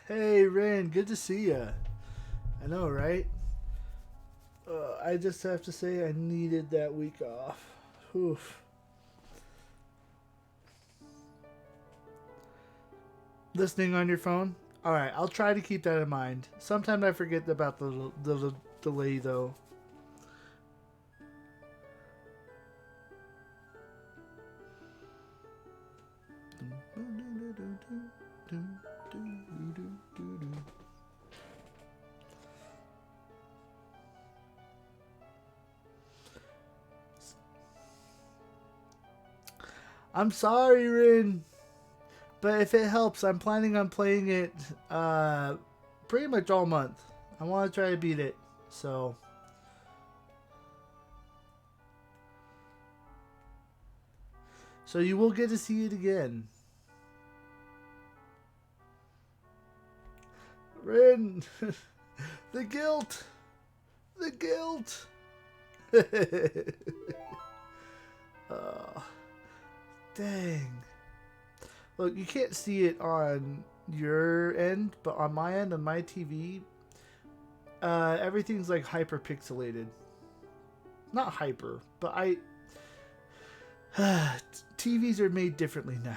Hey, Ren, good to see ya. I know, right? I just have to say I needed that week off. Oof. Listening on your phone? Alright, I'll try to keep that in mind. Sometimes I forget about the delay, though. I'm sorry, Rin. But if it helps, I'm planning on playing it pretty much all month. I want to try to beat it. So you will get to see it again. Rin, the guilt. The guilt. Oh, dang. Look, you can't see it on your end, but on my end, on my TV, everything's like hyper pixelated. Not hyper, but TVs are made differently now.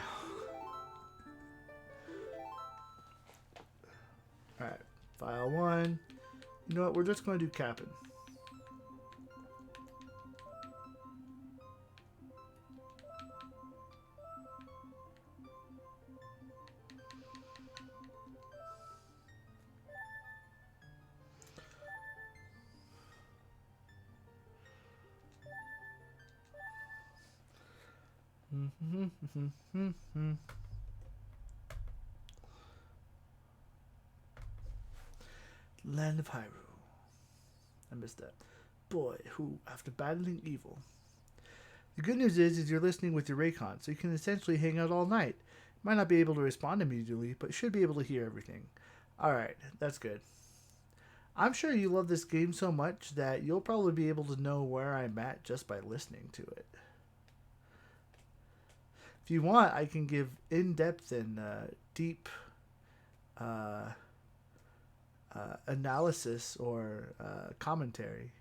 Alright, file 1. You know what? We're just going to do capping. Land of Hyrule. I missed that. Boy, who, after battling evil. The good news is you're listening with your Raycon, so you can essentially hang out all night. Might not be able to respond immediately, but should be able to hear everything. Alright, that's good. I'm sure you love this game so much that you'll probably be able to know where I'm at just by listening to it. If you want, I can give in-depth and deep analysis or commentary.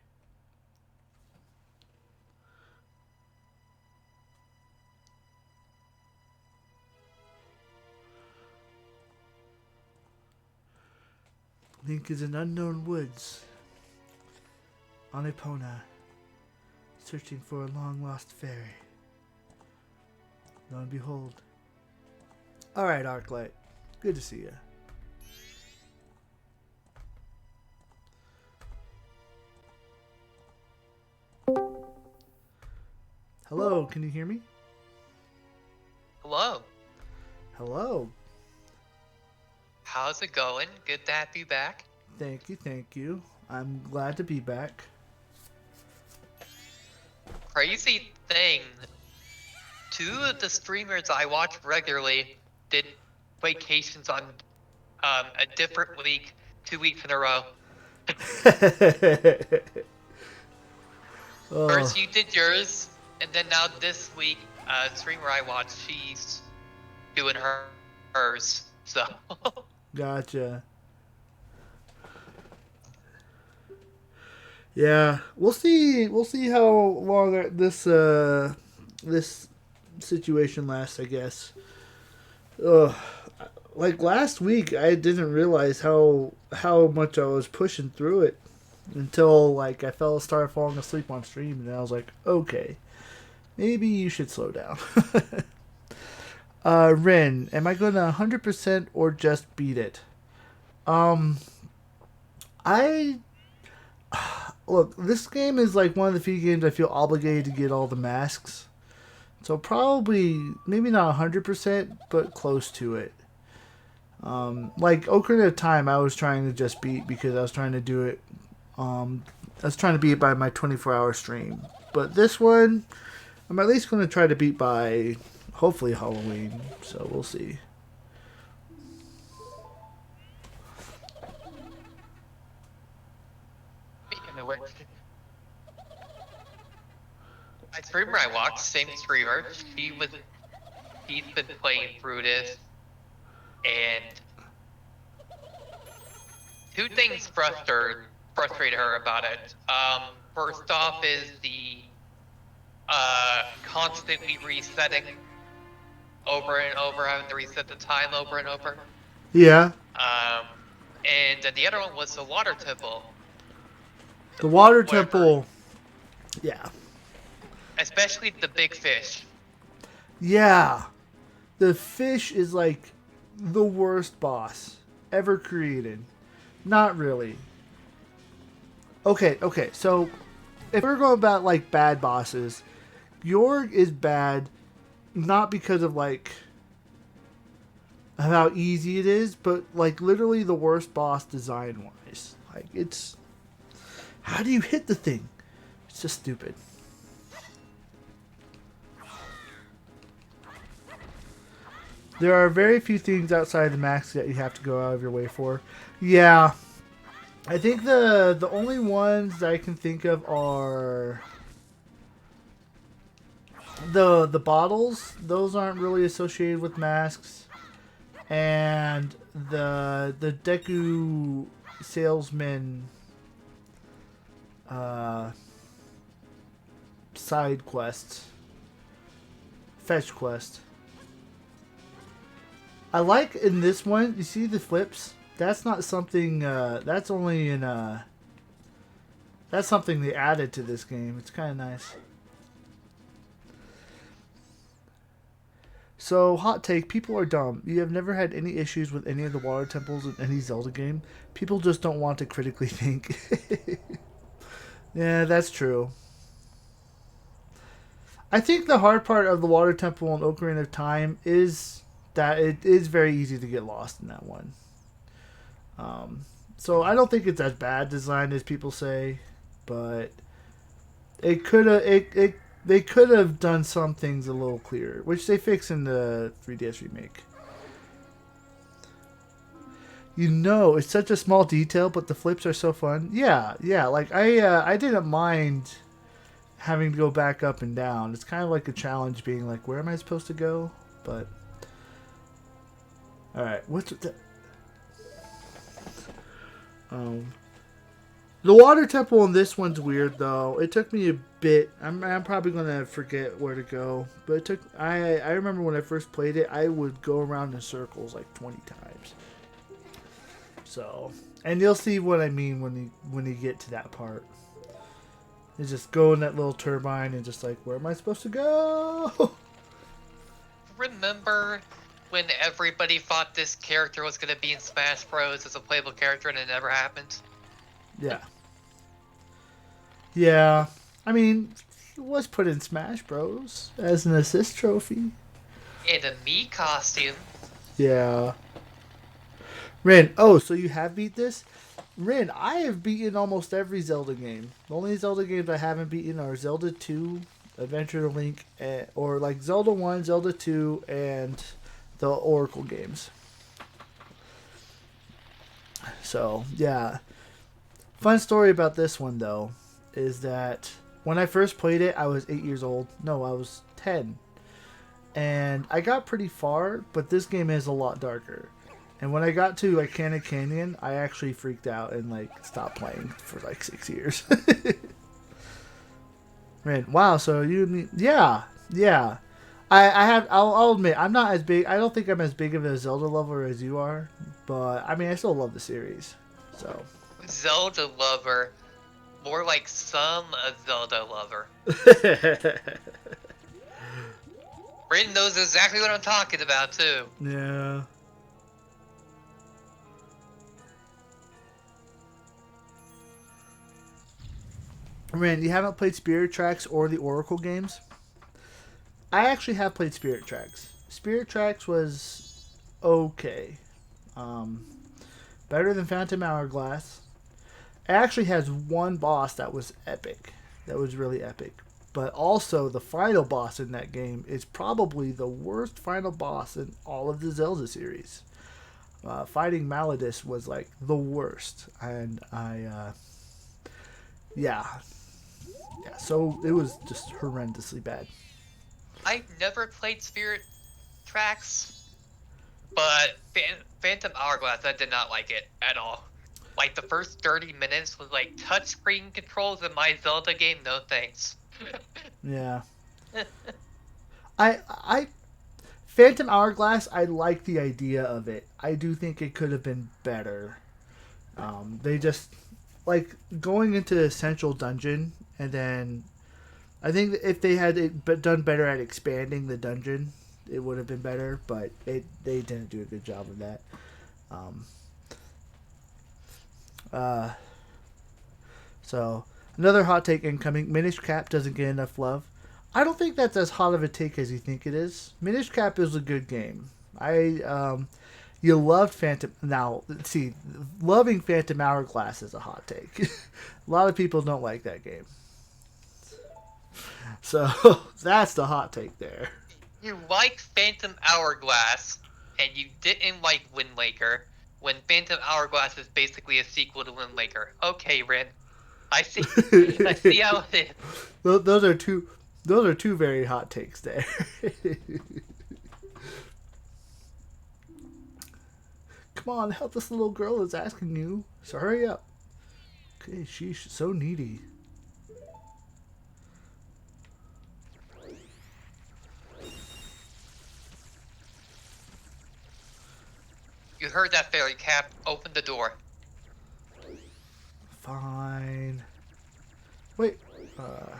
Link is in unknown woods on Epona, searching for a long-lost fairy. Lo and behold. Alright, Arclight. Good to see you. Hello, can you hear me? Hello. Hello. How's it going? Good to have you back. Thank you. I'm glad to be back. Crazy thing. 2 of the streamers I watch regularly did vacations on a different week, 2 weeks in a row. Oh, First you did yours, and then now this week, streamer I watch, she's doing hers. So gotcha. Yeah, we'll see. We'll see how long this situation lasts. I guess. Ugh. Like last week, I didn't realize how much I was pushing through it until like started falling asleep on stream, and I was like, okay, maybe you should slow down. Rin, am I gonna 100% or just beat it? Um, I look. This game is like one of the few games I feel obligated to get all the masks. So probably maybe not 100%, but close to it. Like Ocarina of Time, I was trying to just beat because I was trying to do it. I was trying to beat it by my 24-hour stream. But this one, I'm at least going to try to beat by hopefully Halloween. So we'll see. speaking of which, my streamer I watch, same streamer, she's been playing through this, and two things frustrate her about it. First off is the constantly resetting over and over, having to reset the time over and over. Yeah, Um, and the other one was the water temple. the Water Whatever, Temple. Yeah, especially the big fish. yeah. The fish is like the worst boss ever created. Not really. Okay. So if we're going about like bad bosses, Yorg is bad not because of like how easy it is, but like literally the worst boss design wise. Like it's how do you hit the thing? It's just stupid. There are very few things outside the max that you have to go out of your way for. Yeah, I think the only ones that I can think of are the bottles. Those aren't really associated with masks, and the Deku salesman uh, side quest, fetch quest. I like in this one. You see the flips? That's not something. That's only in. That's something they added to this game. It's kind of nice. So, hot take: people are dumb. You have never had any issues with any of the water temples in any Zelda game. People just don't want to critically think. Yeah, that's true. I think the hard part of the water temple in Ocarina of Time is that it is very easy to get lost in that one. Um, so I don't think it's as bad designed as people say, but it could have it they could have done some things a little clearer, which they fix in the 3DS remake. You know, it's such a small detail, but the flips are so fun. Yeah. Like I didn't mind having to go back up and down. It's kind of like a challenge, being like, where am I supposed to go? But all right, what's the um the water temple in this one's weird though. It took me a bit. I'm probably gonna forget where to go, but it took. I remember when I first played it, I would go around in circles like 20 times. So, and you'll see what I mean when you get to that part. You just go in that little turbine and just like, where am I supposed to go? Remember when everybody thought this character was going to be in Smash Bros. As a playable character and it never happened? Yeah. Yeah. I mean, he was put in Smash Bros. As an assist trophy. In a Mii costume. Yeah. Rin, oh, so you have beat this? Rin, I have beaten almost every Zelda game. The only Zelda games I haven't beaten are Zelda 2, Adventure of Link, or like Zelda 1, Zelda 2, and the Oracle games. So, yeah. Fun story about this one, though, is that When I first played it, I was 8 years old. No, I was 10. And I got pretty far, but this game is a lot darker. And when I got to like Canyon, I actually freaked out and like stopped playing for like 6 years. Man, wow. So yeah, yeah. I have. I'll admit, I'm not as big. I don't think I'm as big of a Zelda lover as you are, but I mean, I still love the series. So. Zelda lover, more like some a Zelda lover. Brandon knows exactly what I'm talking about too. Yeah. Man, you haven't played Spirit Tracks or the Oracle games? I actually have played Spirit Tracks. Spirit Tracks was okay. Um, Better than Phantom Hourglass. It actually has one boss that was epic. That was really epic. But also, the final boss in that game is probably the worst final boss in all of the Zelda series. Fighting Maladus was like the worst. And yeah. Yeah, so it was just horrendously bad. I've never played Spirit Tracks, but Phantom Hourglass, I did not like it at all. Like the first 30 minutes was like touchscreen controls in my Zelda game. No thanks. Yeah. I Phantom Hourglass, I like the idea of it. I do think it could have been better. They just like going into the central dungeon, and then I think that if they had done better at expanding the dungeon, it would have been better. But they didn't do a good job of that. Um, uh, so another hot take incoming: Minish Cap doesn't get enough love. I don't think that's as hot of a take as you think it is. Minish Cap is a good game. You loved Phantom. Now, see, loving Phantom Hourglass is a hot take. A lot of people don't like that game. So that's the hot take there. You like Phantom Hourglass, and you didn't like Wind Waker, when Phantom Hourglass is basically a sequel to Wind Waker. Okay, Rin. I see. I see how it is. Those are two. Those are two very hot takes there. Come on, help! This little girl is asking you. So hurry up. Okay, she's so needy. You heard that, Fairy Cap. Open the door. Fine. Wait. Uh,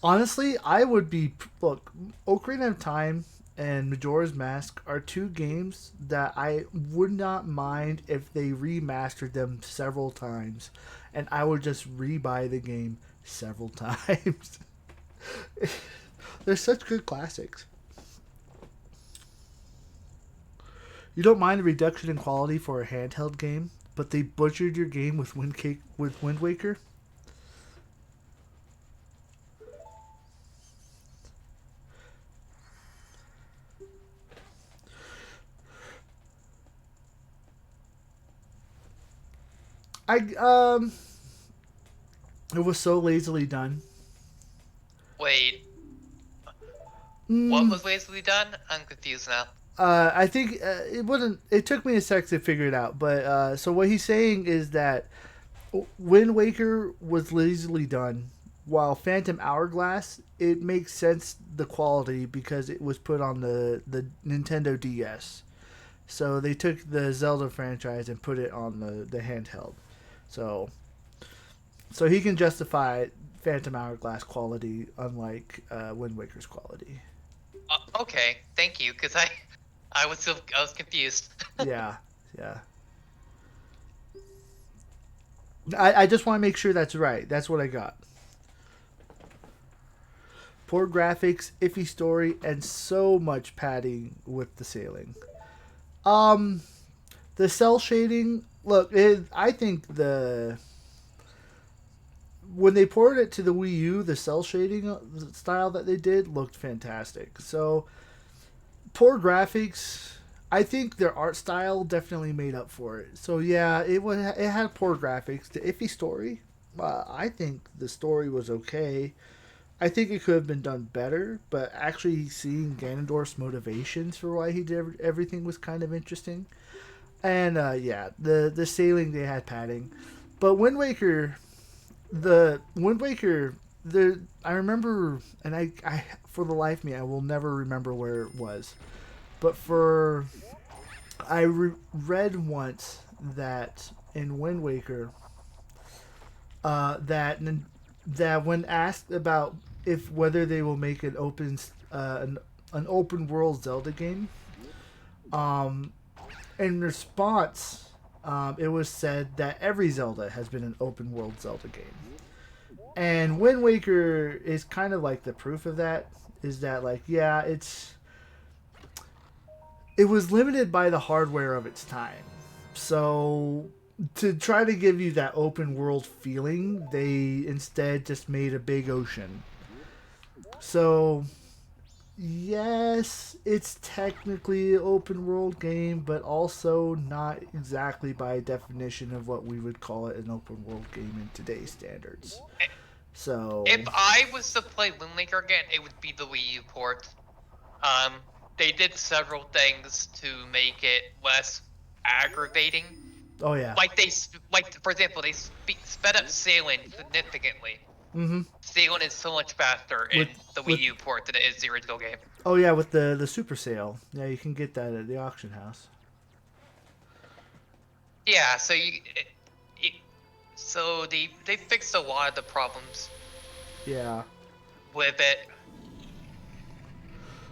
Honestly, I would be look. Ocarina of Time and Majora's Mask are two games that I would not mind if they remastered them several times, and I would just rebuy the game several times. They're such good classics. You don't mind the reduction in quality for a handheld game, but they butchered your game with Wind Waker. I It was so lazily done. Wait, what Mm, was lazily done? I'm confused now. I think it wasn't. It took me a sec to figure it out, but so what he's saying is that Wind Waker was lazily done, while Phantom Hourglass it makes sense the quality because it was put on the Nintendo DS. So they took the Zelda franchise and put it on the handheld. So he can justify Phantom Hourglass quality, unlike Wind Waker's quality. Okay, thank you, because I was confused. Yeah, yeah. I just want to make sure that's right. That's what I got. Poor graphics, iffy story, and so much padding with the sailing. Um, the cell shading. Look, I think when they ported it to the Wii U, the cell shading style that they did looked fantastic. So poor graphics. I think their art style definitely made up for it. So yeah, it had poor graphics, the iffy story. I think the story was okay. I think it could have been done better, but actually seeing Ganondorf's motivations for why he did everything was kind of interesting. And yeah, the sailing they had padding, but Wind Waker, the I remember, and I for the life of me I will never remember where it was, but read once that in Wind Waker, that when asked about if whether they will make an open world Zelda game, um, in response, it was said that every Zelda has been an open world Zelda game, and Wind Waker is kind of like the proof of that. Is that like yeah, it was limited by the hardware of its time, so to try to give you that open world feeling, they instead just made a big ocean. So yes, it's technically an open world game, but also not exactly by definition of what we would call it an open world game in today's standards. So If I was to play Wind Waker again, it would be the Wii U port. Um, they did several things to make it less aggravating. oh yeah. Like for example, they sped up sailing significantly. Mm-hmm. Sailing is so much faster With in the Wii with U port than it is the original game. oh yeah, with the super sale. Yeah, you can get that at the auction house. Yeah, so it so they fixed a lot of the problems Yeah. with it.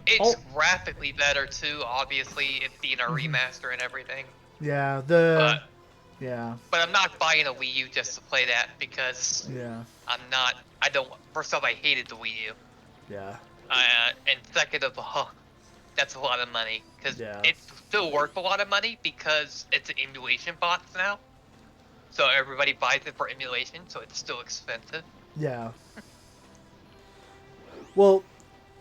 It's Oh. graphically better too, obviously, it being a Mm-hmm. remaster and everything. Yeah. The But yeah. but I'm not buying a Wii U just to play that because Yeah. I'm not. I don't. First off, I hated the Wii U, Yeah. and second of all, that's a lot of money because Yeah. it's still worth a lot of money because it's an emulation box now. So everybody buys it for emulation, so it's still expensive. Yeah. Well,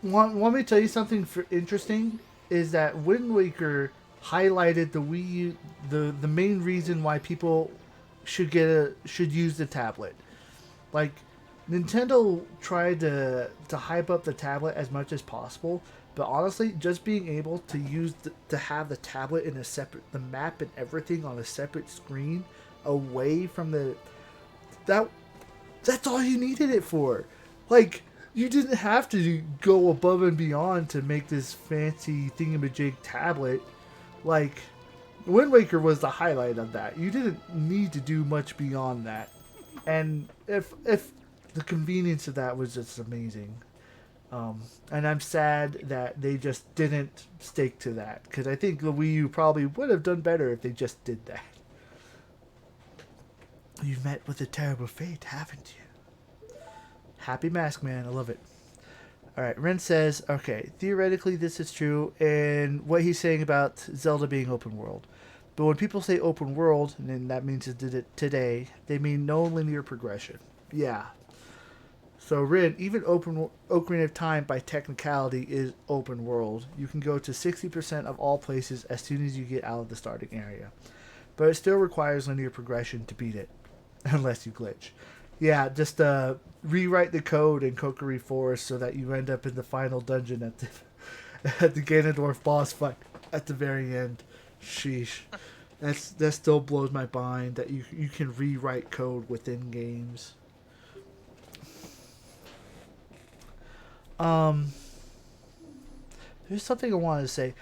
want me to tell you something interesting? Is that Wind Waker highlighted the Wii U, the main reason why people should use the tablet. Like Nintendo tried to hype up the tablet as much as possible, but honestly, just being able to to have the tablet in a separate the map and everything on a separate screen away from that that's all you needed it for. Like, you didn't have to go above and beyond to make this fancy thingamajig tablet. Like, Wind Waker was the highlight of that. You didn't need to do much beyond that. And if the convenience of that was just amazing. And I'm sad that they just didn't stick to that, because I think the Wii U probably would have done better if they just did that. You've met with a terrible fate, haven't you? Happy Mask Man, I love it. Alright, Ren says, okay, theoretically this is true, and what he's saying about Zelda being open world. But when people say open world, and then that means it did it today, they mean no linear progression. Yeah. So Ren, even Ocarina of Time by technicality is open world. You can go to 60% of all places as soon as you get out of the starting area. But it still requires linear progression to beat it. Unless you glitch. Yeah, just rewrite the code in Kokiri Forest so that you end up in the final dungeon at the at the Ganondorf boss fight at the very end. Sheesh, that still blows my mind that you can rewrite code within games. Um, there's something I wanted to say.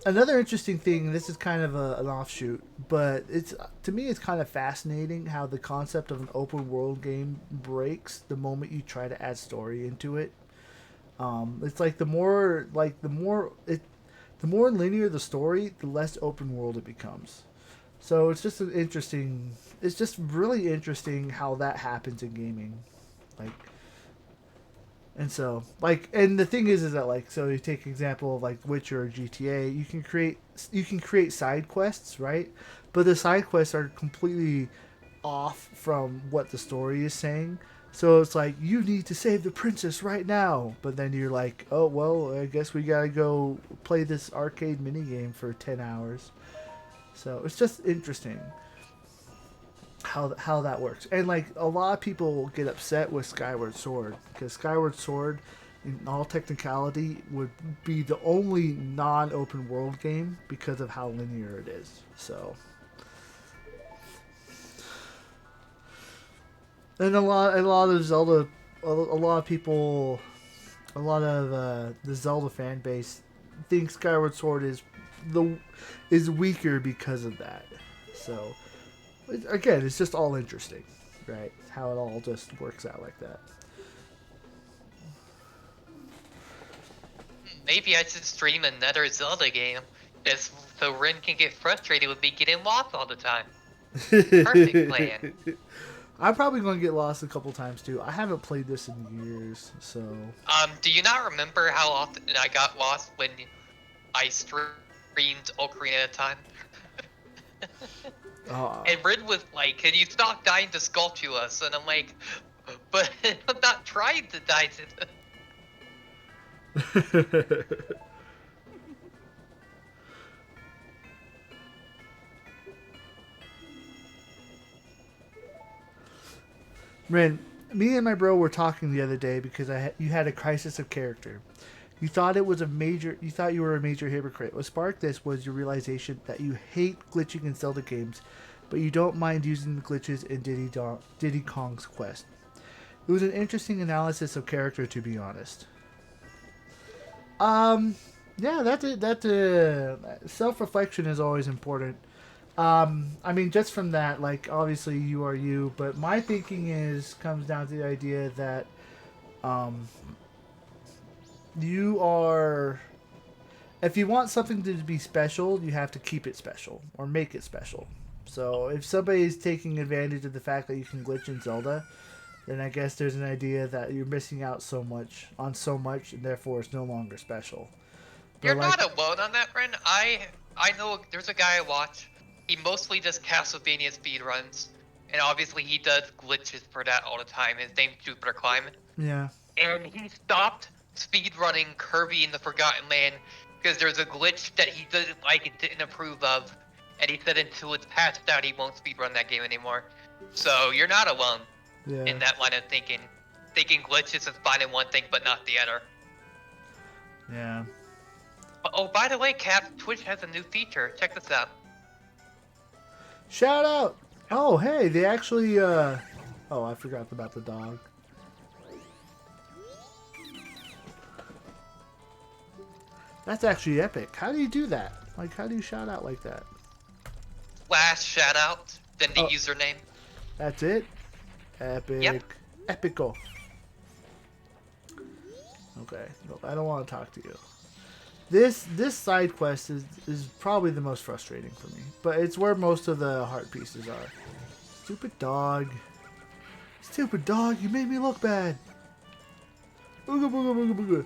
Another interesting thing, this is kind of an offshoot, but it's to me it's kind of fascinating how the concept of an open world game breaks the moment you try to add story into it. It's like the more linear the story, the less open world it becomes. So it's just it's just really interesting how that happens in gaming. Like, and so, like, and the thing is that like, so you take example of like Witcher or GTA, you can create side quests, right? But the side quests are completely off from what the story is saying. So it's like, you need to save the princess right now. But then you're like, oh, well, I guess we gotta go play this arcade minigame for 10 hours. So it's just interesting how that works. And like, a lot of people get upset with Skyward Sword, because Skyward Sword, in all technicality, would be the only non-open world game because of how linear it is. So, and a lot of Zelda, a lot of people, a lot of the Zelda fan base think Skyward Sword the is weaker because of that. So again, it's just all interesting, right? How it all just works out like that. Maybe I should stream another Zelda game, just so Rin can get frustrated with me getting lost all the time. Perfect plan. I'm probably going to get lost a couple times too. I haven't played this in years, so. Do you not remember how often I got lost when I streamed Ocarina of Time? And Rin was like, "Can you stop dying to Skulltulas?" And I'm like, "But I'm not trying to die to." Ren, me and my bro were talking the other day because you had a crisis of character. You thought it was a major. You thought you were a major hypocrite. What sparked this was your realization that you hate glitching in Zelda games, but you don't mind using the glitches in Diddy Kong's Quest. It was an interesting analysis of character, to be honest. Yeah, self-reflection is always important. I mean, just from that, like, obviously you are you, but my thinking comes down to the idea that, um, you are, if you want something to be special, you have to keep it special or make it special. So if somebody is taking advantage of the fact that you can glitch in Zelda, then I guess there's an idea that you're missing out so much, and therefore it's no longer special. You're But like, not alone on that, Ren. I know there's a guy I watch. He mostly does Castlevania speedruns, and obviously he does glitches for that all the time. His name's Jupiter Climb. yeah, And he stopped speedrunning Kirby in the Forgotten Land because there's a glitch that he didn't like and didn't approve of, and he said until it's patched out, he won't speedrun that game anymore. So you're not alone in yeah, that line of thinking. Thinking glitches is fine in one thing, but not the other. yeah. Oh, by the way, Cap, Twitch has a new feature. Check this out. Shout out! Oh, hey, they actually. Oh, I forgot about the dog. That's actually epic. How do you do that? Like, how do you shout out like that? Last shout out, then the Oh. username. That's it? Epic. Yep. Epico. Okay. Nope, I don't want to talk to you. This side quest is probably the most frustrating for me, but it's where most of the heart pieces are. Stupid dog. Stupid dog, you made me look bad. Booga booga booga booga.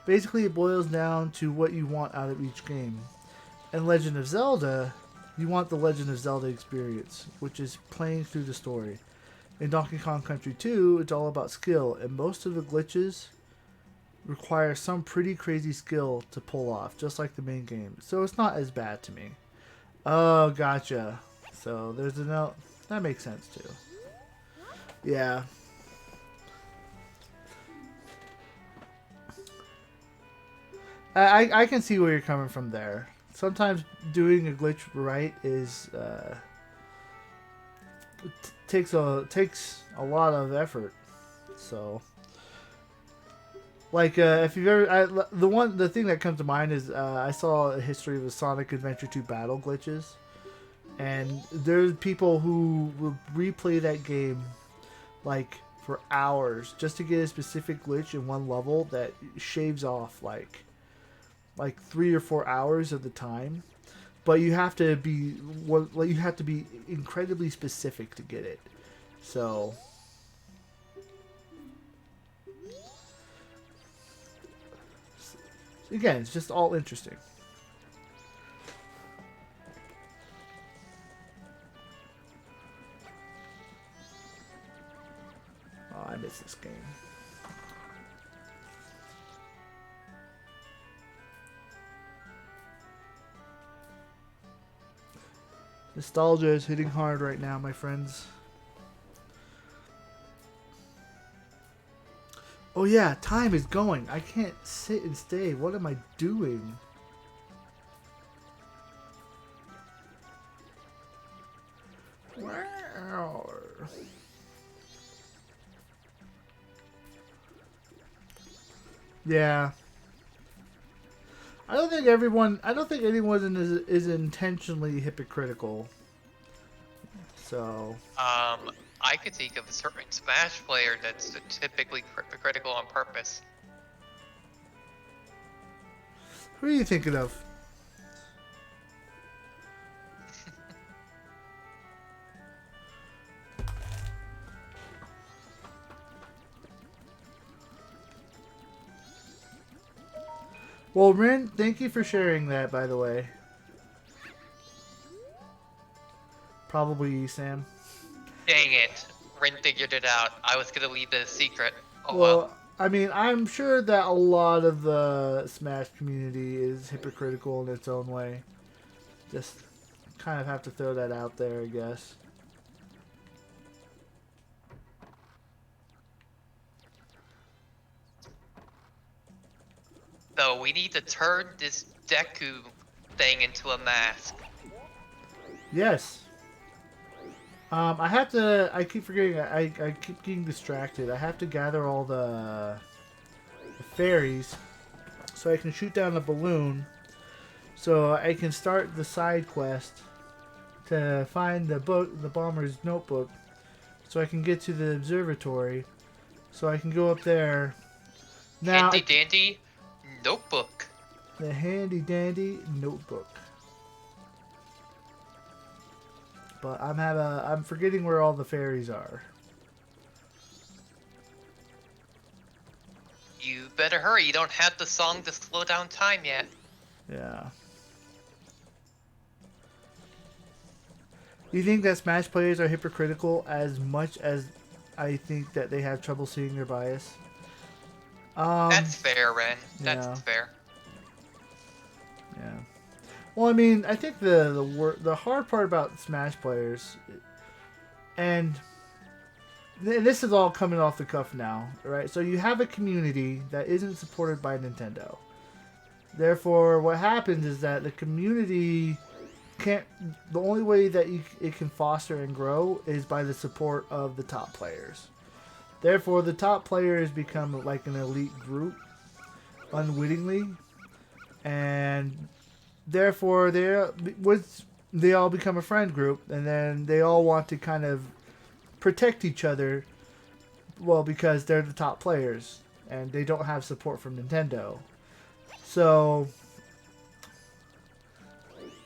Basically, it boils down to what you want out of each game. In Legend of Zelda, you want the Legend of Zelda experience, which is playing through the story. In Donkey Kong Country 2, it's all about skill, and most of the glitches require some pretty crazy skill to pull off, just like the main game. So it's not as bad to me. Oh, gotcha. So there's that makes sense too. Yeah. I can see where you're coming from there. Sometimes doing a glitch right is takes a lot of effort. So, like, if you've ever, the thing that comes to mind is I saw a history of the Sonic Adventure 2 battle glitches, and there's people who will replay that game like for hours just to get a specific glitch in one level that shaves off like 3 or 4 hours of the time. but you have to be you have to be incredibly specific to get it. So again, it's just all interesting. Oh, I miss this game. Nostalgia is hitting hard right now, my friends. Oh yeah, time is going. I can't sit and stay. What am I doing? Wow. Yeah. I don't think anyone is intentionally hypocritical. So. I could think of a certain Smash player that's typically critical on purpose. Who are you thinking of? Well, Rin, thank you for sharing that, by the way. Probably Sam. Dang it. Rin figured it out. I was gonna leave it a secret. Oh well. Well, I mean, I'm sure that a lot of the Smash community is hypocritical in its own way. Just kind of have to throw that out there, I guess. So we need to turn this Deku thing into a mask. Yes. I have to. I keep forgetting. I keep getting distracted. I have to gather all the fairies so I can shoot down a balloon. So I can start the side quest to find the bomber's notebook. So I can get to the observatory. So I can go up there. Now Handy dandy notebook. the handy dandy notebook. But I'm forgetting where all the fairies are. You better hurry. You don't have the song to slow down time yet. Yeah. Do you think that Smash players are hypocritical as much as I think that they have trouble seeing their bias? That's fair, Ren. That's yeah. fair. Yeah. Well, I mean, I think the hard part about Smash players, and this is all coming off the cuff now, right? So you have a community that isn't supported by Nintendo. Therefore, what happens is that the community can't. The only way that it can foster and grow is by the support of the top players. Therefore, the top players become like an elite group, unwittingly, and therefore they all become a friend group, and then they all want to kind of protect each other. Well, because they're the top players and they don't have support from Nintendo. So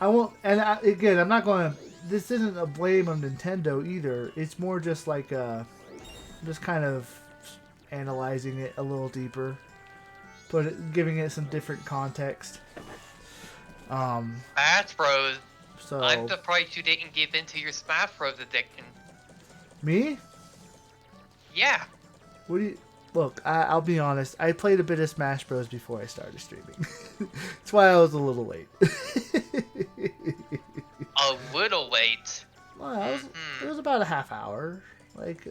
I won't. And again, I'm not going to. This isn't a blame on Nintendo either. It's more just like just kind of analyzing it a little deeper, giving it some different context. Smash Bros. So I'm surprised you didn't give in to your Smash Bros. Addiction. Me? Yeah. What do you look? I'll be honest. I played a bit of Smash Bros. Before I started streaming. That's why I was a little late. A little late. Well, it was about a half hour. Like,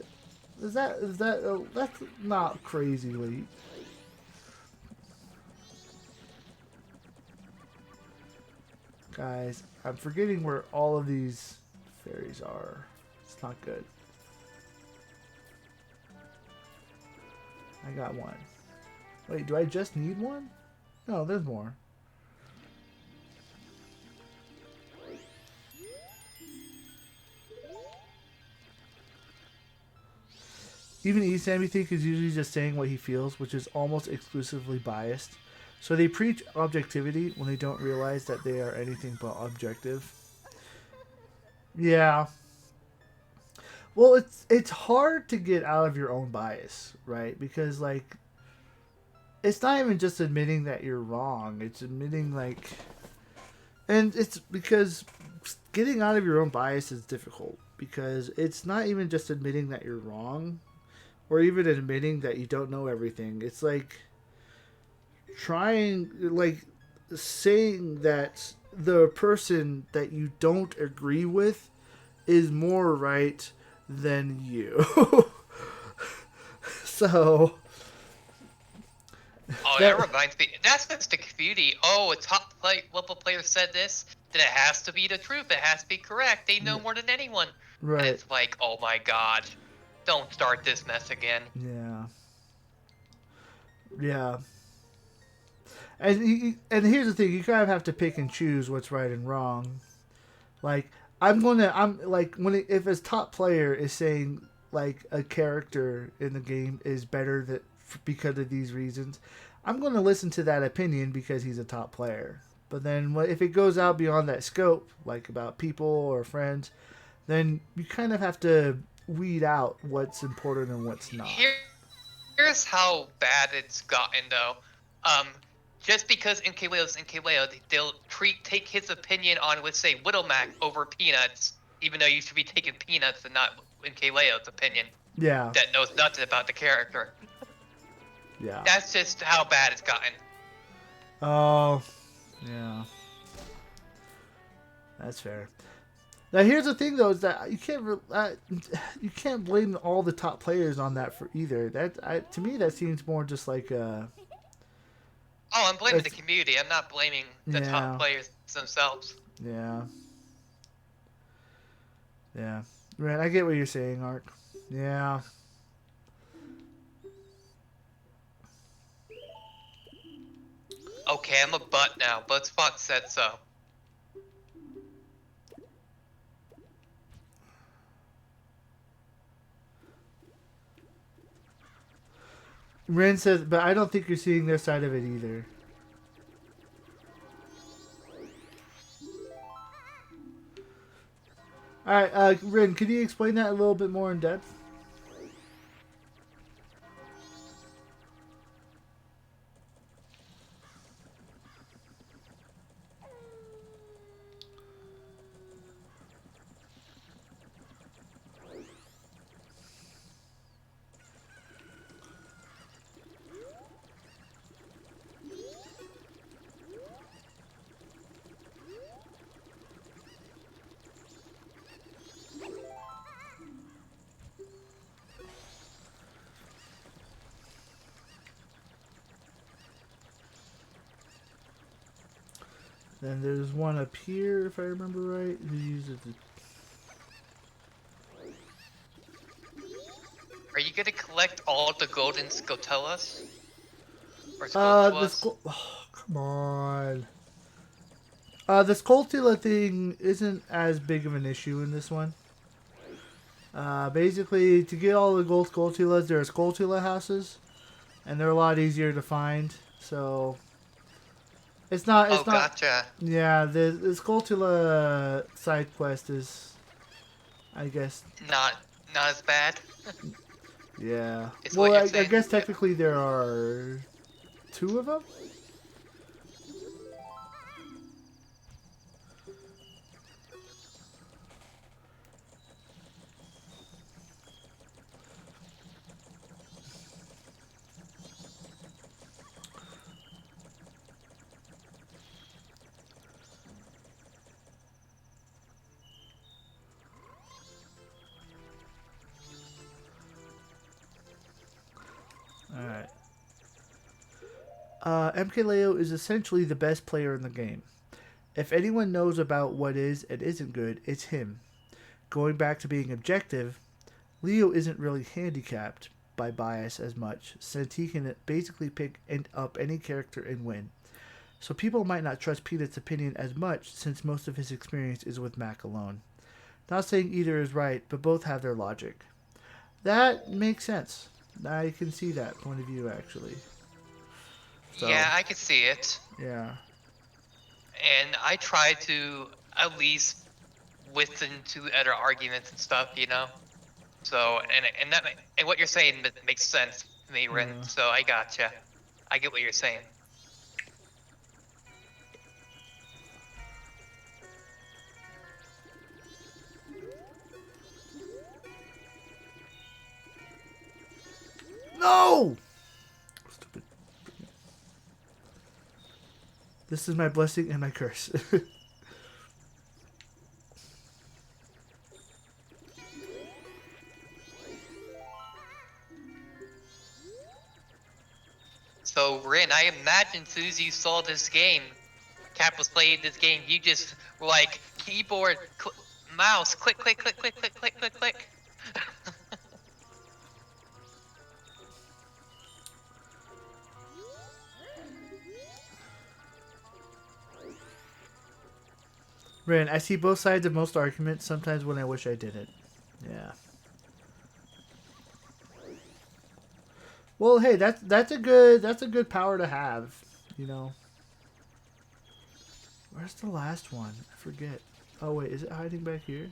that's not crazy late. Guys, I'm forgetting where all of these fairies are. It's not good. I got one. Wait, do I just need one? No, there's more. Even Esam, you think, is usually just saying what he feels, which is almost exclusively biased. So they preach objectivity when they don't realize that they are anything but objective. Yeah. Well, it's hard to get out of your own bias, right? Because like it's not even just admitting that you're wrong. It's admitting like and it's because getting out of your own bias is difficult because it's not even just admitting that you're wrong or even admitting that you don't know everything. It's like trying like saying that the person that you don't agree with is more right than you. So Oh, that that reminds me. That's just the community. Oh, a top level player said this. Then it has to be the truth. It has to be correct. They know more than anyone. And right. it's like, oh my god, don't start this mess again. Yeah. Yeah. And here's the thing, you kind of have to pick and choose what's right and wrong. Like I'm like if his top player is saying like a character in the game is better that because of these reasons, I'm going to listen to that opinion because he's a top player. But then if it goes out beyond that scope, like about people or friends, then you kind of have to weed out what's important and what's not. Here's how bad it's gotten though. Um, just because NKW's NKWO, they'll take his opinion on, let's say, Widowmac over Peanuts, even though you should be taking Peanuts and not NKW's opinion Yeah. that knows nothing about the character. Yeah. That's just how bad it's gotten. Oh, yeah. That's fair. Now here's the thing though is that you can't blame all the top players on that for either. To me that seems more just like Oh, I'm blaming the that's community. I'm not blaming the top yeah players themselves. yeah yeah. Right, I get what you're saying, Ark. Yeah. Okay, I'm a butt now, but Spot said so. Ren says, but I don't think you're seeing their side of it either. All right, Ren, could you explain that a little bit more in depth? Then there's one up here, if I remember right, who uses the. Are you gonna collect all the golden Scotellas? Or Scotulas? Oh, come on. The Skulltula thing isn't as big of an issue in this one. Basically, to get all the gold Skulltulas, there are Skulltula houses, and they're a lot easier to find. So it's not. Oh, It's not. gotcha. Yeah, the Skulltula side quest is, I guess. Not as bad. Yeah. Is what Well, you're I saying? guess technically there are two of them. All right. MKLeo is essentially the best player in the game. If anyone knows about what is and isn't good, it's him. Going back to being objective, Leo isn't really handicapped by bias as much, since he can basically pick up any character and win. So people might not trust Peanut's opinion as much, since most of his experience is with Mac alone. Not saying either is right, but both have their logic. That makes sense. I can see that point of view, actually. So Yeah, I could see it. yeah. And I try to at least listen to other arguments and stuff, you know. So and what you're saying makes sense to me, Rin. Yeah. So I gotcha. I get what you're saying. No! Stupid. This is my blessing and my curse. So Rin, I imagine as soon as you saw this game, Cap was playing this game, you just were like keyboard, mouse, click, click, click, click, click, click, click, click. Ren, I see both sides of most arguments. Sometimes when I wish I didn't. Yeah. Well, hey, that's a good power to have. You know. Where's the last one? I forget. Oh wait, is it hiding back here?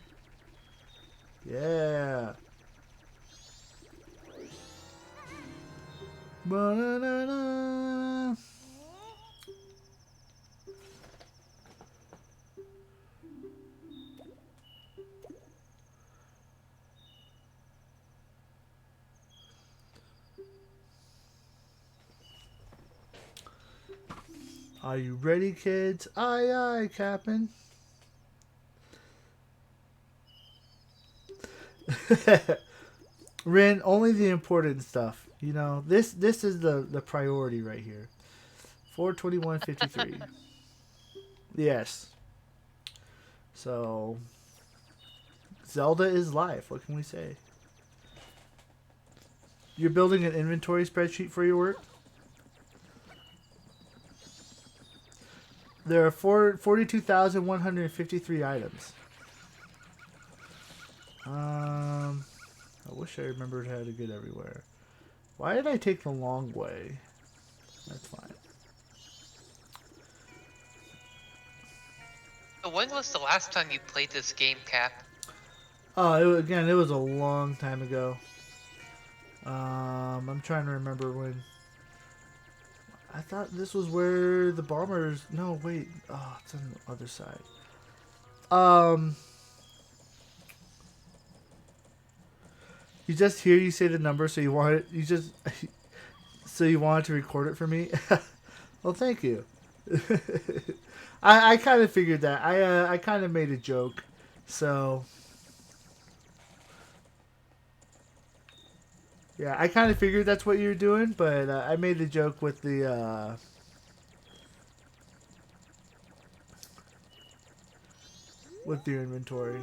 Yeah. Ba-na-na-na. Are you ready, kids? Aye, aye, Captain. Rin, only the important stuff. You know, this is the priority right here. 421.53. Yes. So Zelda is life. What can we say? You're building an inventory spreadsheet for your work? There are 42,153 items. I wish I remembered how to get everywhere. Why did I take the long way? That's fine. So when was the last time you played this game, Cap? Again, it was a long time ago. I'm trying to remember when. I thought this was where the bombers. No, wait. Oh, it's on the other side. You just hear you say the number, so you want it. You just so you wanted to record it for me. Well, thank you. I kind of figured that. I kind of made a joke, so yeah, I kind of figured that's what you were doing, but I made the joke with your inventory.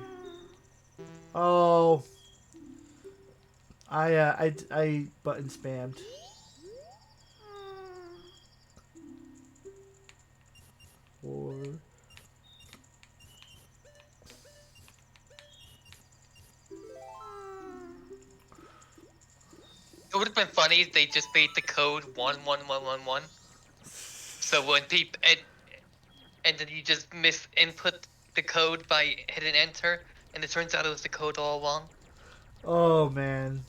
Oh, I button spammed. Or It would have been funny if they just made the code 11111. So when people and then you just input the code by hitting enter, and it turns out it was the code all along. oh man.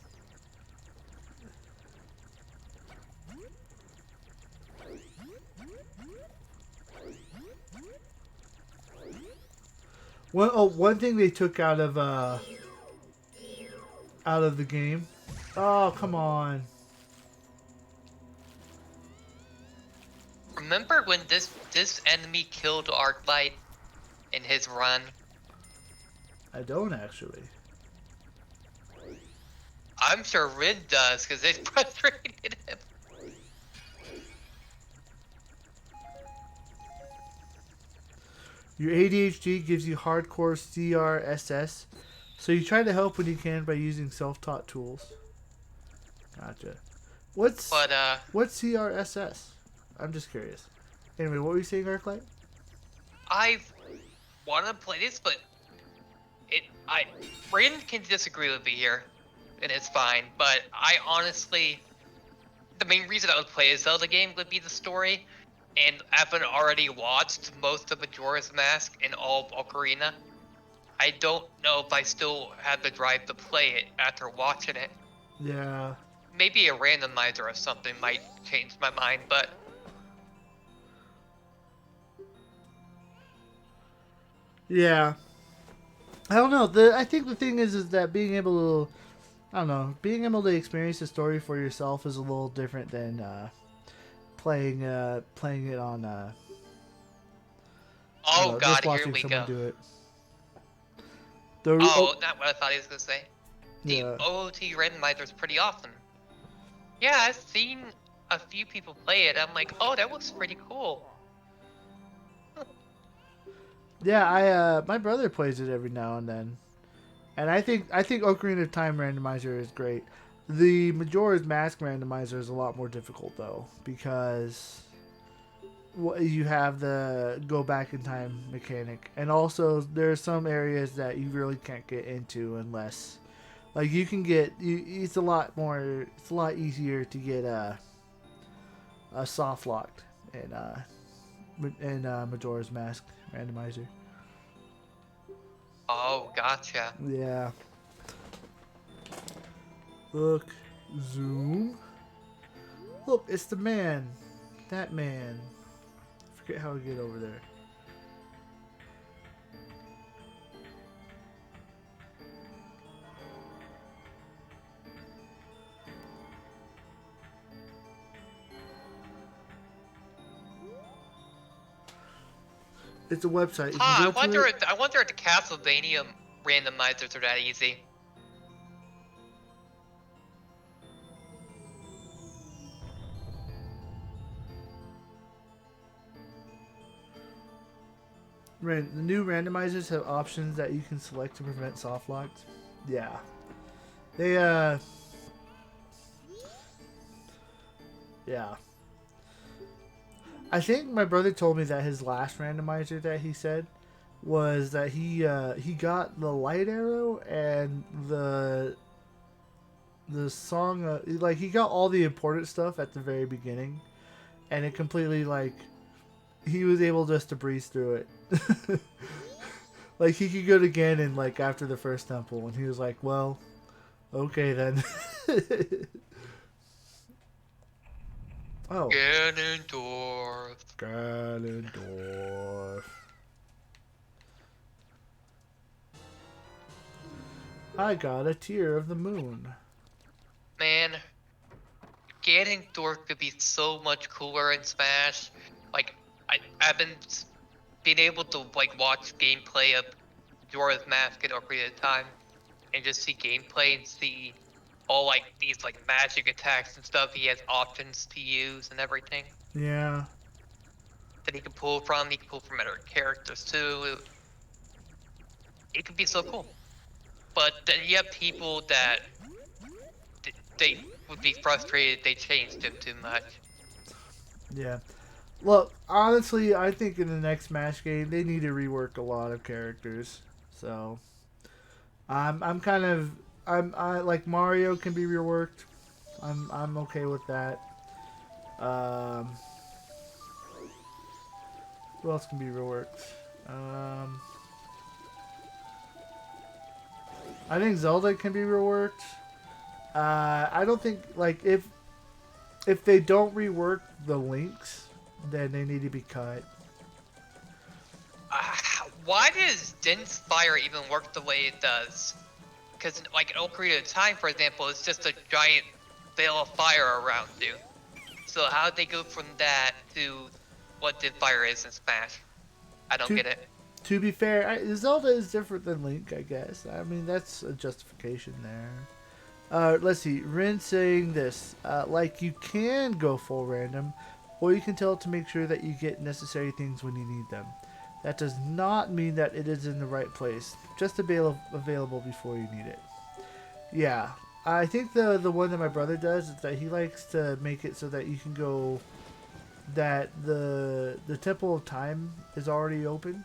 One thing they took out of the game. Oh, come on. Remember when this enemy killed Arclight in his run? I don't actually. I'm sure Rin does because it frustrated him. Your ADHD gives you hardcore CRSS, so you try to help when you can by using self-taught tools. Gotcha. But What's CRSS? I'm just curious. Anyway, what were you saying, Arclight? I want to play this, but Rin can disagree with me here, and it's fine. But I honestly the main reason I would play a Zelda game would be the story, and having already watched most of Majora's Mask and all of Ocarina, I don't know if I still have the drive to play it after watching it. Yeah. Maybe a randomizer or something might change my mind, but Yeah. I don't know. I think the thing is that being able to, I don't know, being able to experience the story for yourself is a little different than playing it on I don't oh know, just god, here watching we someone go. do it. The Oh, not what I thought he was gonna say. The yeah. OOT randomizer is pretty awesome. Yeah, I've seen a few people play it. I'm like, oh, that looks pretty cool. Yeah, I my brother plays it every now and then. And I think Ocarina of Time randomizer is great. The Majora's Mask randomizer is a lot more difficult though because you have the go back in time mechanic, and also there's some areas that you really can't get into unless like you can get it's a lot more it's a lot easier to get a soft locked in Majora's Mask randomizer. Oh, gotcha. Yeah. Look, zoom. Look, it's the man. That man. Forget how to get over there. It's a website. You can Huh, go to it. I wonder if the Castlevania randomizers are that easy. The new randomizers have options that you can select to prevent soft locks. Yeah. They yeah. I think my brother told me that his last randomizer that he said was that he got the light arrow and the song like he got all the important stuff at the very beginning, and it completely like he was able just to breeze through it. Like he could go to Ganon like after the first temple, and he was like, "Well, okay then." Oh, Ganondorf. Ganondorf. I got a tear of the moon. Man, Ganondorf could be so much cooler in Smash. Like, I've been being able to like watch gameplay of Majora's Mask and Ocarina of Time, and just see gameplay and see all like these like magic attacks and stuff he has options to use and everything Yeah, that he can pull from. He can pull from other characters too. It could be so cool. But then you have people that they would be frustrated if they changed him too much. yeah. Look, honestly, I think in the next Smash game they need to rework a lot of characters. So I'm kind of I like Mario can be reworked. I'm okay with that. Um, who else can be reworked? Um, I think Zelda can be reworked. I don't think like if they don't rework the links, then they need to be cut. Why does Dense Fire even work the way it does? Because like in Ocarina of Time, for example, it's just a giant veil of fire around you. So how would they go from that to what Dense Fire is in Smash? I don't To get it. to be fair, Zelda is different than Link, I guess. I mean that's a justification there. Let's see. Rin saying this, like you can go full random, or you can tell it to make sure that you get necessary things when you need them. That does not mean that it is in the right place. Just available before you need it. Yeah, I think the one that my brother does is that he likes to make it so that you can go that the Temple of Time is already open,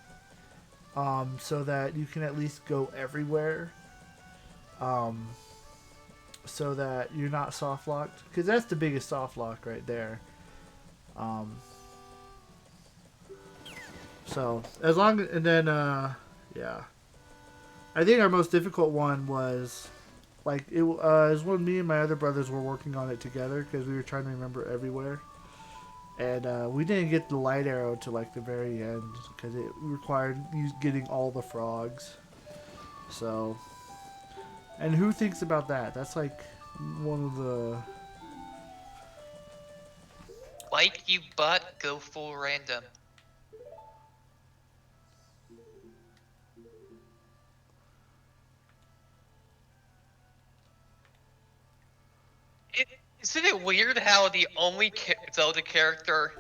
so that you can at least go everywhere. Um, so that you're not soft locked, because that's the biggest soft lock right there. Um, so as long and then yeah, I think our most difficult one was like it was when me and my other brothers were working on it together because we were trying to remember everywhere, and we didn't get the light arrow to like the very end because it required getting all the frogs. So, and who thinks about that? That's like one of the Like you, but go full random. It, isn't it weird how the only Zelda character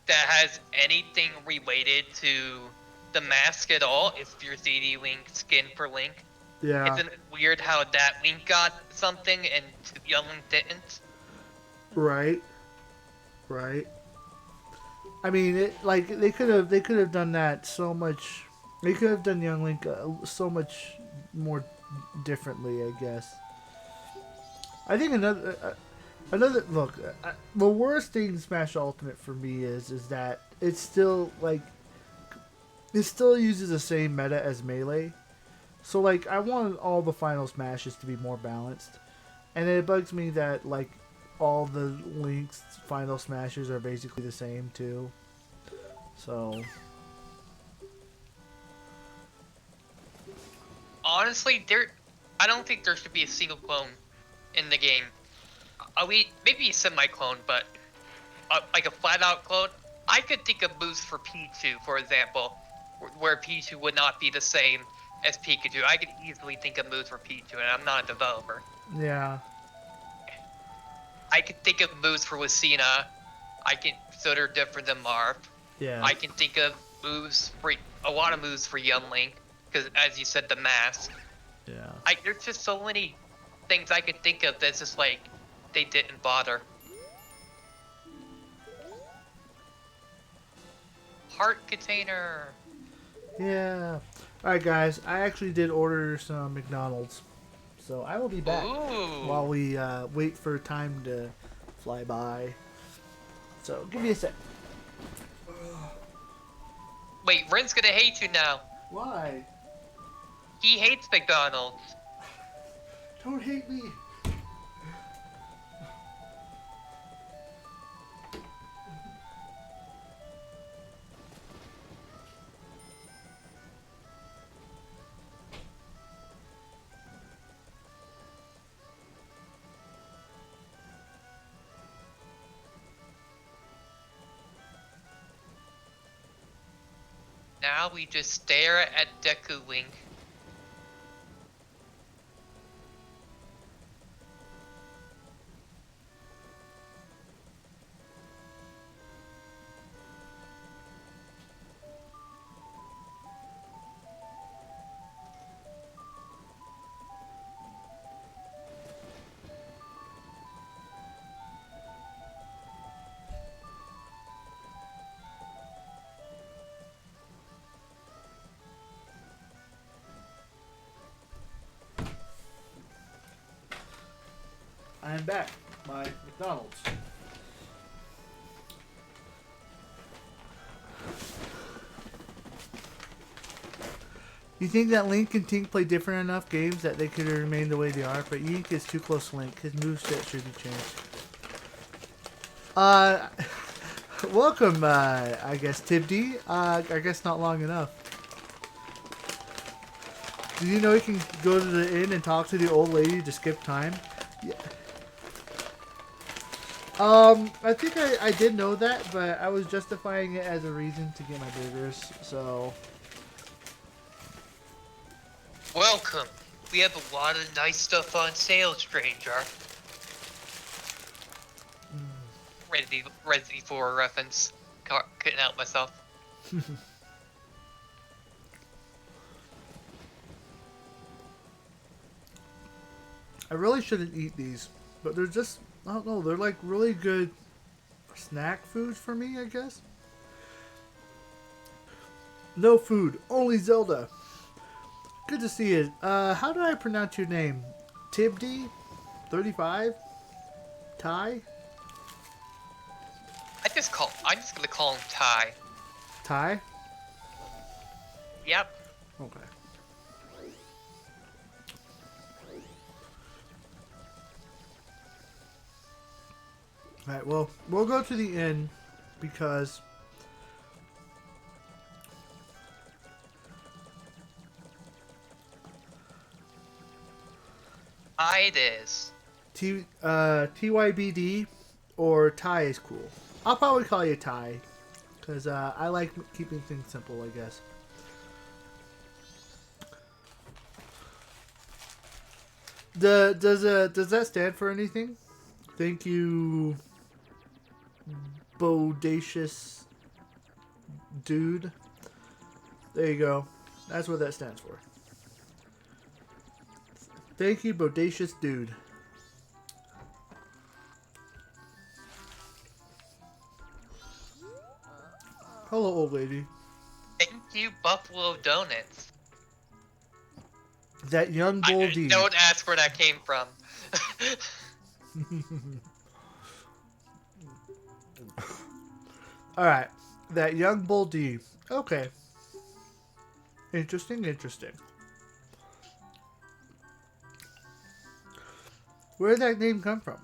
that has anything related to the mask at all is your ZD Link skin for Link? yeah. Isn't it weird how that Link got something and Young Link didn't? Right, right. I mean, it like they could have done that so much. They could have done Young Link so much more differently, I guess. I think another look. The worst thing in Smash Ultimate for me is that it's still like it still uses the same meta as Melee. So like I want all the final smashes to be more balanced, and it bugs me that like all the Link's final smashes are basically the same too. So Honestly, I don't think there should be a single clone in the game. Maybe a semi-clone, but like a flat-out clone. I could think of moves for Pichu, for example, where Pichu would not be the same as Pikachu. I could easily think of moves for Pichu, and I'm not a developer. yeah, I could think of moves for Lucina. So they're different than Marth. yeah, I can think of moves for a lot of moves for Young Link, because as you said, the mask. yeah. There's just so many things I could think of that's just like they didn't bother. Heart container. Yeah. All right, guys. I actually did order some McDonald's, so I will be back Ooh. while we wait for time to fly by. So give me a sec. Wait, Ren's gonna hate you now. Why? He hates McDonald's. Don't hate me. Now we just stare at Deku Link. I am back. My McDonald's. You think that Link and Tink play different enough games that they could remain the way they are, but Link is too close to Link. His moveset should be changed. Uh, welcome, I guess, Tibd. I guess not long enough. Did you know you can go to the inn and talk to the old lady to skip time? Yeah. I think I did know that, but I was justifying it as a reason to get my burgers, so... Welcome. We have a lot of nice stuff on sale, stranger. Ready for a reference. Couldn't help myself. I really shouldn't eat these, but they're just, I don't know, they're like really good snack foods for me, I guess. No food, only Zelda. Good to see you. How do I pronounce your name? Tibd? 35? Ty? I'm just gonna call him Ty. Ty? Yep. Okay. Alright, well, we'll go to the inn because It is. TYBD or Ty is cool. I'll probably call you Ty because I like keeping things simple, I guess. Does that stand for anything? Thank you, bodacious dude. There you go. That's what that stands for. Thank you, bodacious dude. Hello, old lady. Thank you, Buffalo Donuts. That young bull D. Don't ask where that came from. Alright. That young bull D. Okay. Interesting, interesting. Where did that name come from?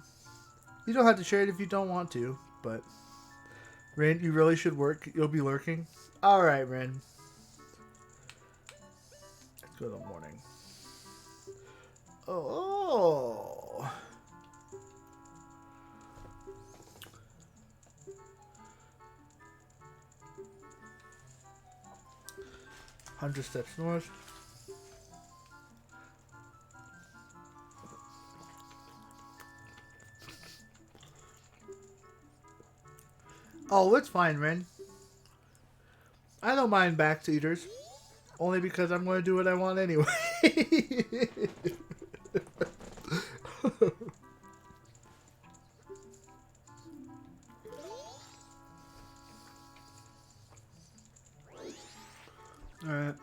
You don't have to share it if you don't want to, but Ren, you really should work. You'll be lurking. Alright, Ren. Let's go to the morning. Oh. 100 steps north. Oh, it's fine, Ren. I don't mind back eaters. Only because I'm going to do what I want anyway. Alright.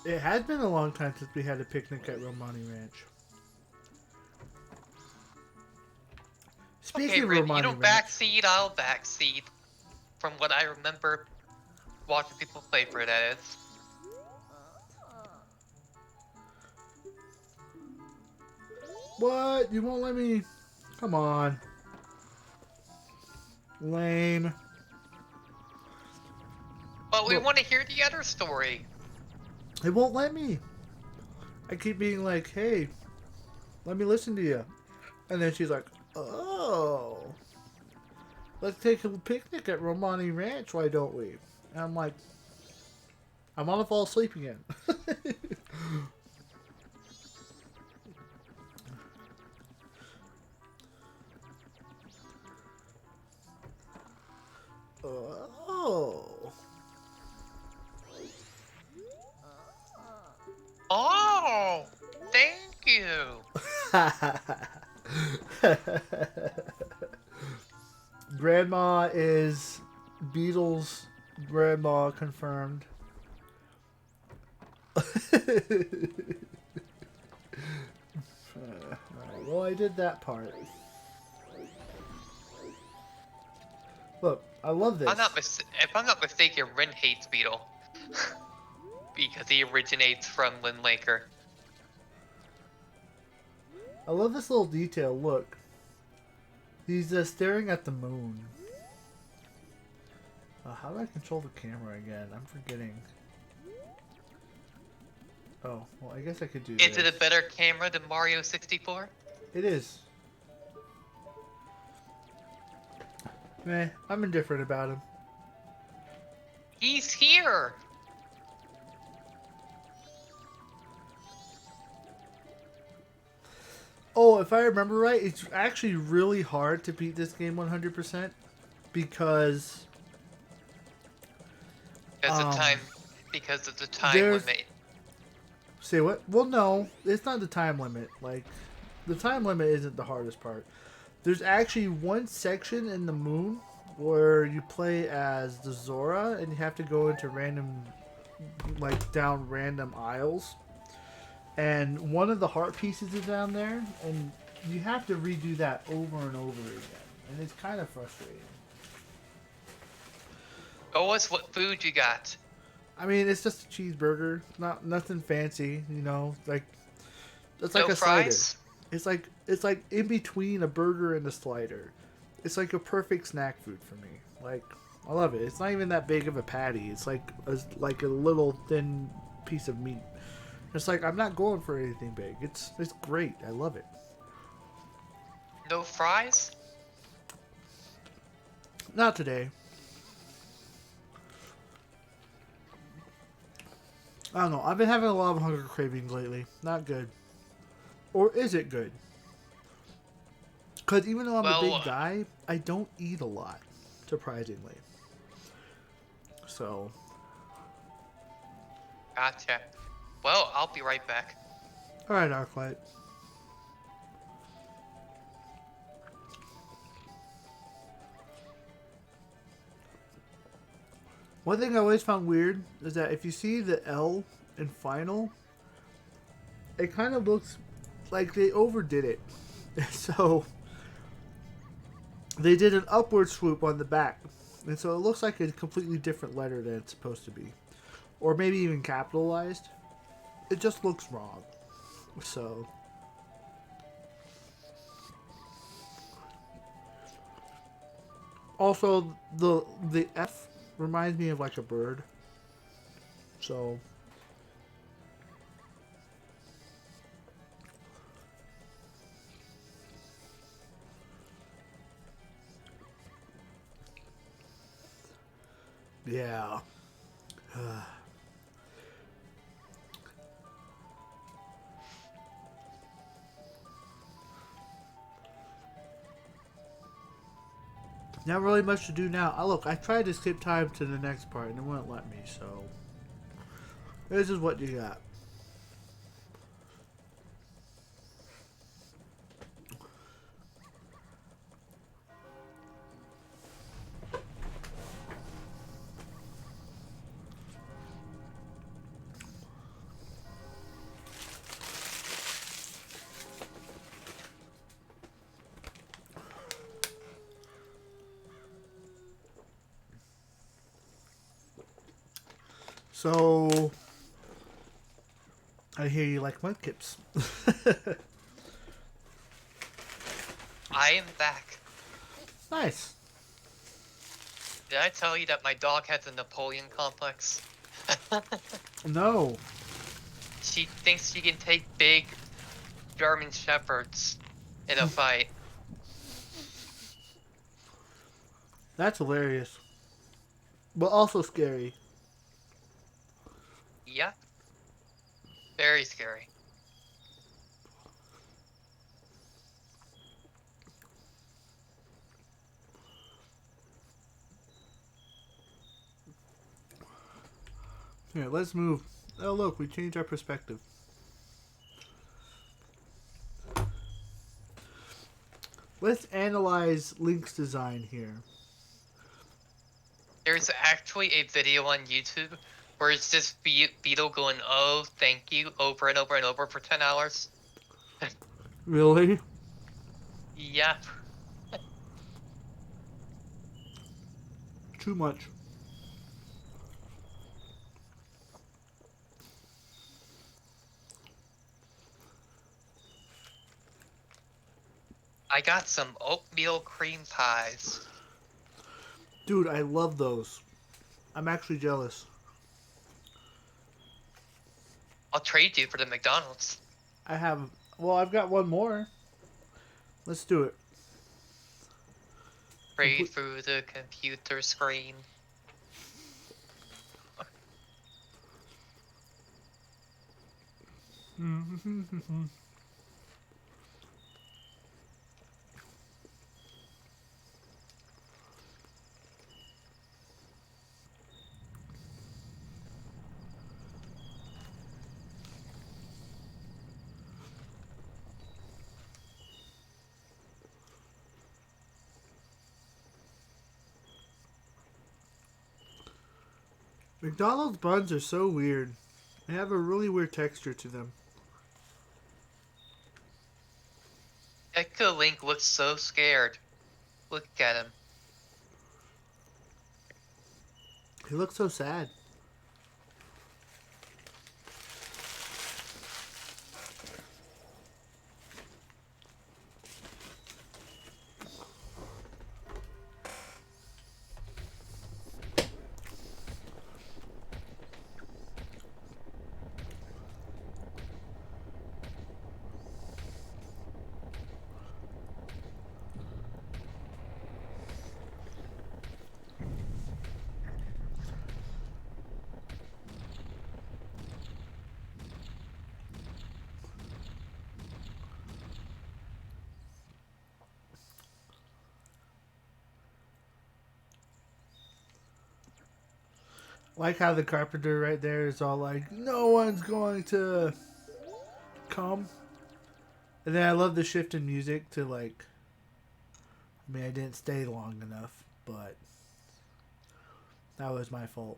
It has been a long time since we had a picnic at Romani Ranch. Speaking of Ren, Romani you don't Ranch, backseat, I'll backseat. From what I remember watching people play for it, that is. what? You won't let me? Come on. Lame. But we Look. want to hear the other story. It won't let me. I keep being like, hey, let me listen to you. And then she's like, oh, let's take a picnic at Romani Ranch, why don't we? And I'm like, I'm gonna fall asleep again. Oh. Oh, thank you. Grandma is Beatles grandma confirmed. Alright, well, I did that part. Look, I love this. If I'm not mistaken, Ren hates Beetle. Because he originates from Lindlaker. I love this little detail. Look. He's staring at the moon. How do I control the camera again? I'm forgetting. Oh, well, I guess I could do this. Is it a better camera than Mario 64? It is. Meh, I'm indifferent about him. He's here! Oh, if I remember right, it's actually really hard to beat this game 100% because because of the time limit. Say what? Well, no, it's not the time limit. Like, the time limit isn't the hardest part. There's actually one section in the moon where you play as the Zora and you have to go into random, like down random aisles. And one of the heart pieces is down there, and you have to redo that over and over again. And it's kind of frustrating. Oh, what's what food you got? I mean, it's just a cheeseburger, not nothing fancy, you know. Like it's like No a slider. fries? It's like in between a burger and a slider. It's like a perfect snack food for me. Like I love it. It's not even that big of a patty. It's like a little thin piece of meat. It's like I'm not going for anything big. It's great. I love it. No fries? Not today. I don't know. I've been having a lot of hunger cravings lately. Not good. Or is it good? Because even though I'm a big Well, guy, I don't eat a lot, surprisingly. So, gotcha. Well, I'll be right back. alright, Arclight. One thing I always found weird is that if you see the L in final, it kind of looks like they overdid it. So, they did an upward swoop on the back. And so it looks like a completely different letter than it's supposed to be. Or maybe even capitalized. It just looks wrong. So, also the F reminds me of like a bird. So, yeah. Not really much to do now. Look, I tried to skip time to the next part and it wouldn't let me, so this is what you got. So I hear you like mudkips. I am back. Nice. Did I tell you that my dog has a Napoleon complex? No. She thinks she can take big German shepherds in a fight. That's hilarious. But also scary. Yep. Very scary. Here, let's move. Oh, look, we changed our perspective. Let's analyze Link's design here. There's actually a video on YouTube where it's just Beetle going, "Oh, thank you," over and over and over for 10 hours. Really? Yep. Too much. I got some oatmeal cream pies. Dude, I love those. I'm actually jealous. I'll trade you for the McDonald's. I have. Well, I've got one more. Let's do it. Trade through the computer screen. McDonald's buns are so weird. They have a really weird texture to them. Echo Link looks so scared. Look at him. He looks so sad. Like how the carpenter right there is all like, no one's going to come. And then I love the shift in music to like, I mean, I didn't stay long enough, but that was my fault.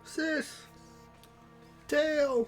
Sis! Tail!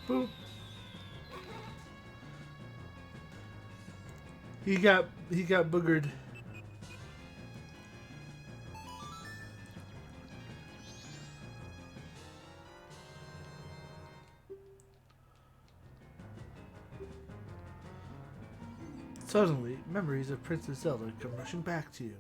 Boop. He got boogered. Suddenly, memories of Princess Zelda come rushing back to you.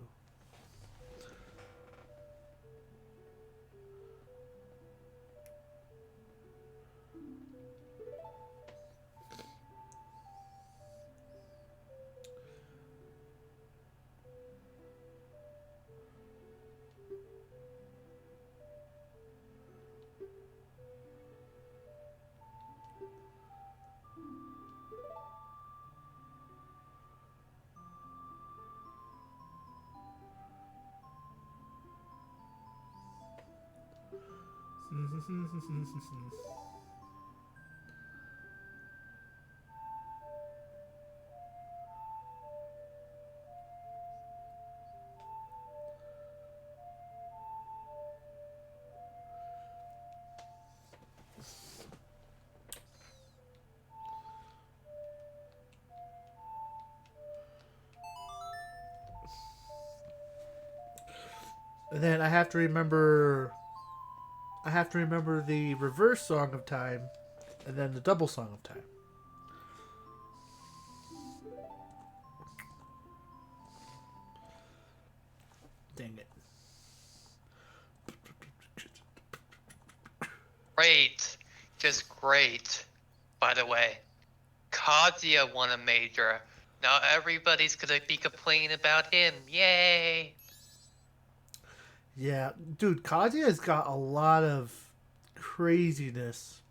And then I have to remember the reverse Song of Time and then the double Song of Time. Dang it. Great. Just great. By the way, Kazuya won a major. Now everybody's gonna be complaining about him. Yay! Yeah, dude, Kazuya's got a lot of craziness.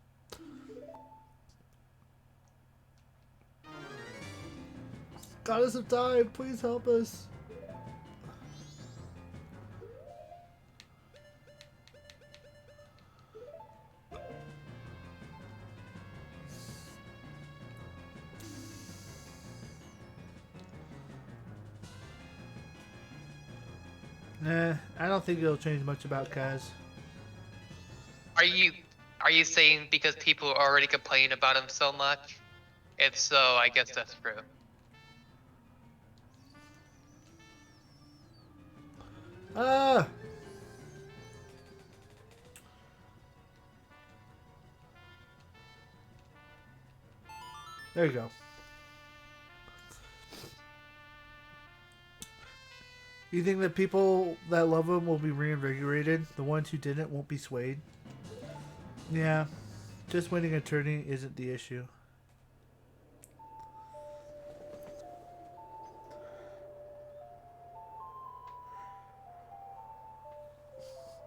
Goddess of Time, please help us. Nah, I don't think it'll change much about Kaz. Are you Are you saying because people already complain about him so much? If so, I guess that's true. Ah! There you go. You think that people that love him will be reinvigorated? The ones who didn't won't be swayed? Yeah. Just winning a tourney isn't the issue.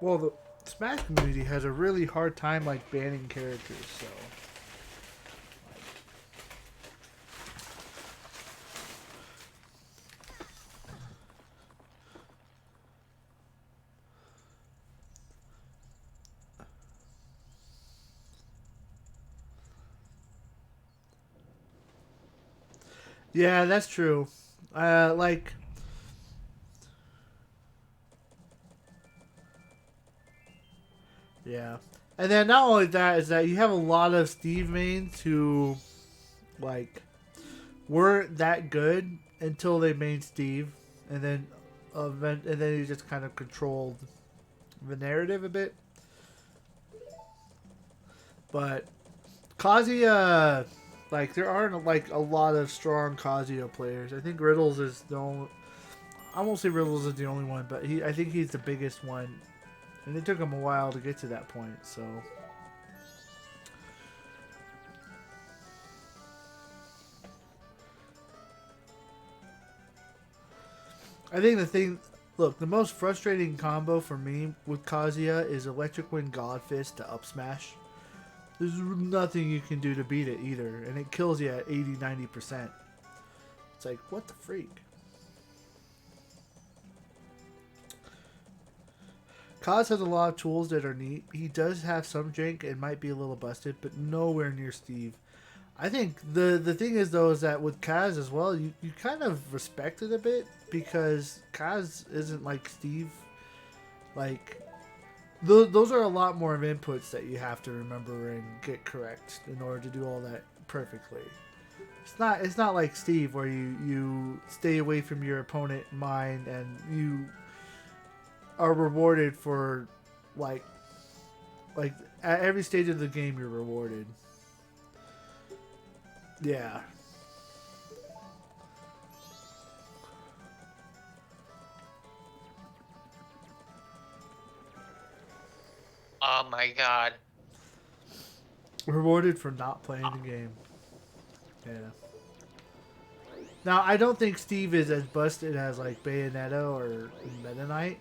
Well, the Smash community has a really hard time like banning characters, so yeah, that's true. Like yeah, and then not only that is that you have a lot of Steve mains who like weren't that good until they made Steve, and then he just kind of controlled the narrative a bit. But Kazuya, like there aren't like a lot of strong Kazuya players. I think Riddles is the only. I won't say Riddles is the only one, but I think he's the biggest one, and it took him a while to get to that point. So I think the thing, look, the most frustrating combo for me with Kazuya is Electric Wind God Fist to up smash. There's nothing you can do to beat it either, and it kills you at 80-90%. It's like, what the freak? Kaz has a lot of tools that are neat. He does have some jank and might be a little busted, but nowhere near Steve. I think the thing is though is that with Kaz as well, you kind of respect it a bit because Kaz isn't like Steve. Like those are a lot more of inputs that you have to remember and get correct in order to do all that perfectly. It's not like Steve where you stay away from your opponent mind and you are rewarded for like at every stage of the game you're rewarded. Yeah. Oh my god. Rewarded for not playing the game. Yeah. Now I don't think Steve is as busted as like Bayonetta or Meta Knight,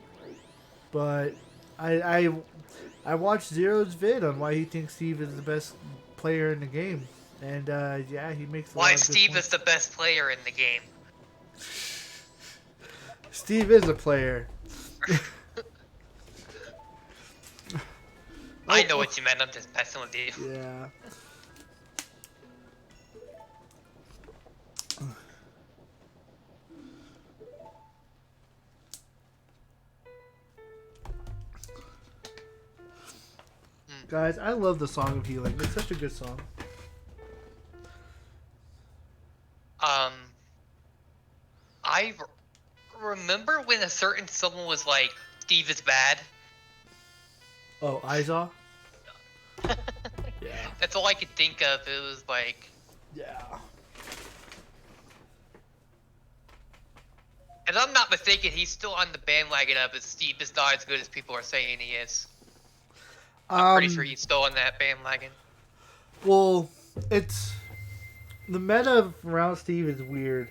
but I I I watched Zero's vid on why he thinks Steve is the best player in the game, and yeah, he makes a Why lot of good Steve is points. the best player in the game. Steve is a player. I know Oh, what you meant, I'm just messing with you. yeah. Guys, I love the Song of Healing. It's such a good song. Um, I remember when a certain someone was like, Steve is bad. Oh, Aizaw? Yeah. That's all I could think of. It was like, Yeah. and I'm not mistaken, he's still on the bandwagon of it. Steve is not as good as people are saying he is. I'm pretty sure he's still on that bandwagon. Well, it's the meta around Steve is weird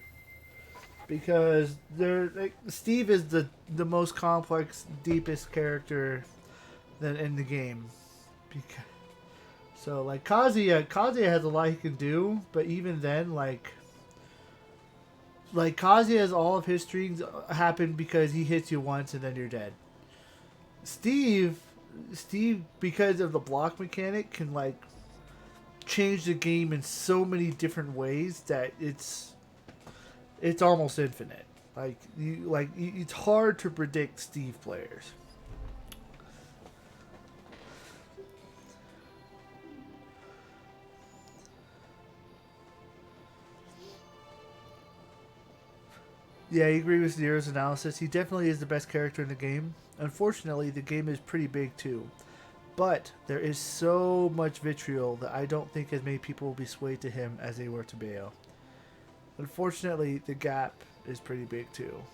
because Steve is the most complex, deepest character than in the game. Because, so like Kazuya has a lot he can do, but even then, like Kazuya's all of his strings happen because he hits you once and then you're dead. Steve, because of the block mechanic, can like change the game in so many different ways that it's almost infinite. It's hard to predict Steve players. Yeah, I agree with Zero's analysis. He definitely is the best character in the game. Unfortunately, the game is pretty big too. But there is so much vitriol that I don't think as many people will be swayed to him as they were to Bayo. Unfortunately, the gap is pretty big too.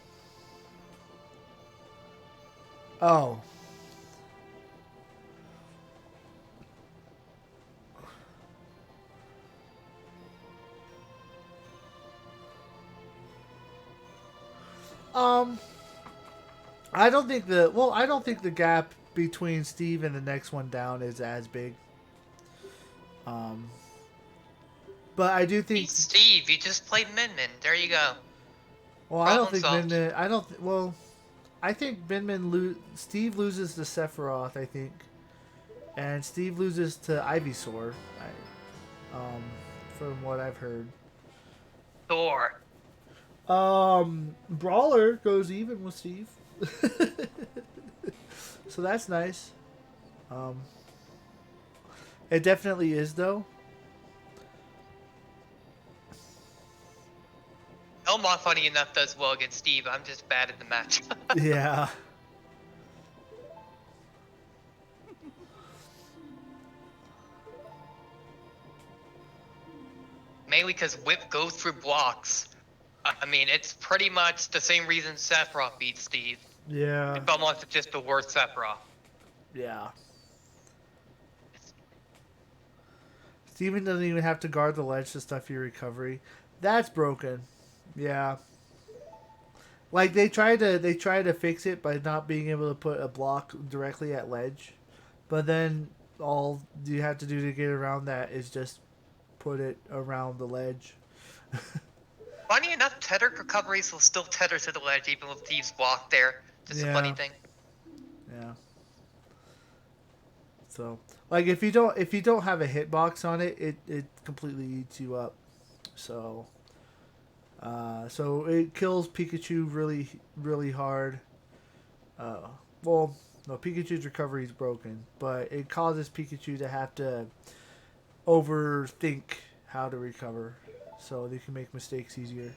Oh, um, I don't think the gap between Steve and the next one down is as big. Um, but I do Hey, think, Steve, you just played Min Min. There you go. well, I don't Problem think solved. Minmin, I don't, well, I think Steve loses to Sephiroth, I think, and Steve loses to Ivysaur. Um, from what I've heard. Thor. Brawler goes even with Steve, so that's nice. Um, it definitely is though. Elmont, funny enough, does well against Steve. I'm just bad at the match. Yeah, Mainly because Whip goes through blocks. I mean, it's pretty much the same reason Sephiroth beats Steve. yeah, Belmont's just the worst Sephiroth. yeah. Steven doesn't even have to guard the ledge to stuff your recovery. That's broken. Yeah. Like they try to fix it by not being able to put a block directly at ledge, but then all you have to do to get around that is just put it around the ledge. Funny enough, tether recoveries will still tether to the ledge even with Steve's block there. Just a funny Yeah, thing. yeah. So like if you don't have a hitbox on it, it completely eats you up. So so it kills Pikachu really hard. Uh, well, no, Pikachu's recovery is broken, but it causes Pikachu to have to overthink how to recover, so they can make mistakes easier.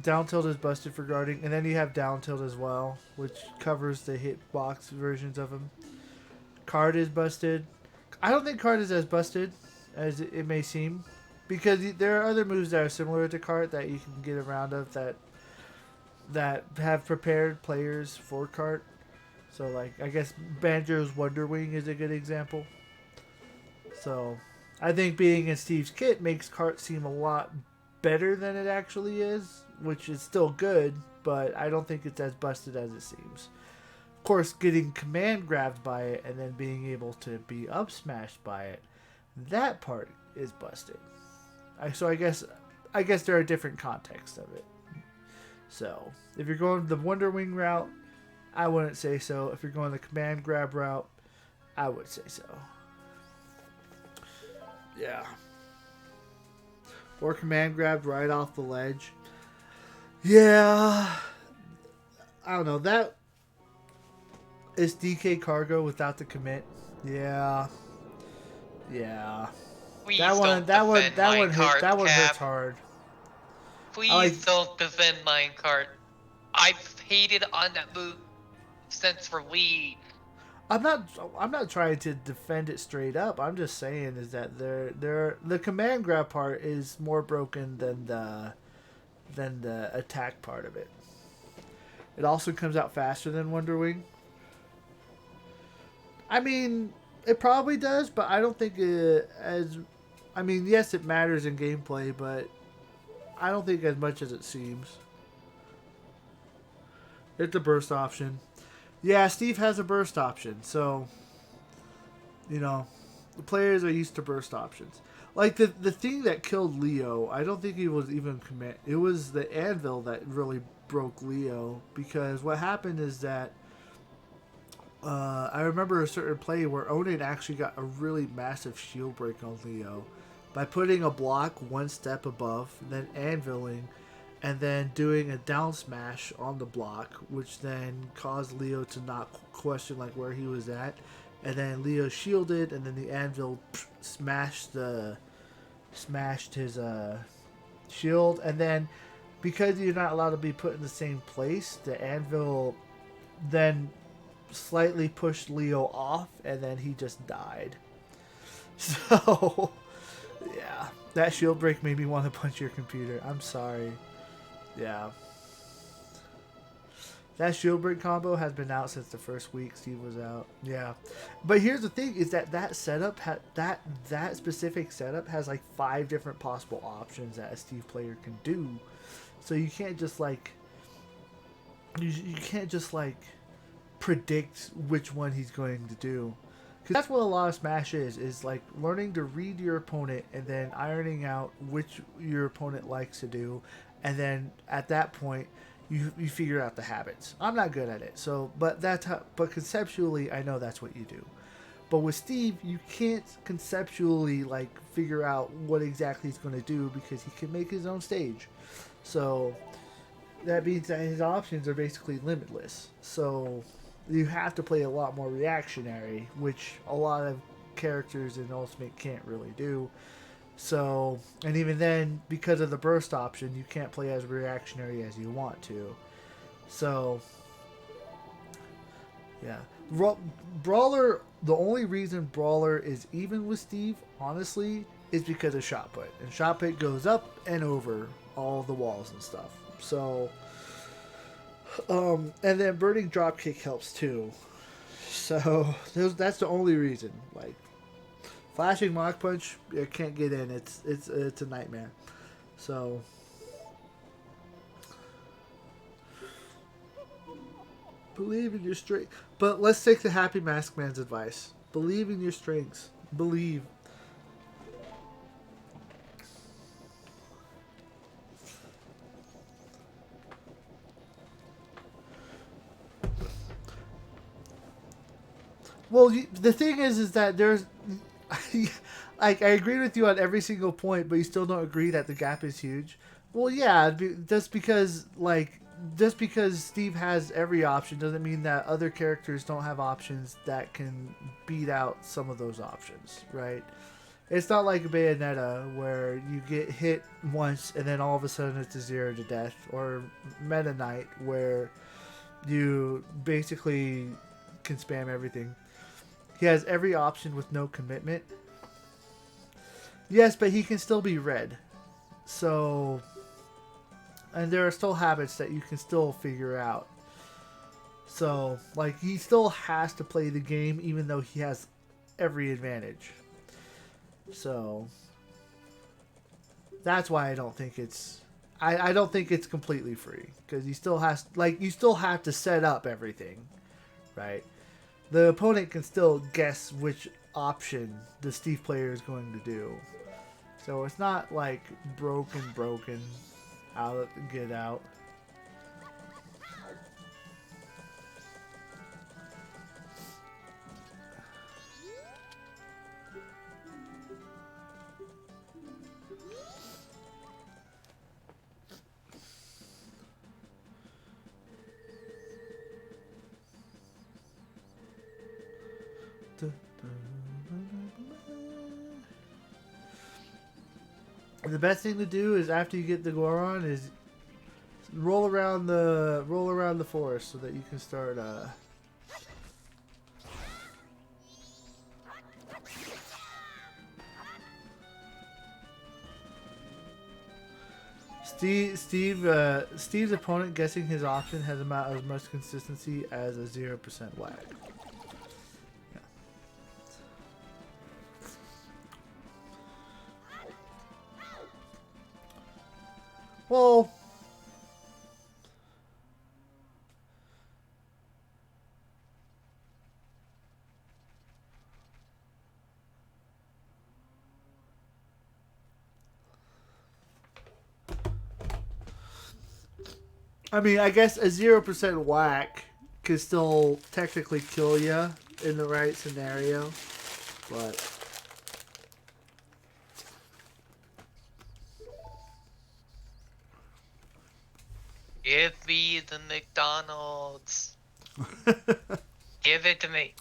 Down tilt is busted for guarding, and then you have down tilt as well, which covers the hitbox versions of him. Card is busted. I don't think card is as busted as it may seem, because there are other moves that are similar to card that you can get around of that have prepared players for cart. So like I guess Banjo's Wonder Wing is a good example. So I think being in Steve's kit makes cart seem a lot better than it actually is, which is still good, but I don't think it's as busted as it seems. Of course, getting command grabbed by it and then being able to be up smashed by it, that part is busted. So I guess there are different contexts of it. So if you're going the Wonder Wing route, I wouldn't say so. If you're going the command grab route, I would say so. Yeah. Or command grabbed right off the ledge. Yeah. I don't know. That is DK cargo without the commit. Yeah. Yeah. Please don't defend Minecart, That one hurts Cap. hard. I like Please don't defend Minecart. I've hated on that move since release. I'm not trying to defend it straight up. I'm just saying is that the command grab part is more broken than the attack part of it. It also comes out faster than Wonder Wing. I mean, it probably does, but I don't think it as. I mean, yes, it matters in gameplay, but I don't think as much as it seems. It's a burst option. Yeah, Steve has a burst option, so you know the players are used to burst options. Like the thing that killed Leo, I don't think he was even commit. It was the anvil that really broke Leo because what happened is that I remember a certain play where Onin actually got a really massive shield break on Leo by putting a block one step above, then anviling, and then doing a down smash on the block, which then caused Leo to not question like where he was at, and then Leo shielded, and then the anvil smashed his shield, and then because you're not allowed to be put in the same place, the anvil then slightly pushed Leo off, and then he just died. So, yeah, that shield break made me want to punch your computer. I'm sorry. Yeah. That shield break combo has been out since the first week Steve was out. Yeah, but here's the thing: is that setup that specific setup has like 5 different possible options that a Steve player can do. So you can't just like you can't just like predict which one he's going to do. Because that's what a lot of Smash is like learning to read your opponent and then ironing out which your opponent likes to do, and then at that point you figure out the habits. I'm not good at it, so but conceptually I know that's what you do. But with Steve, you can't conceptually like figure out what exactly he's going to do because he can make his own stage. So that means that his options are basically limitless. So you have to play a lot more reactionary, which a lot of characters in Ultimate can't really do. So, and even then, because of the burst option, you can't play as reactionary as you want to. So, yeah. Brawler, the only reason Brawler is even with Steve, honestly, is because of shot put. And shot put goes up and over all the walls and stuff. So, and then burning dropkick helps too. So that's the only reason. Like flashing Mach Punch, it can't get in. It's a nightmare. So believe in your strength. But let's take the Happy Mask Man's advice. Believe in your strengths. Believe. Well, the thing is that there's, like, I agree with you on every single point, but you still don't agree that the gap is huge. Well, yeah, just because Steve has every option doesn't mean that other characters don't have options that can beat out some of those options, right? It's not like Bayonetta where you get hit once and then all of a sudden it's a 0 to death, or Meta Knight where you basically can spam everything. He has every option with no commitment. Yes, but he can still be red. So, and there are still habits that you can still figure out. So, like, he still has to play the game even though he has every advantage. So, that's why I don't think it's... I don't think it's completely free. Because you still have to set up everything. Right? The opponent can still guess which option the Steve player is going to do. So it's not like broken, out, get out. The best thing to do is after you get the Goron is roll around the forest so that you can start Steve's opponent guessing his option has about as much consistency as a 0% lag. Yeah. Well, I mean, I guess a 0% whack could still technically kill you in the right scenario, but Give me the McDonald's. Give it to me.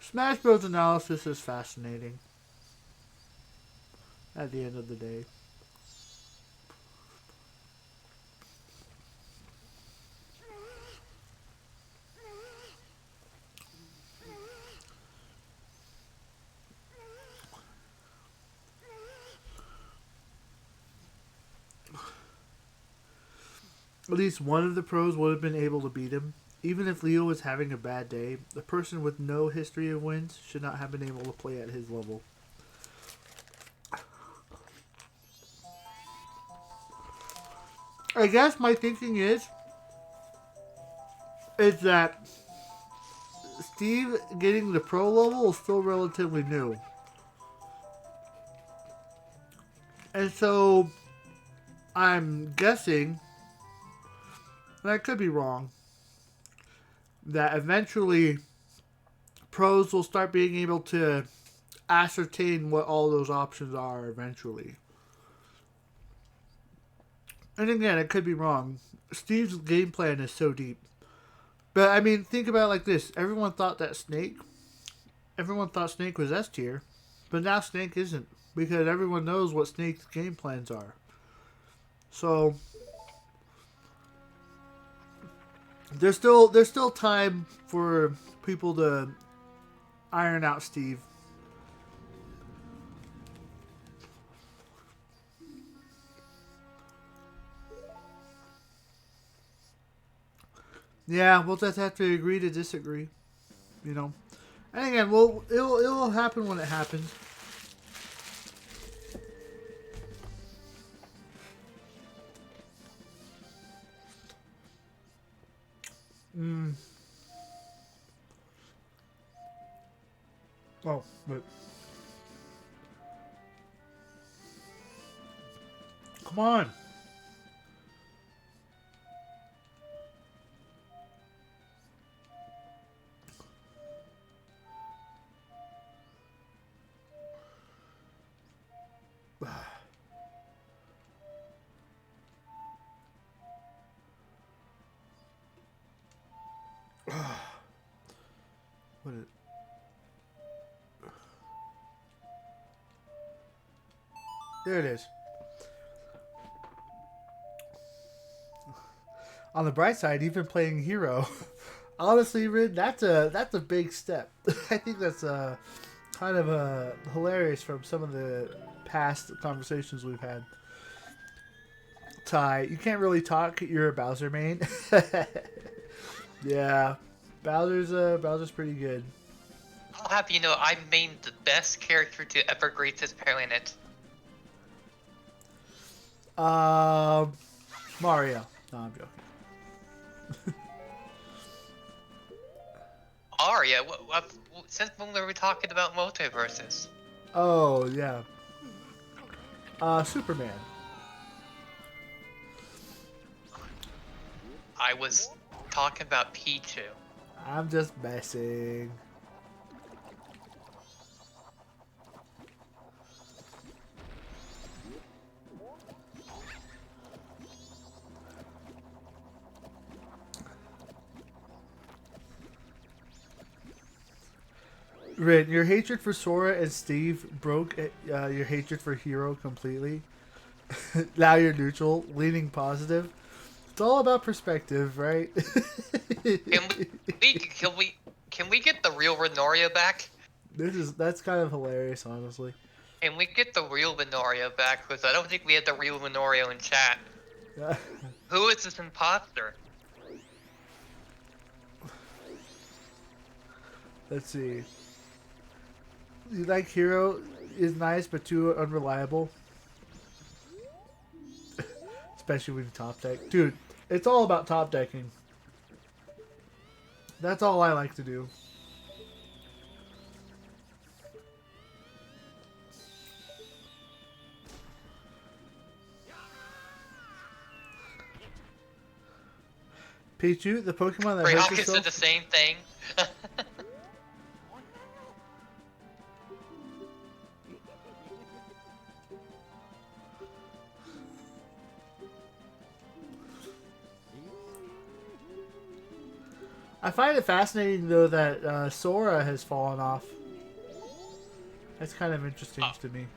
Smash Bros. Analysis is fascinating. At the end of the day. At least one of the pros would have been able to beat him. Even if Leo was having a bad day, the person with no history of wins should not have been able to play at his level. I guess my thinking is that Steve getting the pro level is still relatively new. And so I'm guessing, and I could be wrong, that eventually pros will start being able to ascertain what all those options are eventually. And again, I could be wrong. Steve's game plan is so deep. But I mean, think about it like this. Everyone thought Snake was S tier. But now Snake isn't. Because everyone knows what Snake's game plans are. So there's still time for people to iron out Steve. Yeah, we'll just have to agree to disagree. You know. And again, it'll happen when it happens. Oh, but come on. What is, there it is. On the bright side, even playing Hero, honestly, Rid, that's a big step. I think that's kind of hilarious from some of the past conversations we've had. Ty, you can't really talk. You're a Bowser main. Yeah, Bowser's pretty good. I'll have you know, I made the best character to ever grace this planet. Mario. No, I'm joking. Arya, since when were we talking about multiverses? Oh yeah. Superman. I was talking about Pichu. I'm just messing. Rin, your hatred for Sora and Steve broke your hatred for Hero completely. Now you're neutral, leaning positive. It's all about perspective, right? Can we get the real Renoria back? That's kind of hilarious, honestly. Can we get the real Renoria back? Because I don't think we had the real Renoria in chat. Who is this imposter? Let's see. You like Hero is nice but too unreliable. Especially when you top deck. Dude, it's all about top decking. That's all I like to do. Pichu, the Pokemon that hurts Greyhawk itself. said the same thing. I find it fascinating though that Sora has fallen off. That's kind of interesting Uh, to me.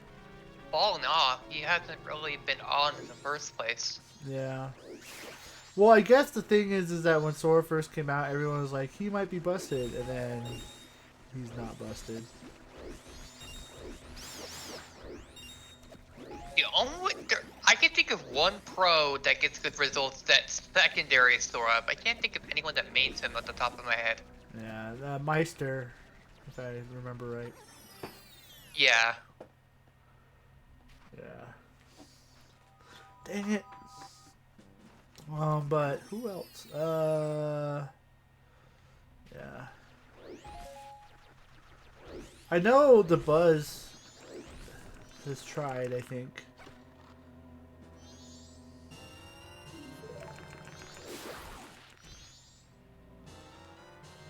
fallen off. He hasn't really been on in the first place. Yeah. Well, I guess the thing is that when Sora first came out, everyone was like, he might be busted, and then he's not busted. The only I can think of one pro that gets good results that's secondary Sora. But I can't think of anyone that mains him at the top of my head. Yeah, Meister, if I remember right. Yeah. Yeah. Dang it. But who else? Yeah. I know the Buzz has tried, I think.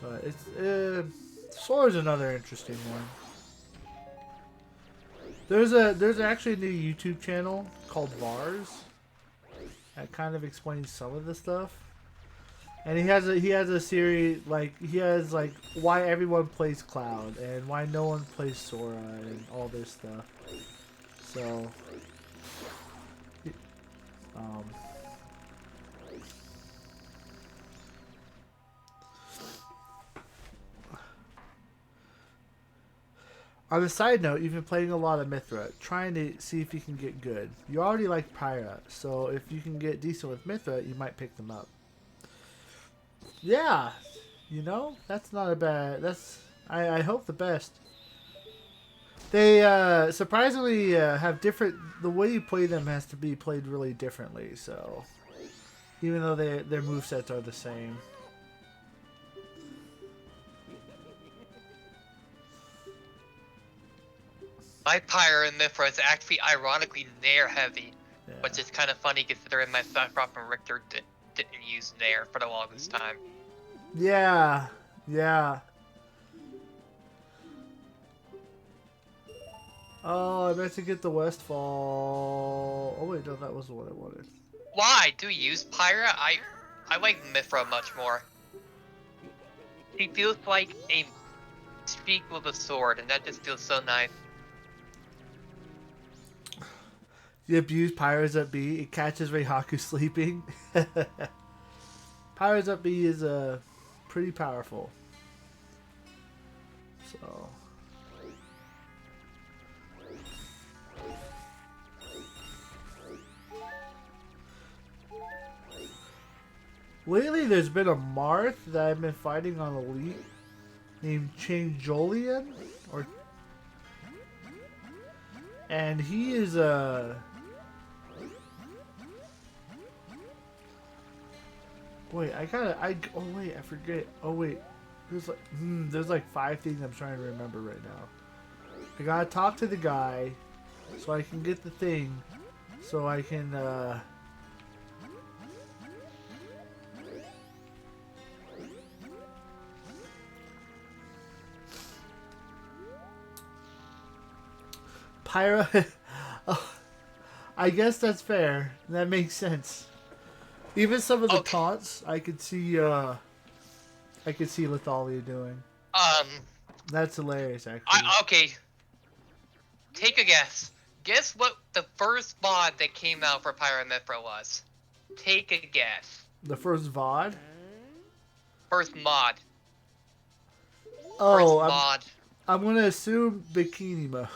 But it's Sora's another interesting one. There's actually a new YouTube channel called Vars that kind of explains some of the stuff. And he has a series like he has like why everyone plays Cloud and why no one plays Sora and all this stuff. So um on a side note, you've been playing a lot of Mithra, trying to see if you can get good. You already like Pyra, so if you can get decent with Mithra, you might pick them up. Yeah, you know, that's not a bad. I hope the best. They surprisingly have different. The way you play them has to be played really differently. So even though their movesets are the same. My Pyre and Mithra is actually ironically Nair heavy, Yeah. which is kind of funny considering my Sephiroth and Richter didn't use Nair for the longest time. Yeah. Yeah. Oh, I meant to get the Westfall. Oh wait, no, that was the one I wanted. Why? Do you use Pyra? I like Mithra much more. She feels like a streak with a sword, and that just feels so nice. You abuse Pyro's up B. It catches Reihaku sleeping. Pyro's up B is pretty powerful. So. Lately, there's been a Marth that I've been fighting on Elite named Changolian, and he is Wait, oh wait, I forget. Oh wait, there's like 5 things I'm trying to remember right now. I gotta talk to the guy, so I can get the thing, so I can Pyra. Oh, I guess that's fair. That makes sense. Even some of the taunts, I could see Lethalia doing. That's hilarious, actually. Okay. Take a guess. Guess what the first mod that came out for Pyra and Mithra was. Take a guess. The first VOD? First mod. Oh, first mod. I'm gonna assume bikini mode.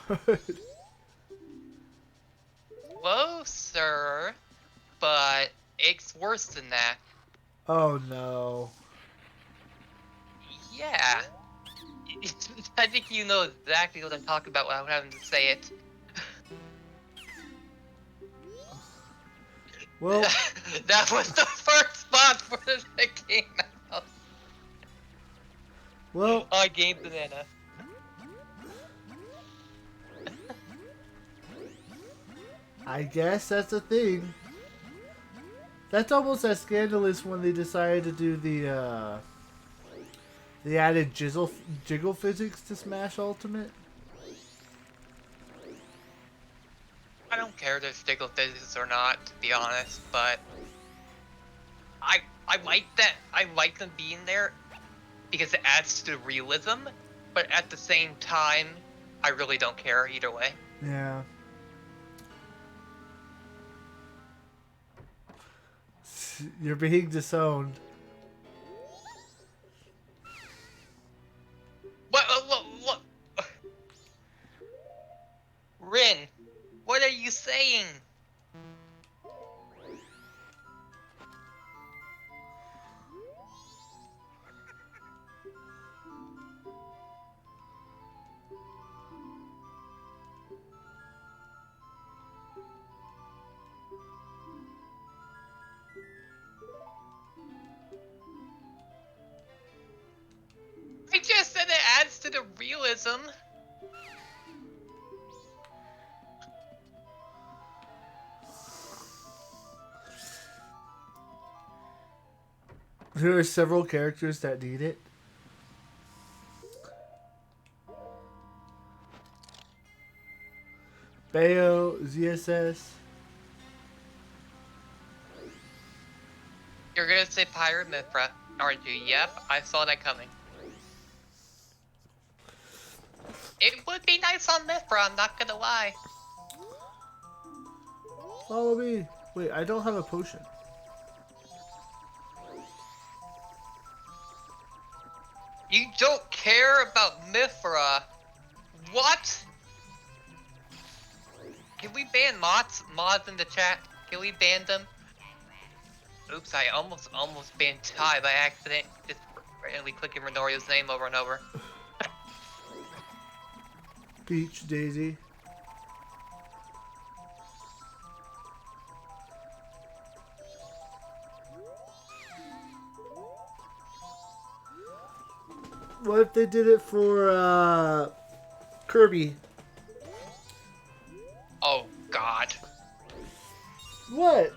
Closer, but it's worse than that. Oh no. Yeah. I think you know exactly what I'm talking about without having to say it. Well, that was the first spot for the game. Well, I Game Banana. I guess that's a thing. That's almost as scandalous when they decided to do the added jiggle physics to Smash Ultimate. I don't care if there's jiggle physics or not, to be honest, but I like that. I like them being there. because it adds to realism, but at the same time, I really don't care either way. Yeah. You're being disowned. What? Rin, what are you saying? I just said it adds to the realism. There are several characters that need it. Bayo, ZSS. You're gonna say Pirate Mithra, aren't you? Yep, I saw that coming. It would be nice on Mithra, I'm not gonna lie. Follow me. Wait, I don't have a potion. You don't care about Mithra? What? Can we ban mods in the chat? Can we ban them? Oops, I almost banned Ty by accident. Just randomly clicking Renorio's name over and over. Peach, Daisy. What if they did it for Kirby? Oh God. What?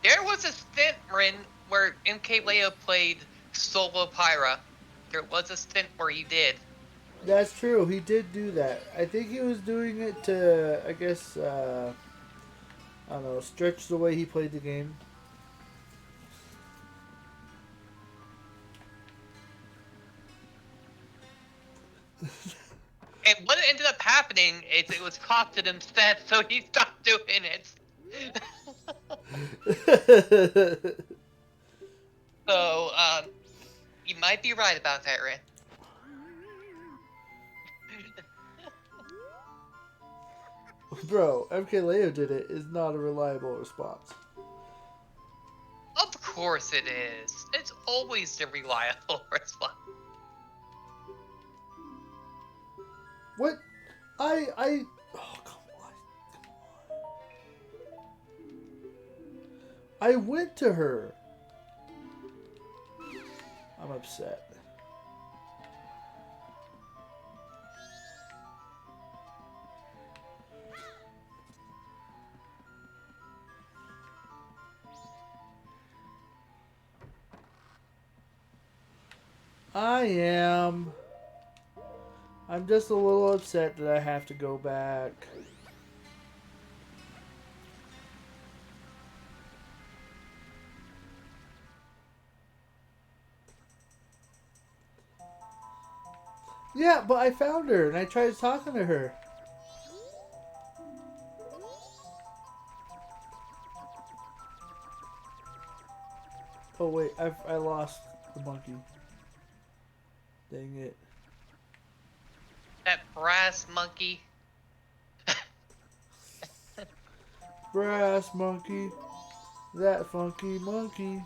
There was a stint, Rin, where MK Leo played solo Pyra. There was a stint where he did. That's true. He did do that. I think he was doing it to, I guess, I don't know, stretch the way he played the game. And what ended up happening is it was costed him instead, so he stopped doing it. So, you might be right about that, Rin. Bro, MK Leo did it is not a reliable response. Of course it is. It's always the reliable response. What? Oh, come on. I went to her. I'm upset. I am. I'm just a little upset that I have to go back. Yeah, but I found her and I tried talking to her. Oh wait, I lost the monkey. Dang it. That brass monkey. Brass monkey, that funky monkey.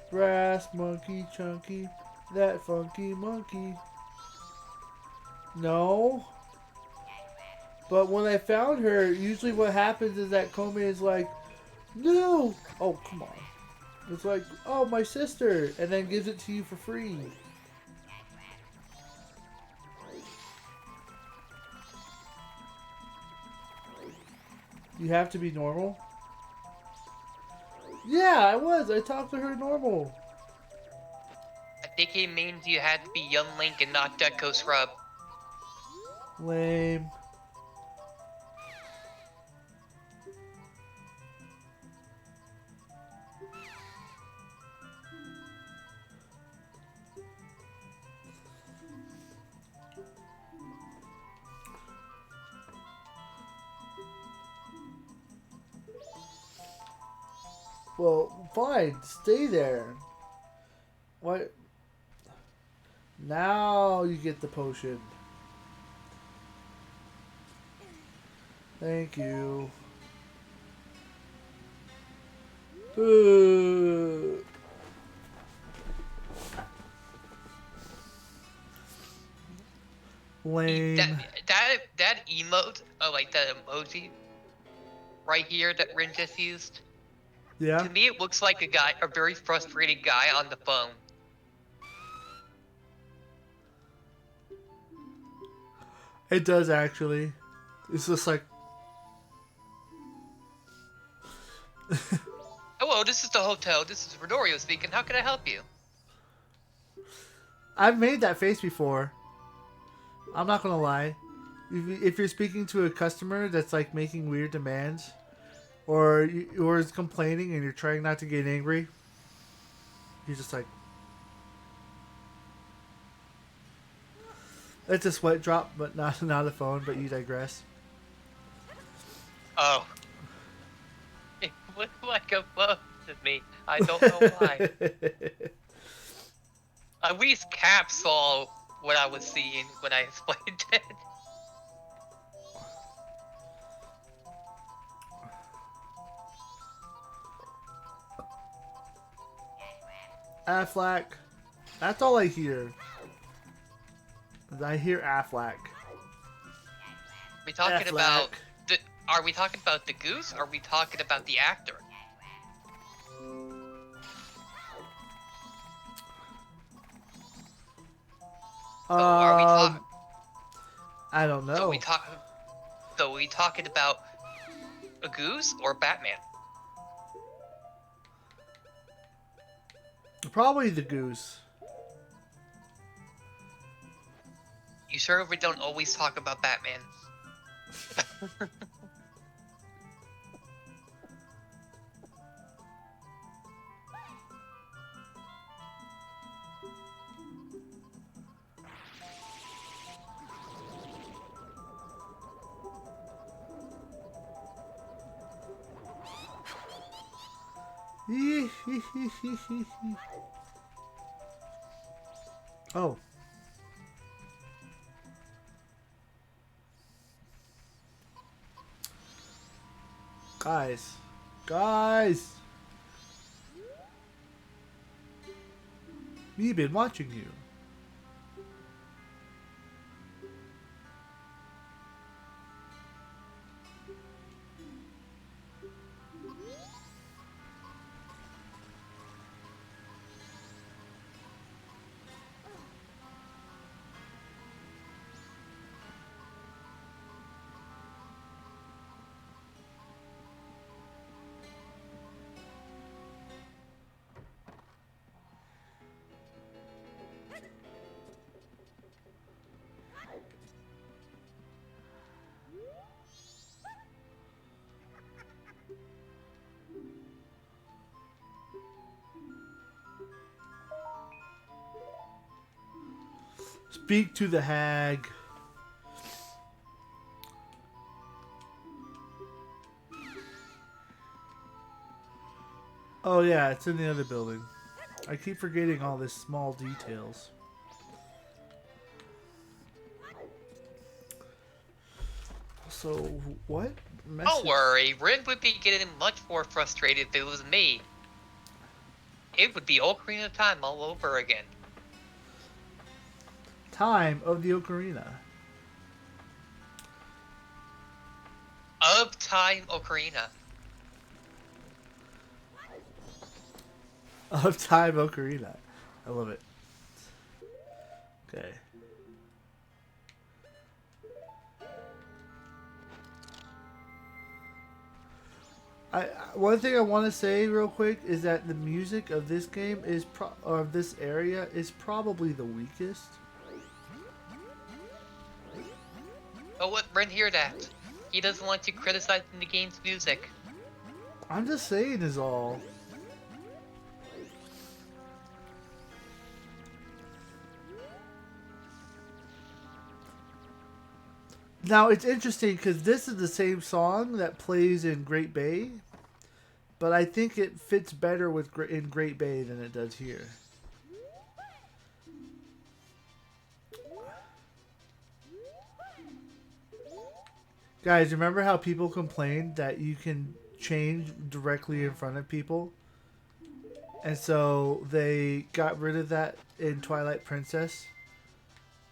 Brass monkey chunky, that funky monkey. No. But when I found her, usually what happens is that Komei is like, no! Oh, come on. It's like, oh, my sister, and then gives it to you for free. You have to be normal? Yeah, I was. I talked to her normal. I think it means you had to be Young Link and not Deco Scrub. Lame. Well, fine. Stay there. What? Now you get the potion. Thank you. That Lame. that emote, like that emoji right here that Rin just used. Yeah, To me, it looks like a very frustrated guy on the phone. it does actually. It's just like Hello, this is the hotel. This is Rodorio speaking. How can I help you? I've made that face before. I'm not gonna lie. If you're speaking to a customer that's like making weird demands, or is complaining and you're trying not to get angry, you're just like, it's a sweat drop, but not a phone. But you digress. Oh, it looked like a phone to me. I don't know why. At least Cap saw what I was seeing when I explained it. Affleck. That's all I hear. I hear Affleck. We talking Affleck. about the? Are we talking about the goose? Or are we talking about the actor? So are we talking? I don't So know. we talk. So we talking about a goose or Batman? Probably the goose. You sure we don't always talk about Batman? Oh. Guys. Guys. We've been watching you. Speak to the hag. Oh yeah, it's in the other building. I keep forgetting all these small details. So what message? Don't worry, Rin would be getting much more frustrated if it was me. It would be Ocarina of Time all over again. Time of the Ocarina. Of Time Ocarina. Of Time Ocarina. I love it. Okay. One thing I want to say real quick is that the music of this game is of this area is probably the weakest. Oh, let Rin hear that. He doesn't want to criticize the game's music. I'm just saying is all. Now it's interesting because this is the same song that plays in Great Bay, but I think it fits better with in Great Bay than it does here. Guys, remember how people complained that you can change directly in front of people? And so they got rid of that in Twilight Princess,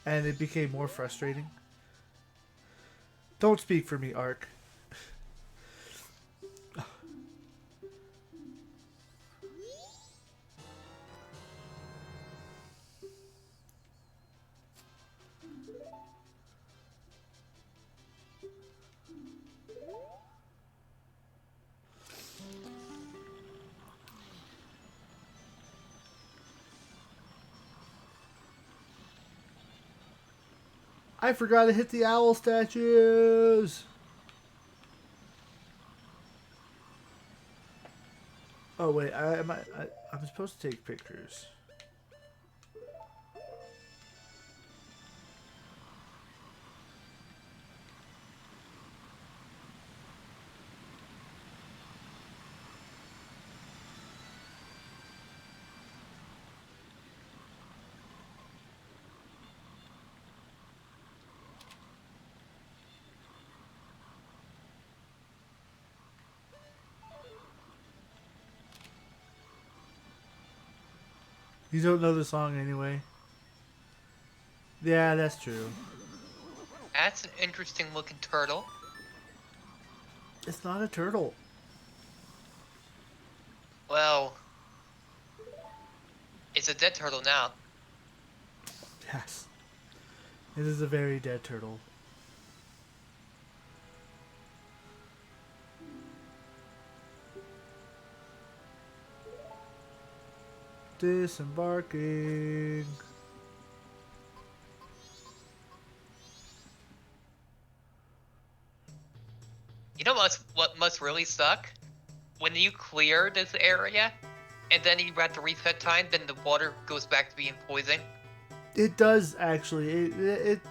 and it became more frustrating. Don't speak for me, Ark. I forgot to hit the owl statues. Oh wait, I'm supposed to take pictures. You don't know the song anyway. Yeah, that's true. That's an interesting looking turtle. It's not a turtle. Well, it's a dead turtle now. Yes. It is a very dead turtle. Disembarking. You know what must really suck? When you clear this area, and then you have to reset time, then the water goes back to being poison. It does actually. It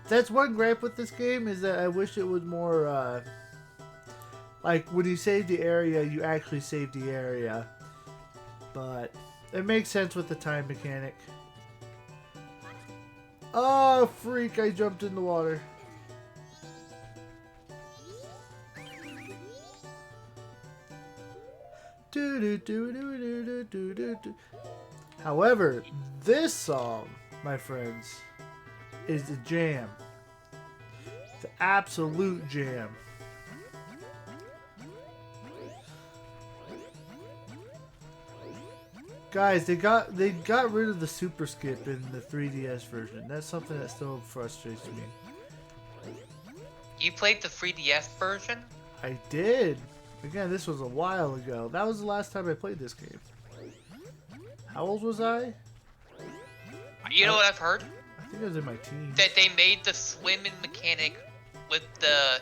that's one gripe with this game is that I wish it was more like when you save the area, you actually save the area. But it makes sense with the time mechanic. Oh freak! I jumped in the water. However, this song, my friends, is the jam. The absolute jam. Guys, they got rid of the super skip in the 3DS version. That's something that still frustrates me. You played the 3DS version? I did. Again, this was a while ago. That was the last time I played this game. How old was I? You know what I've heard? I think I was in my teens. That they made the swimming mechanic with the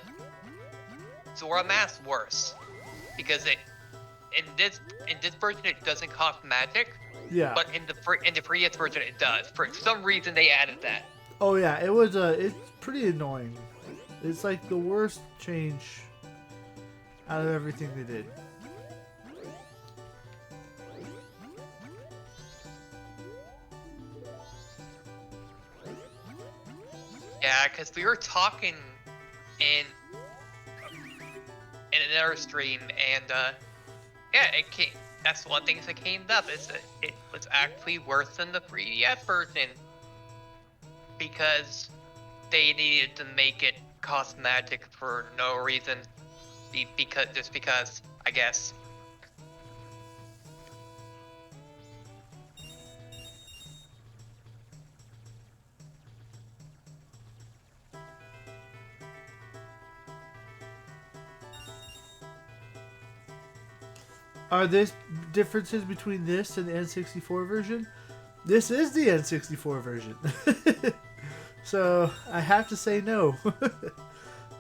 Zora mask worse. Because in this version it doesn't cost magic. Yeah. But in the previous version it does. For some reason they added that. Oh yeah, it was it's pretty annoying. It's like the worst change out of everything they did. Yeah, because we were talking in another stream, and yeah, it came. That's one thing that came up is that it was actually worse than the 3DS version because they needed to make it cost magic for no reason, because I guess. Are there differences between this and the N64 version? This is the N64 version. So I have to say no.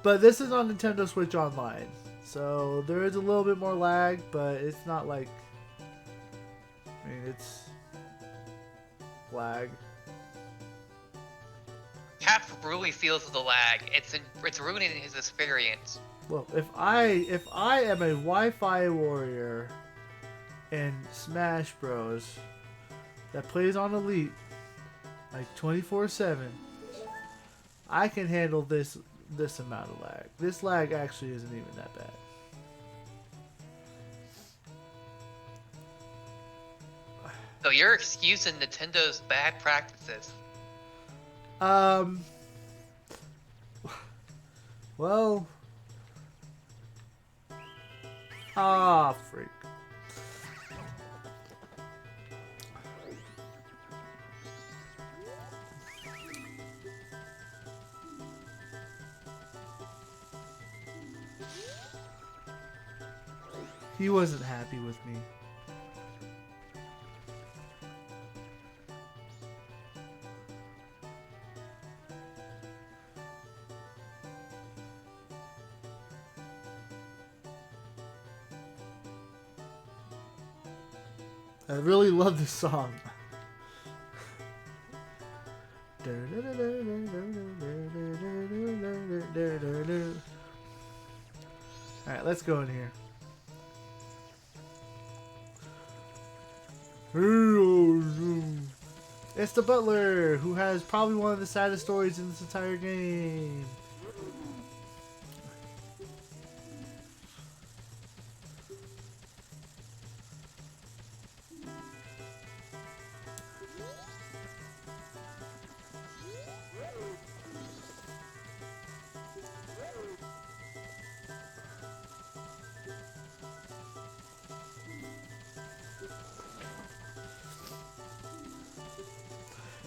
But this is on Nintendo Switch Online. So there is a little bit more lag, but it's not like... I mean, it's... lag. Cap really feels the lag. It's ruining his experience. Well, if I am a Wi-Fi warrior in Smash Bros. That plays on Elite like 24/7, I can handle this amount of lag. This lag actually isn't even that bad. So you're excusing Nintendo's bad practices. Um. Well. Ah, freak. He wasn't happy with me. I really love this song. Alright, let's go in here. It's the butler, who has probably one of the saddest stories in this entire game.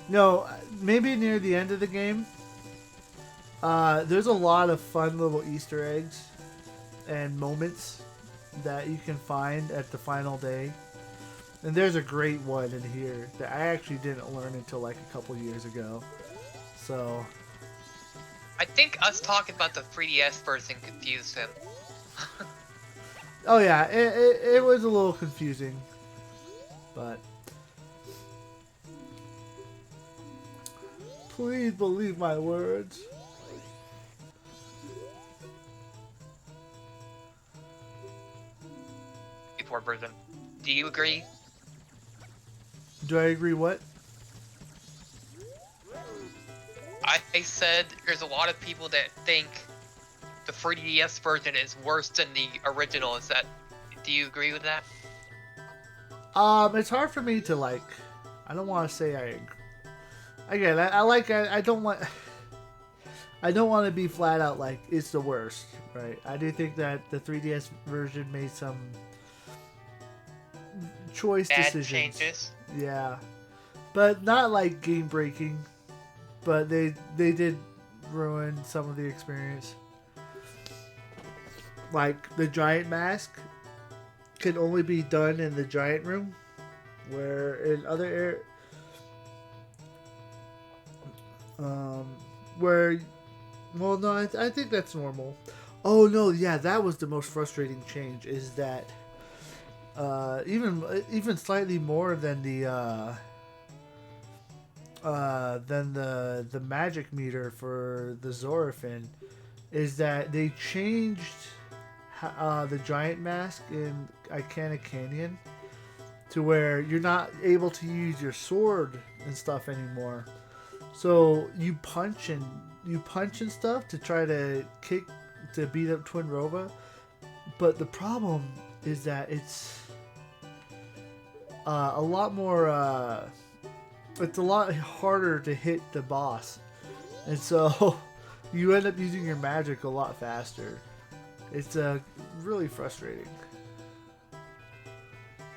No, maybe near the end of the game, there's a lot of fun little Easter eggs and moments that you can find at the final day. And there's a great one in here that I actually didn't learn until like a couple years ago. So, I think us talking about the 3DS version confused him. oh yeah, it was a little confusing, but please believe my words. Before version. Do you agree? Do I agree what? I said there's a lot of people that think the 3DS version is worse than the original. Do you agree with that? It's hard for me to like. I don't want to say I agree. Again, I don't want. I don't want to be flat out like it's the worst, right? I do think that the 3DS version made some choice Bad decisions. changes. Yeah, but not like game breaking. But they did ruin some of the experience. Like the giant mask can only be done in the giant room, where in other where, well, no, I think that's normal. Oh no, yeah, that was the most frustrating change. Is that even slightly more than the magic meter for the Zorafin, is that they changed the giant mask in Icana Canyon to where you're not able to use your sword and stuff anymore. So you punch and stuff to try to beat up Twin Rova, but the problem is that it's a lot more. It's a lot harder to hit the boss, and so you end up using your magic a lot faster. It's really frustrating.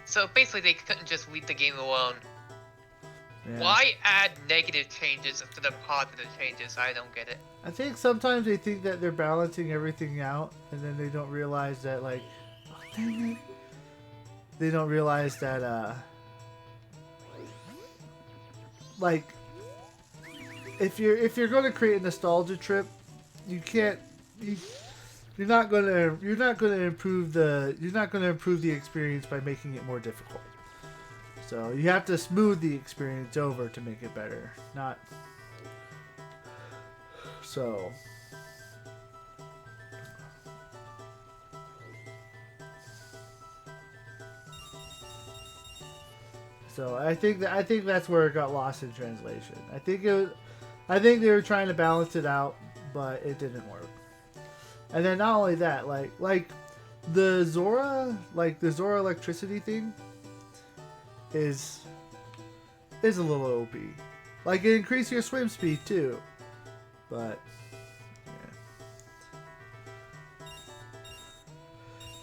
So basically, they couldn't just leave the game alone. Yeah. Why add negative changes instead of positive changes? I don't get it. I think sometimes they think that they're balancing everything out, and then they don't realize that, like, oh, dang it. They don't realize that, like, if you're going to create a nostalgia trip, you can't. You're not gonna improve the experience by making it more difficult. So you have to smooth the experience over to make it better. Not so. So I think that's where it got lost in translation. I think they were trying to balance it out, but it didn't work. And then not only that, like the Zora electricity thing is a little OP. Like it increases your swim speed too, but yeah.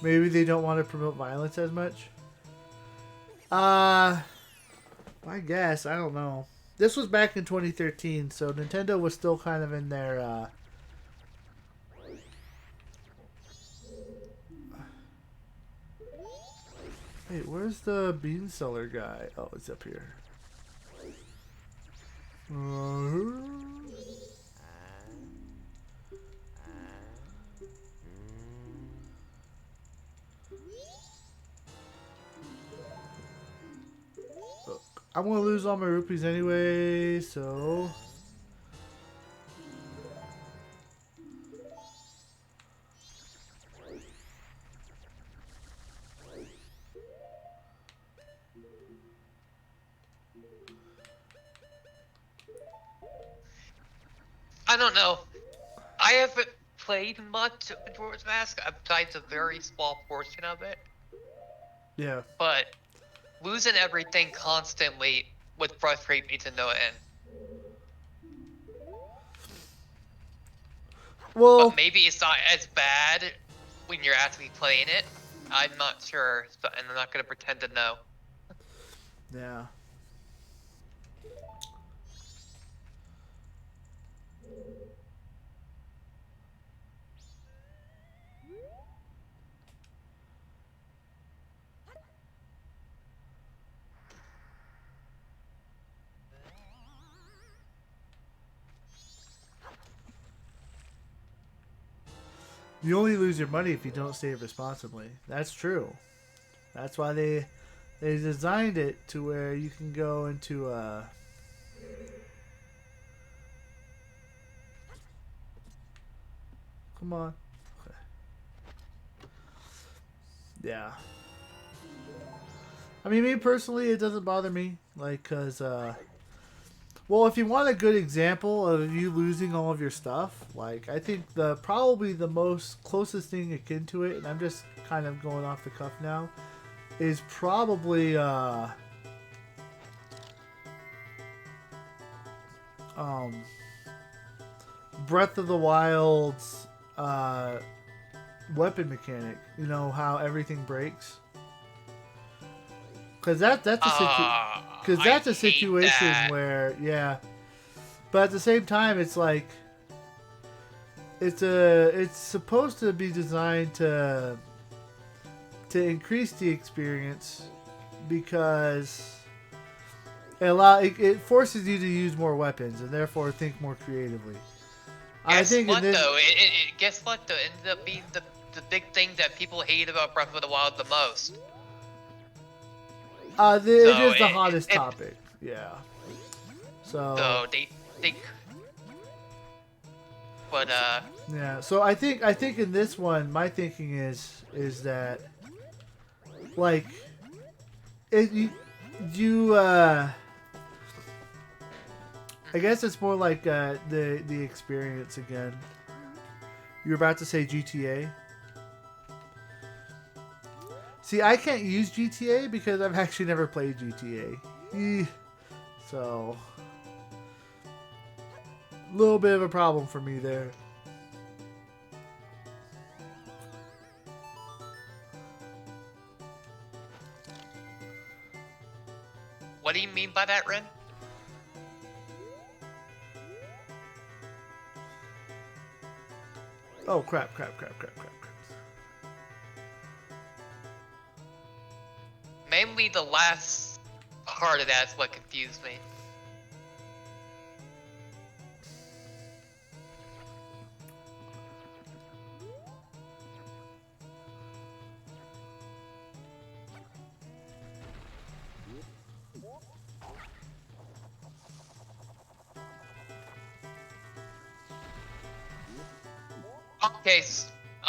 Maybe they don't want to promote violence as much. I guess I don't know. This was back in 2013, so Nintendo was still kind of in their. Wait, where's the bean seller guy? Oh, it's up here. Look, I'm gonna lose all my rupees anyway, so. I don't know. I haven't played much of Majora's Mask besides a very small portion of it. Yeah. But losing everything constantly would frustrate me to no end. Well, But maybe it's not as bad when you're actually playing it. I'm not sure, and I'm not going to pretend to know. yeah. You only lose your money if you don't save responsibly. That's true. That's why they designed it to where you can go into Come on. Okay. Yeah. I mean, me personally, it doesn't bother me. Like, cause well, if you want a good example of you losing all of your stuff, like I think probably the most closest thing akin to it, and I'm just kind of going off the cuff now, is probably Breath of the Wild's weapon mechanic. You know how everything breaks. Because that's a situation that. where but at the same time it's like it's supposed to be designed to increase the experience because it forces you to use more weapons and therefore think more creatively. Guess what though? It ended up being the big thing that people hate about Breath of the Wild the most. It is the hottest topic. Yeah. So they but yeah. So I think in this one, my thinking is that like you I guess it's more like the experience again. You're about to say GTA. See, I can't use GTA because I've actually never played GTA. So, a little bit of a problem for me there. What do you mean by that, Ren? Oh, crap. Mainly the last part of that's what confused me.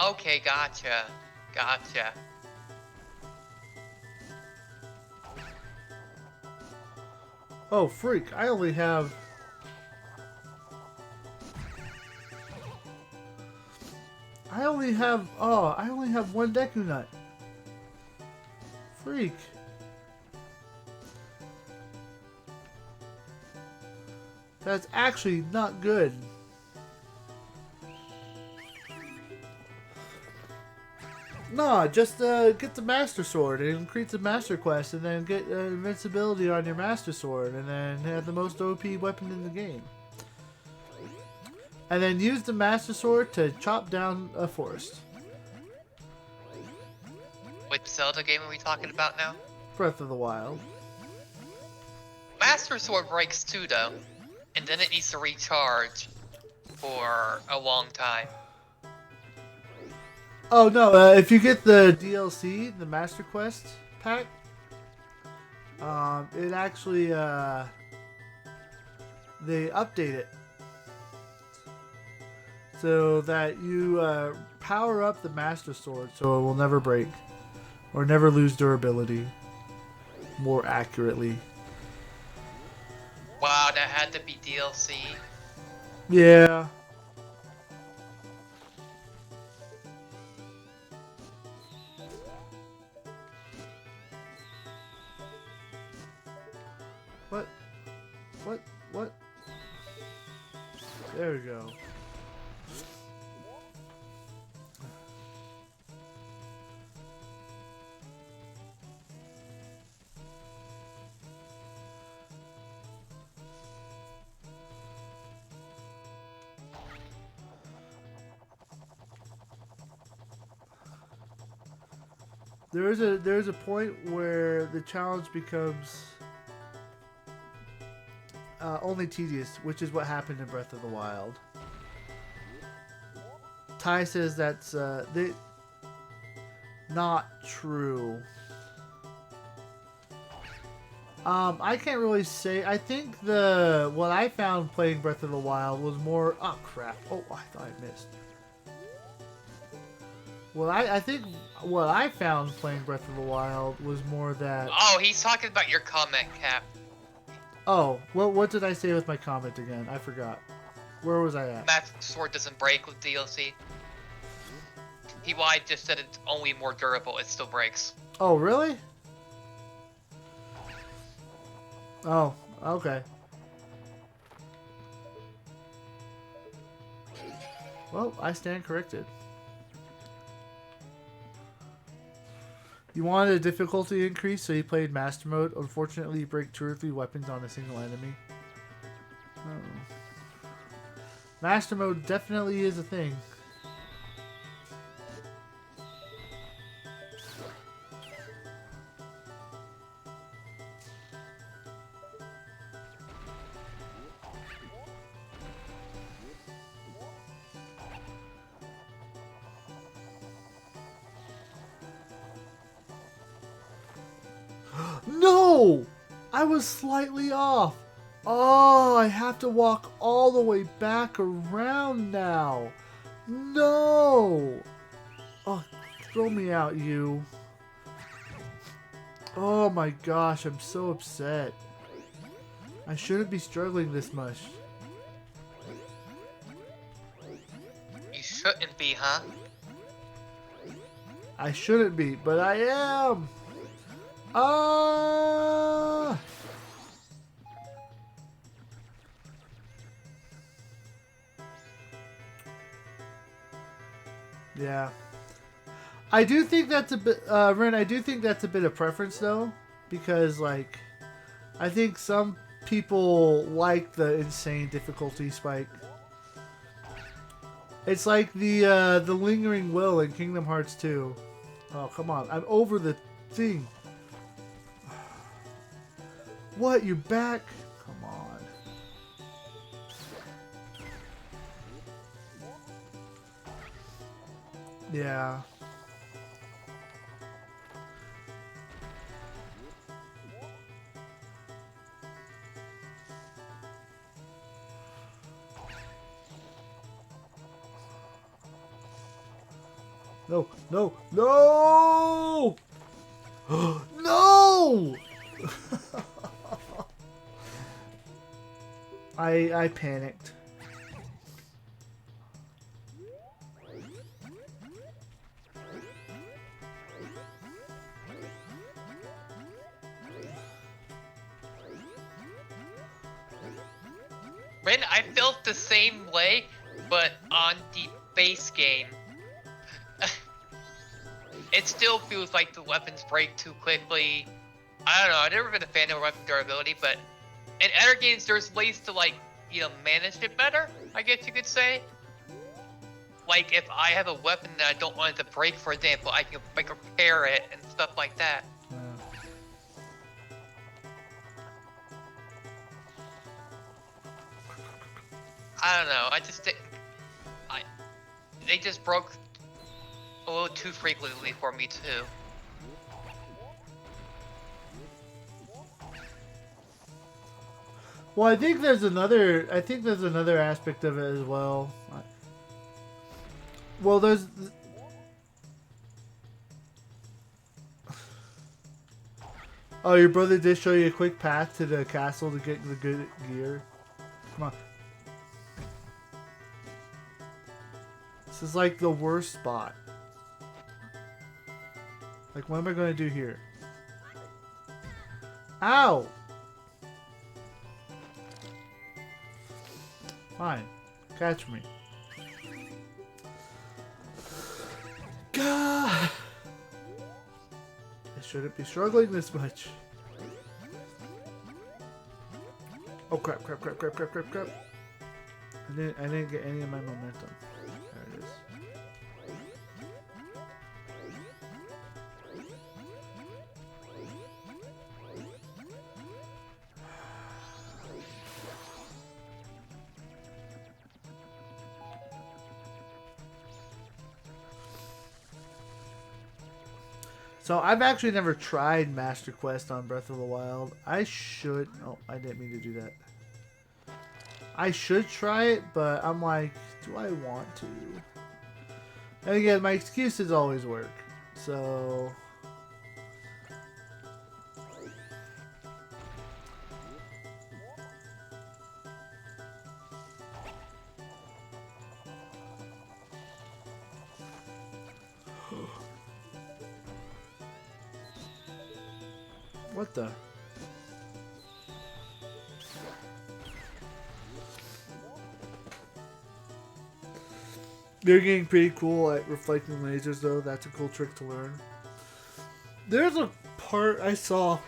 Okay, gotcha. Oh, freak. I only have... I only have one Deku Nut. Freak. That's actually not good. No, just get the Master Sword and increase the Master Quest, and then get invincibility on your Master Sword, and then have the most OP weapon in the game. And then use the Master Sword to chop down a forest. Which Zelda game are we talking about now? Breath of the Wild. Master Sword breaks too, though. And then it needs to recharge for a long time. Oh no, if you get the DLC, the Master Quest pack, it actually, they update it. So that you power up the Master Sword so it will never break. Or never lose durability. More accurately. Wow, that had to be DLC. Yeah. What? There we go. There's a point where the challenge becomes only tedious, which is what happened in Breath of the Wild. Ty says that's not true. I can't really say. I think what I found playing Breath of the Wild was more. Oh crap! Oh, I thought I missed. Well, I think what I found playing Breath of the Wild was more that... Oh, he's talking about your comment, Cap. Oh, what did I say with my comment again? I forgot. Where was I at? Master Sword doesn't break with DLC. I just said it's only more durable, it still breaks. Oh, really? Oh, okay. Well, I stand corrected. You wanted a difficulty increase, so you played Master Mode. Unfortunately, you break 2 or 3 weapons on a single enemy. Oh. Master Mode definitely is a thing. No! I was slightly off. Oh, I have to walk all the way back around now. No! Oh, throw me out, you. Oh my gosh, I'm so upset. I shouldn't be struggling this much. You shouldn't be, huh? I shouldn't be, but I am. Ah! Yeah. I do think that's a bit, Ren, I do think that's a bit of preference though, because like, I think some people like the insane difficulty spike. It's like the lingering will in Kingdom Hearts 2. Oh, come on. I'm over the thing. What? You're back? Come on. Yeah. No, no, no! No! I panicked. Man, I felt the same way, but on the base game. It still feels like the weapons break too quickly. I don't know, I've never been a fan of weapon durability, but in other games there's ways to like, manage it better, I guess you could say. Like if I have a weapon that I don't want it to break, for example, I can like repair it and stuff like that. I don't know, I just think they just broke a little too frequently for me too. Well, I think there's another aspect of it as well. Well, there's. Oh, your brother did show you a quick path to the castle to get the good gear. Come on. This is like the worst spot. Like, what am I going to do here? Ow! Fine. Catch me. God! I shouldn't be struggling this much. Oh crap, crap, crap, crap, crap, crap, crap. I didn't get any of my momentum. There it is. So I've actually never tried Master Quest on Breath of the Wild. I should. Oh, I didn't mean to do that. I should try it, but I'm like, do I want to? And again, my excuses always work. So. What the? They're getting pretty cool at reflecting lasers, though. That's a cool trick to learn. There's a part I saw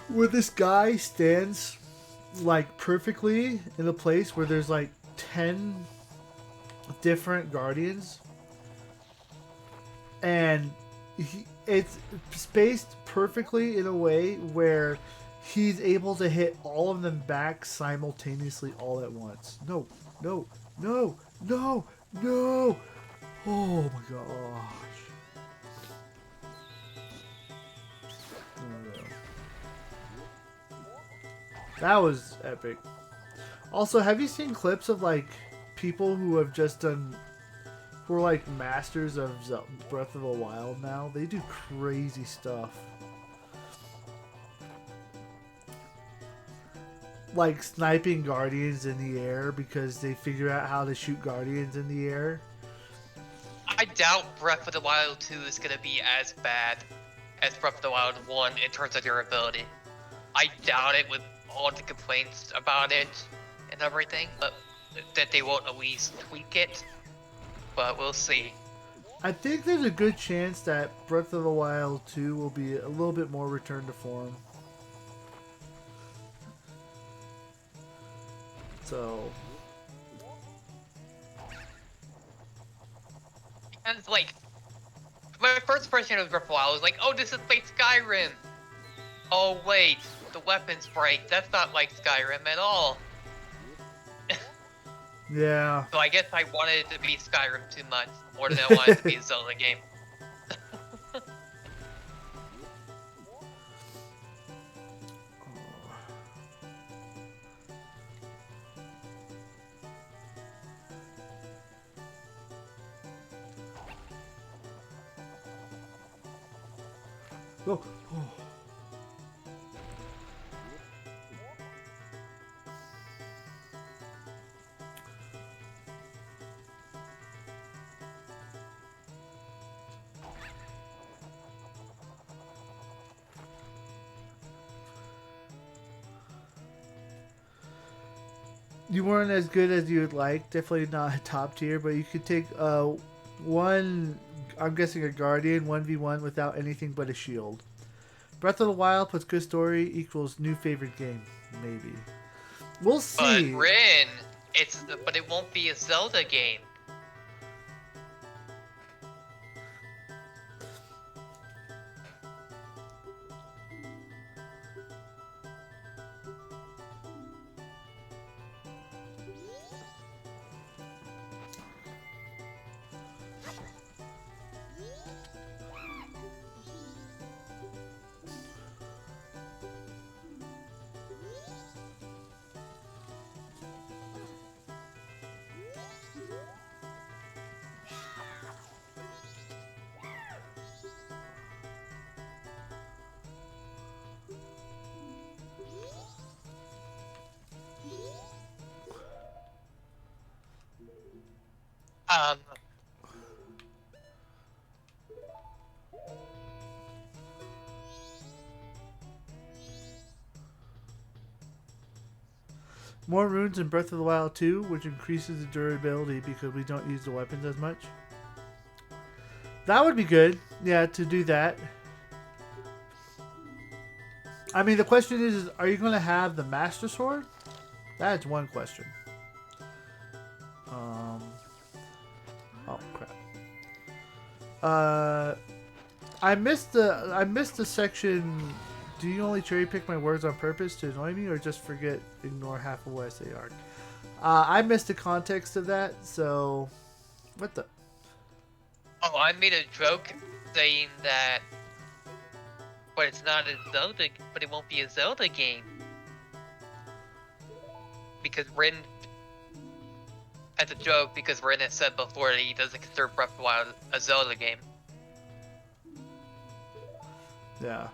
where this guy stands like perfectly in a place where there's like 10 different guardians, and it's spaced perfectly in a way where he's able to hit all of them back simultaneously all at once. No, no, no, no, no. Oh my gosh. That was epic. Also, have you seen clips of like people who have just done, who are like masters of Breath of the Wild now? They do crazy stuff. Like sniping guardians in the air because they figure out how to shoot guardians in the air. I doubt Breath of the Wild 2 is going to be as bad as Breath of the Wild 1 in terms of durability. I doubt it with all the complaints about it and everything, but that they won't at least tweak it. But we'll see. I think there's a good chance that Breath of the Wild 2 will be a little bit more return to form. So... And it's like, my first impression of Breath of the Wild was like, oh, this is like Skyrim. Oh wait, the weapons break. That's not like Skyrim at all. Yeah. So I guess I wanted it to be Skyrim too much, more than I wanted it to be a Zelda game. Oh. Oh. You weren't as good as you would like. Definitely not top tier, but you could take one. I'm guessing a guardian 1v1 without anything but a shield. Breath of the Wild plus good story equals new favorite game. Maybe we'll But see. Rin, but it won't be a Zelda game. Um, More runes in Breath of the Wild 2, which increases the durability because we don't use the weapons as much. That would be good. Yeah, to do that. I mean, the question is are you going to have the Master Sword? That's one question. Um. Oh crap. Uh, I missed the section. Do you only cherry pick my words on purpose to annoy me, or just ignore half of what I say? Arc. I missed the context of that. So, what the? oh, I made a joke saying that, but it's not a Zelda, but it won't be a Zelda game. Because Rin, as a joke, because Rin has said before that he doesn't consider Breath of the Wild a Zelda game. Yeah.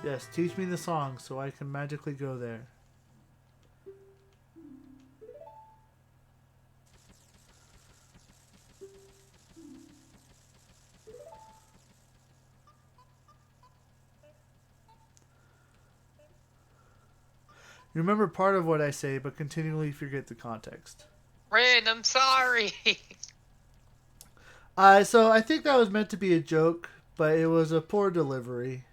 Yes, teach me the song so I can magically go there. You remember part of what I say, but continually forget the context. Rin, I'm sorry! So I think that was meant to be a joke, but it was a poor delivery.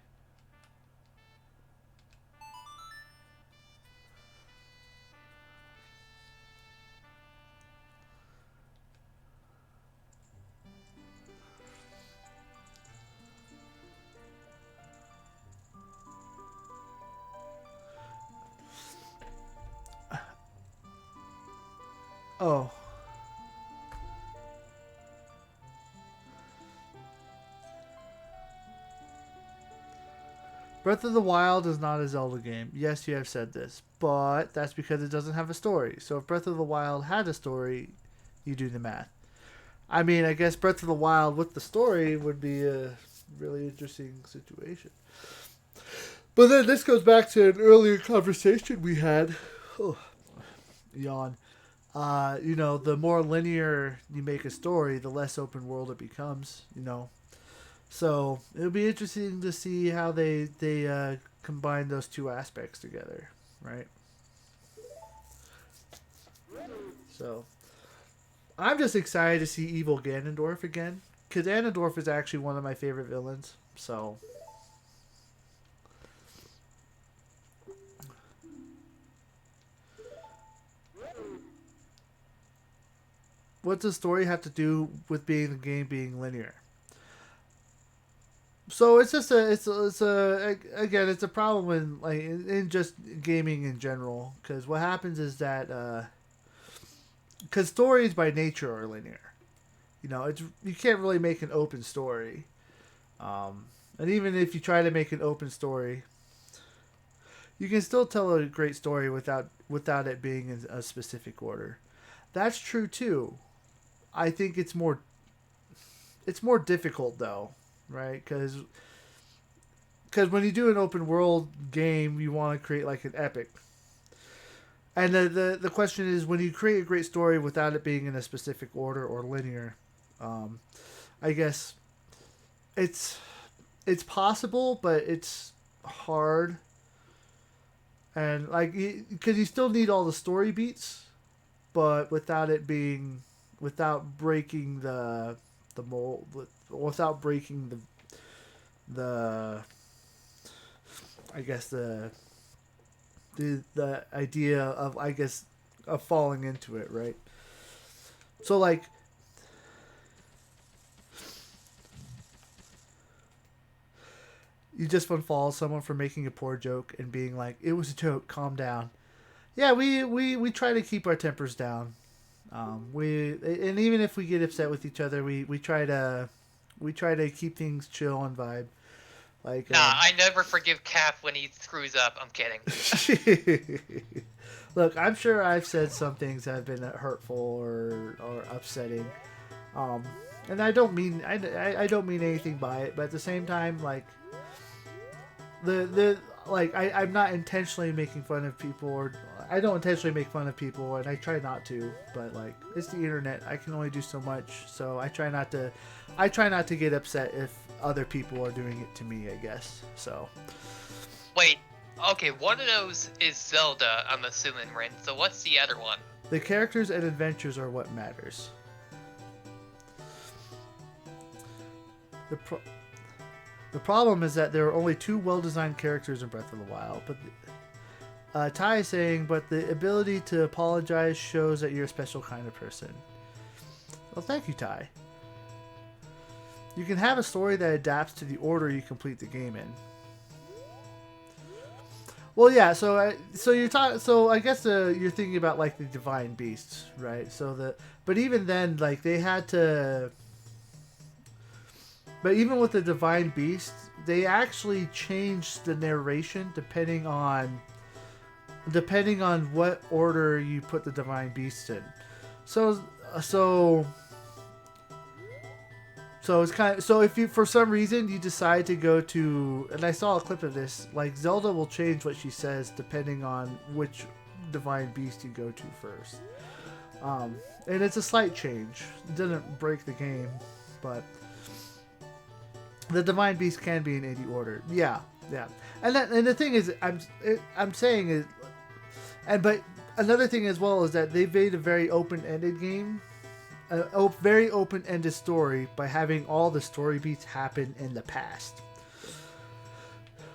Oh. Breath of the Wild is not a Zelda game. Yes, you have said this, but that's because it doesn't have a story. So if Breath of the Wild had a story, you do the math. I mean, I guess Breath of the Wild with the story would be a really interesting situation. But then this goes back to an earlier conversation we had. Oh, yawn. The more linear you make a story, the less open world it becomes. So it'll be interesting to see how they combine those two aspects together, right? So I'm just excited to see evil Ganondorf again because Ganondorf is actually one of my favorite villains. So what's the story have to do with being the game being linear? So it's just again it's a problem in just gaming in general because what happens is that because stories by nature are linear. It's you can't really make an open story, and even if you try to make an open story, you can still tell a great story without it being in a specific order. That's true too. I think it's more difficult though, right? Because when you do an open world game, you want to create like an epic. And the question is, when you create a great story without it being in a specific order or linear, um, I guess it's it's possible, but it's hard. And like, because you still need all the story beats, but without it being, without breaking the mold, without breaking the I guess the idea of, I guess, of falling into it, right? So like, you just unfollow someone for making a poor joke and being like, "It was a joke. Calm down." Yeah, we try to keep our tempers down. We and even if we get upset with each other, we try to keep things chill and vibe. Like, Nah, I never forgive Cap when he screws up. I'm kidding. look, I'm sure I've said some things that have been hurtful or upsetting, um, and I don't mean anything by it. But at the same time, like, the like, I'm not intentionally making fun of people, or I don't intentionally make fun of people, and I try not to. But like, it's the internet. I can only do so much, so I try not to get upset if other people are doing it to me, I guess. So Wait, okay, one of those is Zelda, I'm assuming, Rin. So what's the other one? the characters and adventures are what matters. The pro- the problem is that there are only two well-designed characters in Breath of the Wild, but Ty is saying, but the ability to apologize shows that you're a special kind of person. Well, thank you, Ty. You can have a story that adapts to the order you complete the game in. Well, yeah. So you're talking. So I guess you're thinking about like the divine beasts, right? But even then, like they had to. But even with the divine beasts, they actually changed the narration depending on what order you put the divine beasts in. So so So it's kind of, so if you, for some reason you decide to go to, and I saw a clip of this, like Zelda will change what she says depending on which divine beast you go to first. And it's a slight change. It doesn't break the game, but the divine beast can be in any order. Yeah, yeah. And the thing is, I'm saying is, but another thing as well is that they've made a very open-ended game, a very open-ended story by having all the story beats happen in the past.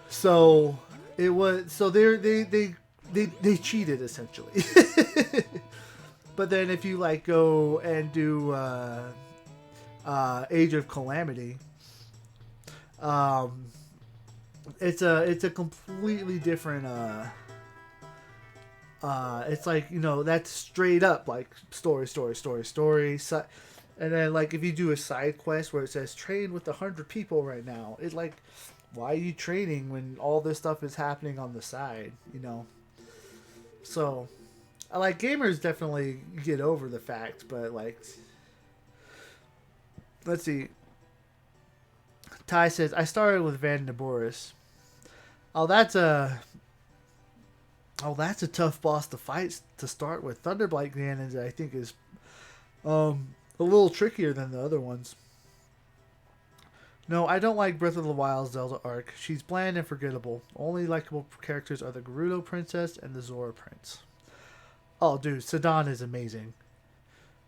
So it was, so they cheated essentially. But then if you like go and do Age of Calamity, um, it's a completely different. It's like, you know, that's straight up like story. So, and then like if you do a side quest where it says train with 100 people right now, it's like, why are you training when all this stuff is happening on the side? You know. So, like gamers definitely get over the fact, but like, let's see. Ty says I started with Van Boris. Oh, that's a tough boss to fight to start with. Thunderblight Ganon, I think, is a little trickier than the other ones. No, I don't like Breath of the Wild Zelda arc. She's bland and forgettable. Only likable characters are the Gerudo Princess and the Zora Prince. Oh, dude, Sidon is amazing.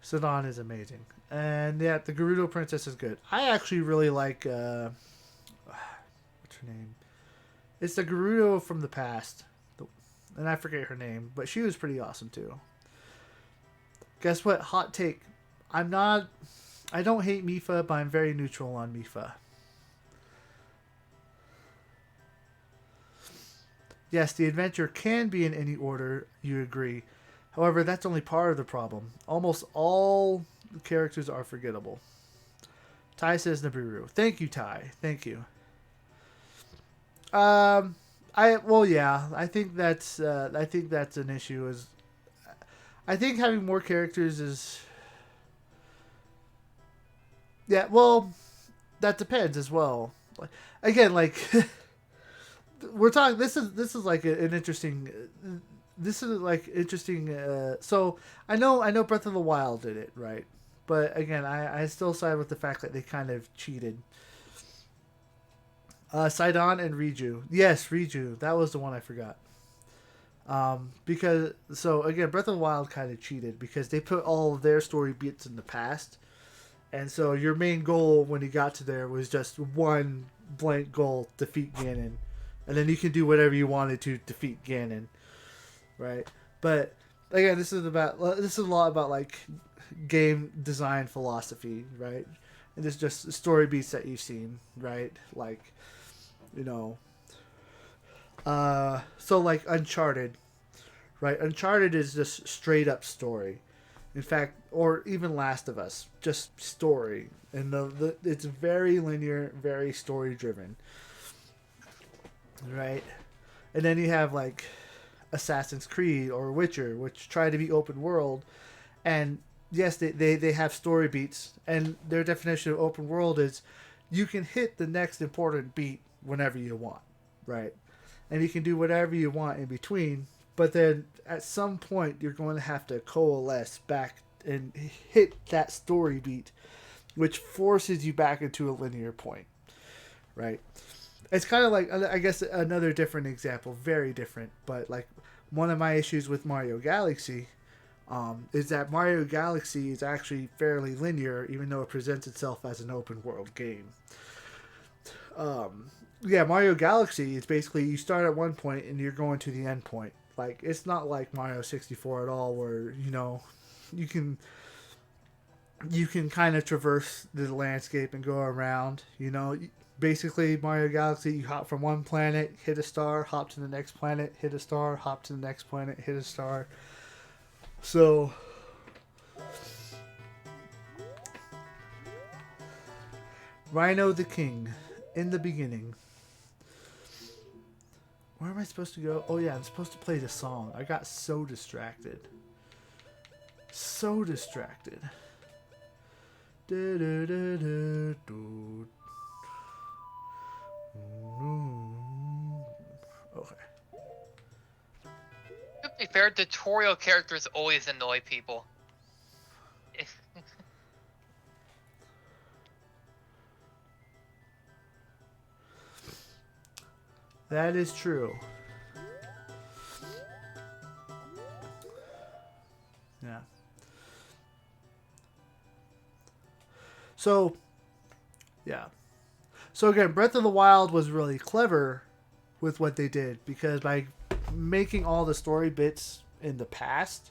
Sidon is amazing. And yeah, the Gerudo Princess is good. I actually really like, what's her name? It's the Gerudo from the past. And I forget her name, but she was pretty awesome too. Guess what? Hot take. I don't hate Mifa, but I'm very neutral on Mifa. Yes, the adventure can be in any order, you agree. However, that's only part of the problem. Almost all characters are forgettable. Ty says Nibiru. Thank you, Ty. Thank you. Yeah, I think that's an issue. Is I think having more characters is, yeah. Well, that depends as well. Again, like we're talking. This is like an interesting. this is like interesting. So I know Breath of the Wild did it right, but again, I still side with the fact that they kind of cheated. Sidon and Riju. Yes, Riju. That was the one I forgot. Because so again, Breath of the Wild kind of cheated because they put all of their story beats in the past, and so your main goal when you got to there was just one blank goal: defeat Ganon, and then you can do whatever you wanted to defeat Ganon, right? But again, this is a lot about like game design philosophy, right? And this is just story beats that you've seen, right? Like, you know, so like Uncharted, right? Uncharted is just straight up story. In fact, or even Last of Us, just story, and it's very linear, very story driven, right? And then you have like Assassin's Creed or Witcher, which try to be open world, and yes, they have story beats, and their definition of open world is you can hit the next important beat whenever you want, right? And you can do whatever you want in between, but then at some point you're going to have to coalesce back and hit that story beat, which forces you back into a linear point, right? It's kind of like, I guess, another different example, very different, but like one of my issues with Mario Galaxy is that Mario Galaxy is actually fairly linear, even though it presents itself as an open world game. Yeah, Mario Galaxy is basically you start at one point and you're going to the end point. Like, it's not like Mario 64 at all, where you can kind of traverse the landscape and go around. Basically Mario Galaxy, you hop from one planet, hit a star, hop to the next planet, hit a star, hop to the next planet, hit a star. So Rhino the King, in the beginning. Where am I supposed to go? Oh yeah, I'm supposed to play the song. I got so distracted. So distracted. Okay. To be fair, tutorial characters always annoy people. That is true. Yeah. So, yeah. So again, Breath of the Wild was really clever with what they did because by making all the story bits in the past,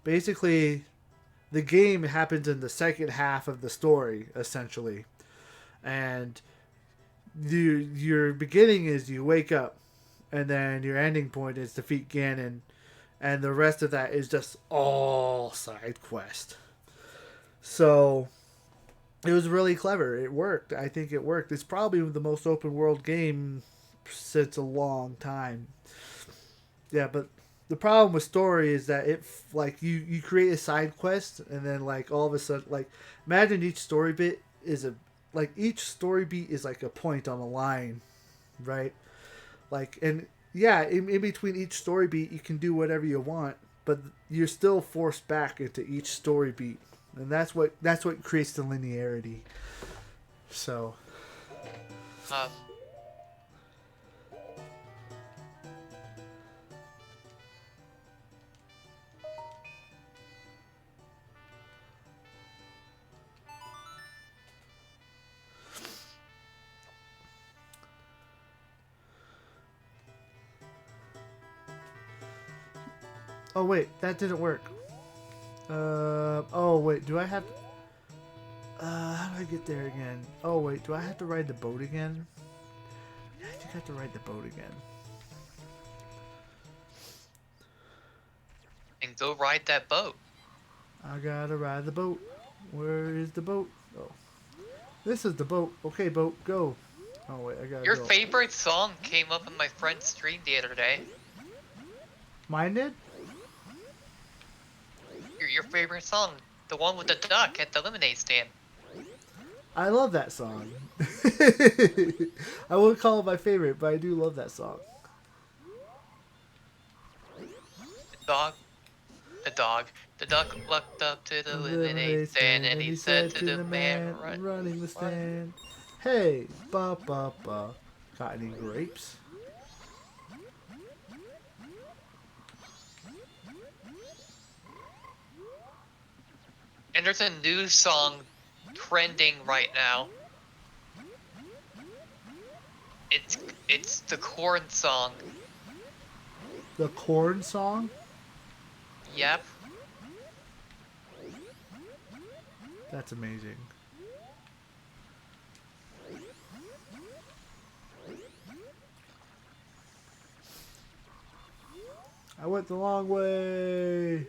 basically the game happens in the second half of the story, essentially. And your beginning is you wake up, and then your ending point is defeat Ganon, and the rest of that is just all side quest. So it was really clever. It worked. I think it worked. It's probably the most open world game since a long time. Yeah, but the problem with story is that it like you create a side quest, and then like all of a sudden, like, imagine each story bit is a like each story beat is like a point on a line, right? Like, and yeah, in between each story beat you can do whatever you want, but you're still forced back into each story beat, and that's what creates the linearity. So Um, oh wait, that didn't work. Oh wait, do I have to, how do I get there again? Oh wait, do I have to ride the boat again? Yeah, I think I have to ride the boat again. and go ride that boat. I gotta ride the boat. Where is the boat? Oh, this is the boat. Okay, boat, go. Oh wait, I gotta Your go. favorite song came up in my friend's stream the other day. Mine did? Your favorite song, the one with the duck at the lemonade stand. I love that song. I wouldn't call it my favorite, but I do love that song. dog, the dog, the duck looked up to the lemonade Lemonade stand, stand, and and he he said said to to the the man, man "Run, running the run." stand, "Hey, ba ba ba, got any grapes?" And there's a new song trending right now. It's it's the corn song. The corn song? Yep. That's amazing. I went the long way.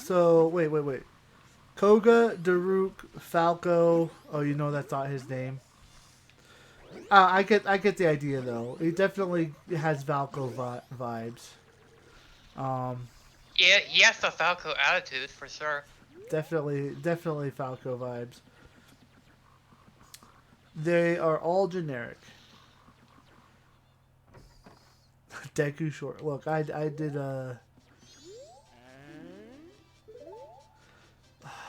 So wait. Koga, Daruk, Falco. Oh, you know that's not his name. I get the idea though. It definitely has Falco vibes. Um, Yeah, he has the Falco attitude for sure. definitely Falco vibes. They are all generic. Deku short. Look, I did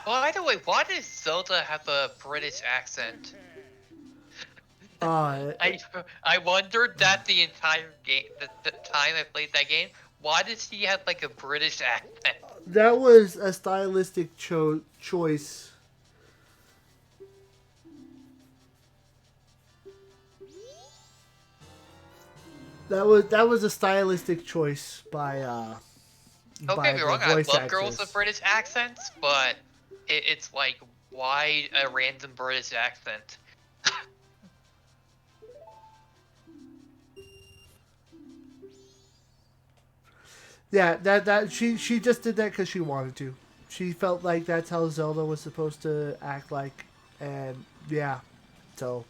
By the way, why does Zelda have a British accent? uh I I wondered that the entire game, the time I played that game. Why does he have like a British accent? that was a stylistic choice. That was a stylistic choice Don't get by me the wrong, I voice love girls with actress. British accents, but it's like, why a random British accent? Yeah, that she just did that because she wanted to. She felt like that's how Zelda was supposed to act like, and yeah, so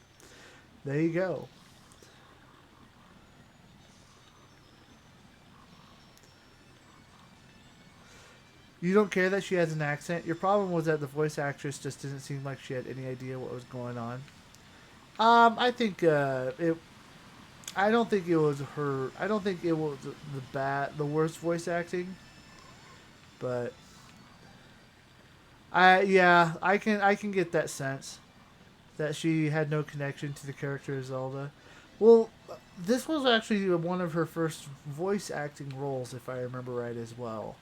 there you go. You don't care that she has an accent. Your problem was that the voice actress just didn't seem like she had any idea what was going on. I think it. I don't think it was her. I don't think it was the worst voice acting, but I can get that sense that she had no connection to the character of Zelda. Well, this was actually one of her first voice acting roles, if I remember right, as well.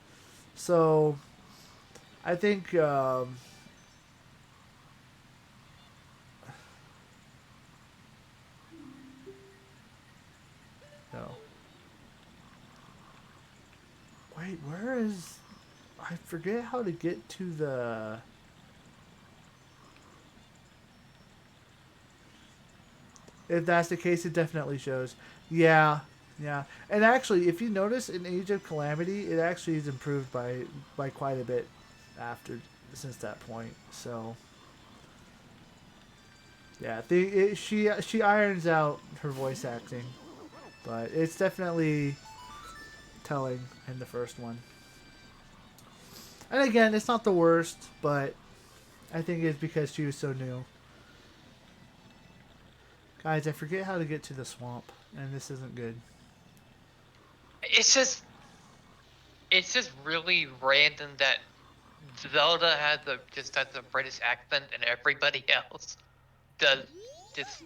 So I think no. Wait, where is? I forget how to get to the. If that's the case, it definitely shows. Yeah, yeah. And actually, if you notice in Age of Calamity, it actually is improved by quite a bit after since that point. So yeah, she irons out her voice acting, but it's definitely telling in the first one. And again, it's not the worst, but I think it's because she was so new. Guys, I forget how to get to the swamp, and this isn't good. It's just it's just really random that Zelda has a British accent and everybody else does just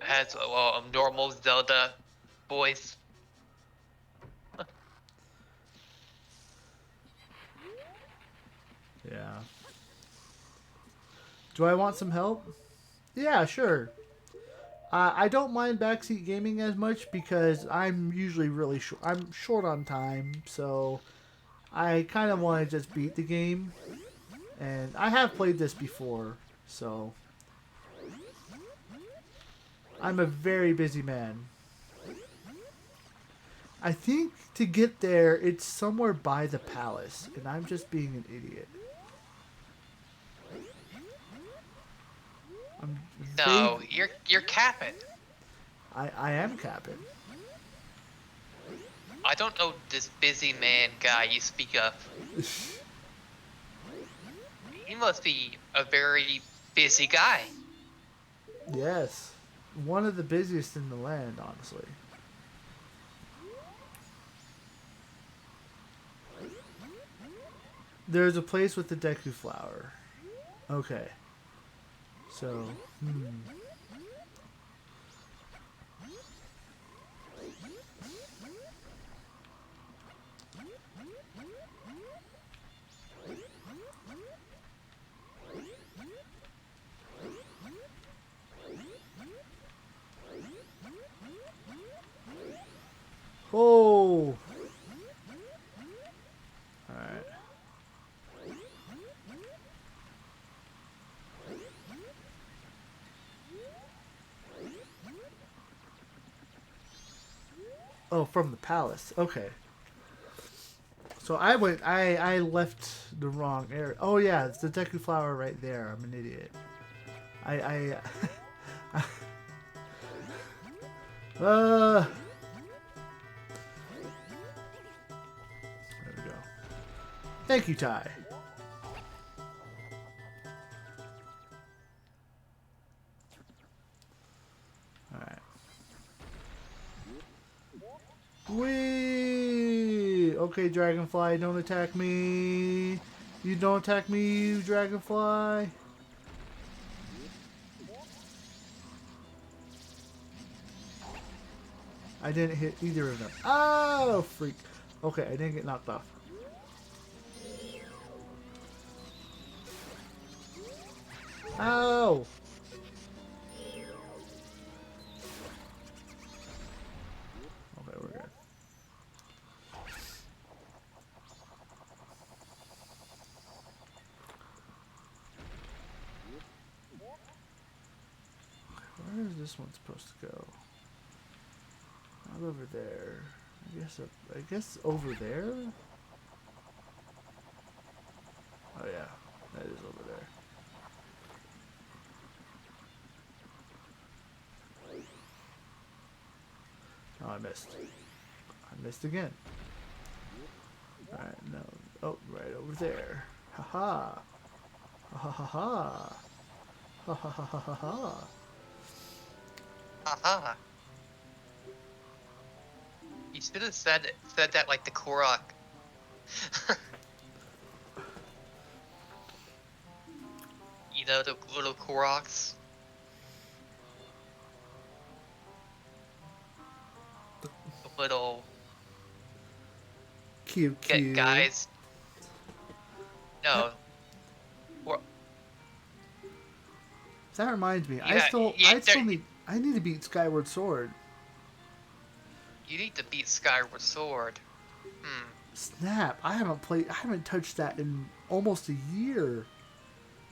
has a normal Zelda voice. Yeah. Do I want some help? Yeah, sure. I don't mind backseat gaming as much because I'm usually really short. I'm short on time, so I kind of want to just beat the game. And I have played this before, so I'm a very busy man. I think to get there, it's somewhere by the palace, and I'm just being an idiot. I'm No, vague. you're capping. I am capping. I don't know this busy man guy you speak of. He must be a very busy guy. Yes. One of the busiest in the land, honestly. There's a place with the Deku flower. Okay. So, Oh! Alright. Oh, from the palace. Okay. So I left the wrong area. Oh yeah, it's the Deku flower right there. I'm an idiot. I uh there we go. Thank you, Ty. Alright. Whee! Okay, Dragonfly, don't attack me. You don't attack me, you Dragonfly. I didn't hit either of them. Oh, freak. Okay, I didn't get knocked off. Ow! Okay, we're good. Where is this one supposed to go? Not over there. I guess over there? Oh yeah, that is over there. Oh, I missed. I missed again. Alright, no. Oh, right over there. Haha. Ha ha ha ha. Ha ha ha ha ha ha. Aha. You should have said that like the Korok. You know, the little Koroks? The little Cute, cute. guys. No. Or, That reminds me. yeah, I need to beat Skyward Sword. you need to beat Skyward Sword. Hmm. Snap! I haven't touched that in almost a year.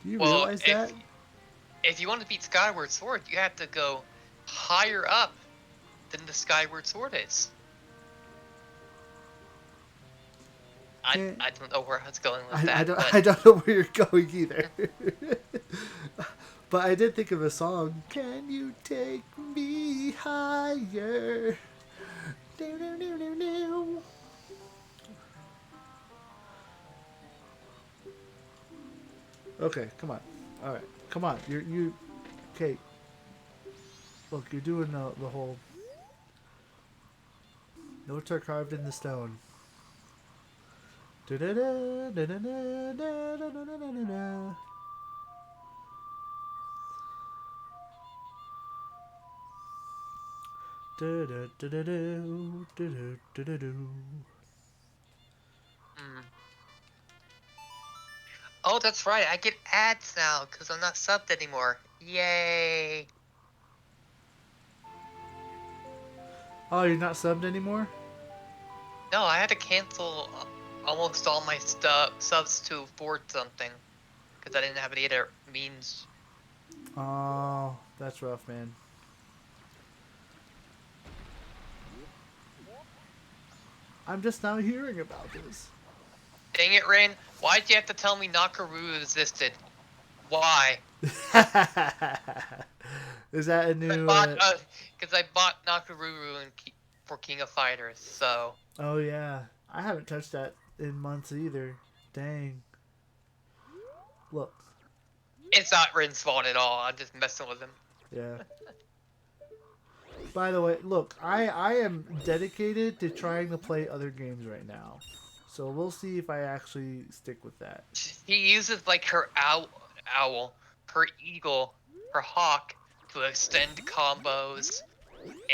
Do you Well, realize that? if you want to beat Skyward Sword, you have to go higher up than the Skyward Sword is. I don't know where I was going with that. I don't know where you're going either. But I did think of a song. Can you take me higher? Do, do, do, do, do. Okay, come on. All right, come on. You. Okay. Look, you're doing the whole. Notes are carved in the stone. Da da da da da da da da da da da da. Da da da da da da da da da. Hmm. Oh, that's right. I get ads now because I'm not subbed anymore. Yay! Oh, you're not subbed anymore? No, I had to cancel almost all my subs to afford something because I didn't have any other means. Oh, that's rough, man. I'm just now hearing about this. Dang it, Rain! Why'd you have to tell me Nakaru existed? Why? Is that a I new? bought because I bought Nakaruru for King of Fighters. So Oh yeah, I haven't touched that in months either. Dang. Look. it's not Rin's fault at all. I'm just messing with him. Yeah. By the way, look, I am dedicated to trying to play other games right now. So we'll see if I actually stick with that. He uses like her owl, her eagle, her hawk to extend combos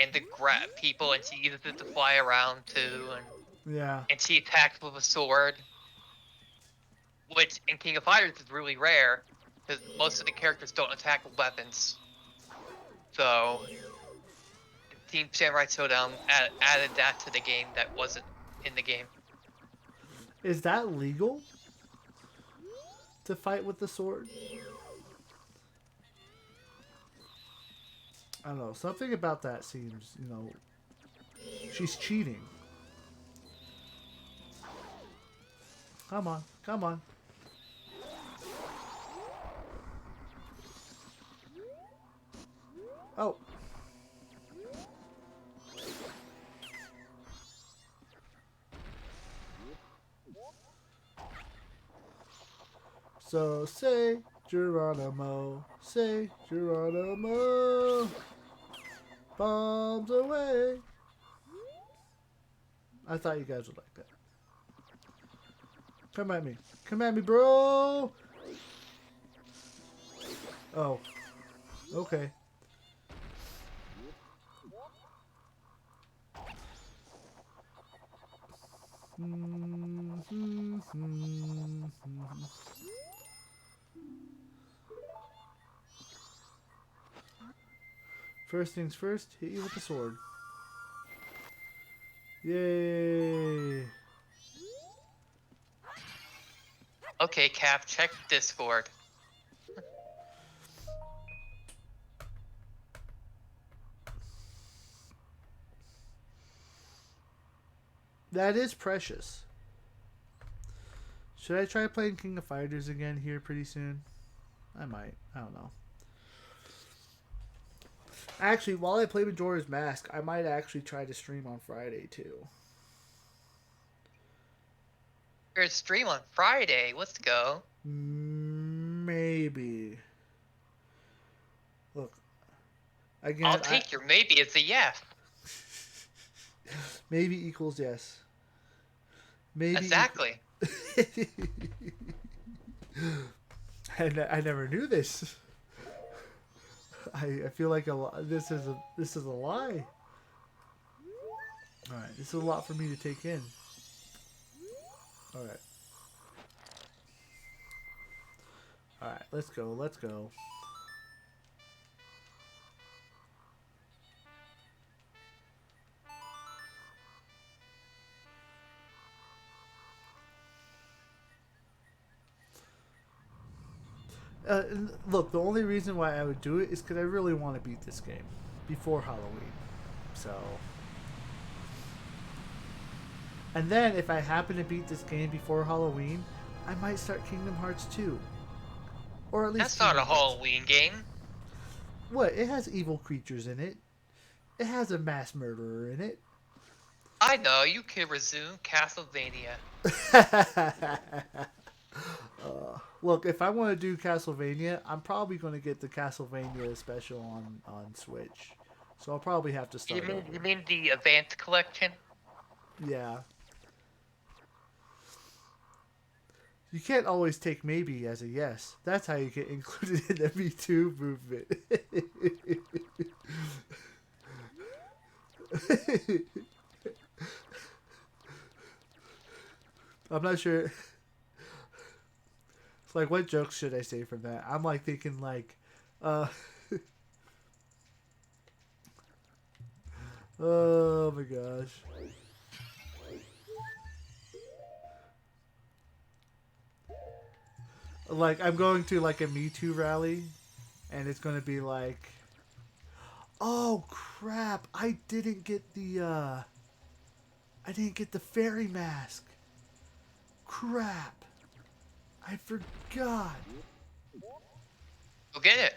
and to grab people, and she uses it to fly around too, Yeah. and she attacks with a sword, which in King of Fighters is really rare because most of the characters don't attack with weapons. So Team Samurai Showdown added that to the game that wasn't in the game. Is that legal to fight with the sword? I don't know. Something about that seems, she's cheating. Come on. Come on. Oh. So say Geronimo, say Geronimo, bombs away. I thought you guys would like that. Come at me. Come at me, bro. Oh. Okay. First things first, hit you with the sword. Yay! Okay, Cap, check Discord. That is precious. Should I try playing King of Fighters again here pretty soon? I might. I don't know. Actually, while I play Majora's Mask, I might actually try to stream on Friday too. There's a stream on Friday. Let's go. Maybe. Look. I'll Again, take your maybe. It's a yes. maybe equals yes. Maybe. Exactly. I never knew this. I feel like this is a lie. All right, this is a lot for me to take in. All right. All right, let's go. Let's go. Look, the only reason why I would do it is because I really want to beat this game before Halloween. So, and then if I happen to beat this game before Halloween, I might start Kingdom Hearts 2. Or at least That's not a Kingdom Hearts. Halloween game. What? It has evil creatures in it. It has a mass murderer in it. I know. You can resume Castlevania. Look, if I want to do Castlevania, I'm probably going to get the Castlevania special on Switch. So I'll probably have to start over. You mean the Advanced Collection? Yeah. You can't always take maybe as a yes. That's how you get included in the Me Too movement. I'm not sure. It's like, what jokes should I say from that? I'm like thinking like, oh my gosh. Like, I'm going to like a Me Too rally, and it's going to be like, oh crap, I didn't get the fairy mask. Crap. I forgot. Go get it.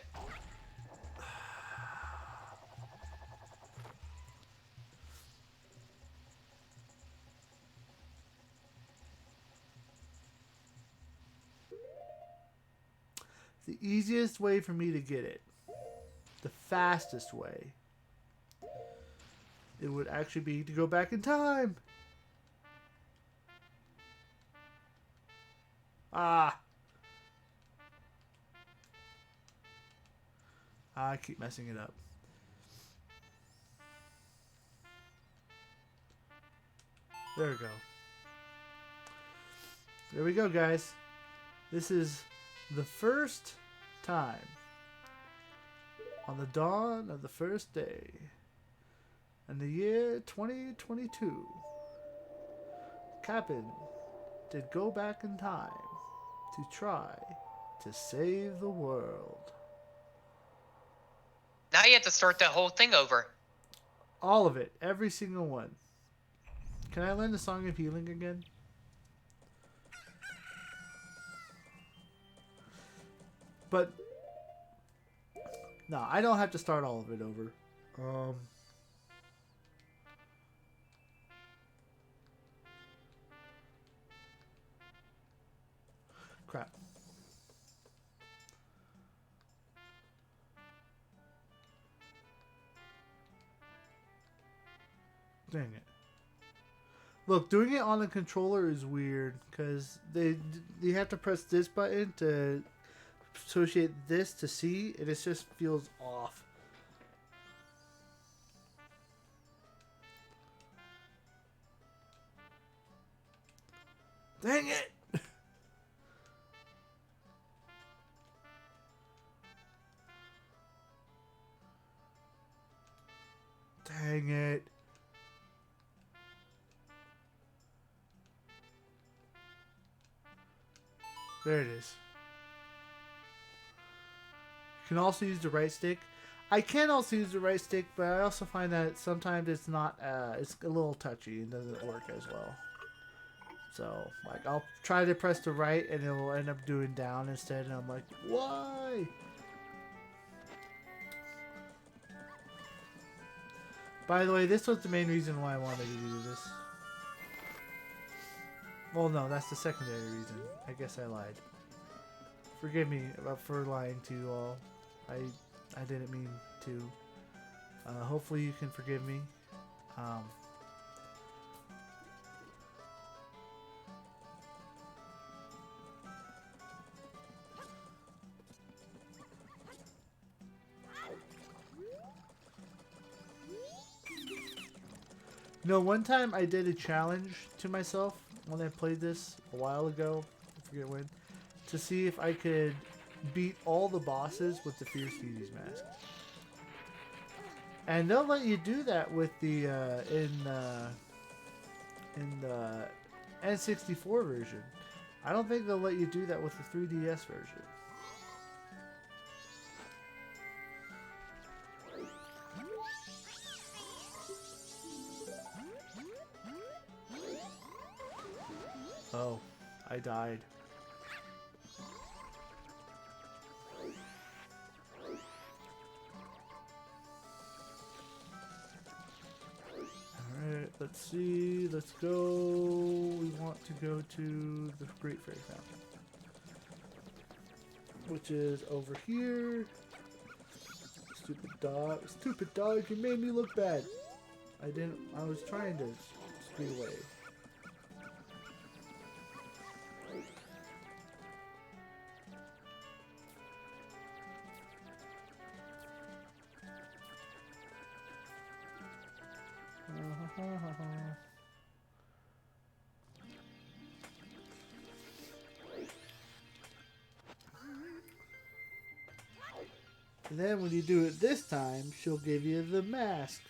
easiest way for me to get it, the fastest way, it would actually be to go back in time. Ah. I keep messing it up. There we go. There we go, guys. This is the first time on the dawn of the first day in the year 2022. Captain did go back in time to try to save the world. Now you have to start that whole thing over. All of it. Every single one. Can I learn the Song of Healing again? But no, I don't have to start all of it over. Crap. Dang it. Look, doing it on the controller is weird because you have to press this button to associate this to C, and it just feels off. Dang it! Dang it. There it is. You can also use the right stick. I can also use the right stick, but I also find that sometimes it's not, it's a little touchy and doesn't work as well. So, like, I'll try to press the right and it will end up doing down instead, and I'm like, why? By the way, this was the main reason why I wanted to do this. Well, no, that's the secondary reason. I guess I lied. Forgive me for lying to you all. I didn't mean to. Hopefully you can forgive me. No, one time I did a challenge to myself when I played this a while ago, I forget when, to see if I could beat all the bosses with the Fierce Furies mask. And they'll let you do that with the in the N64 version. I don't think they'll let you do that with the 3DS version. Oh, I died. Alright, let's see. Let's go. We want to go to the Great Fairy Fountain, which is over here. Stupid dog. Stupid dog, you made me look bad. I was trying to scoot away. And then when you do it this time, she'll give you the mask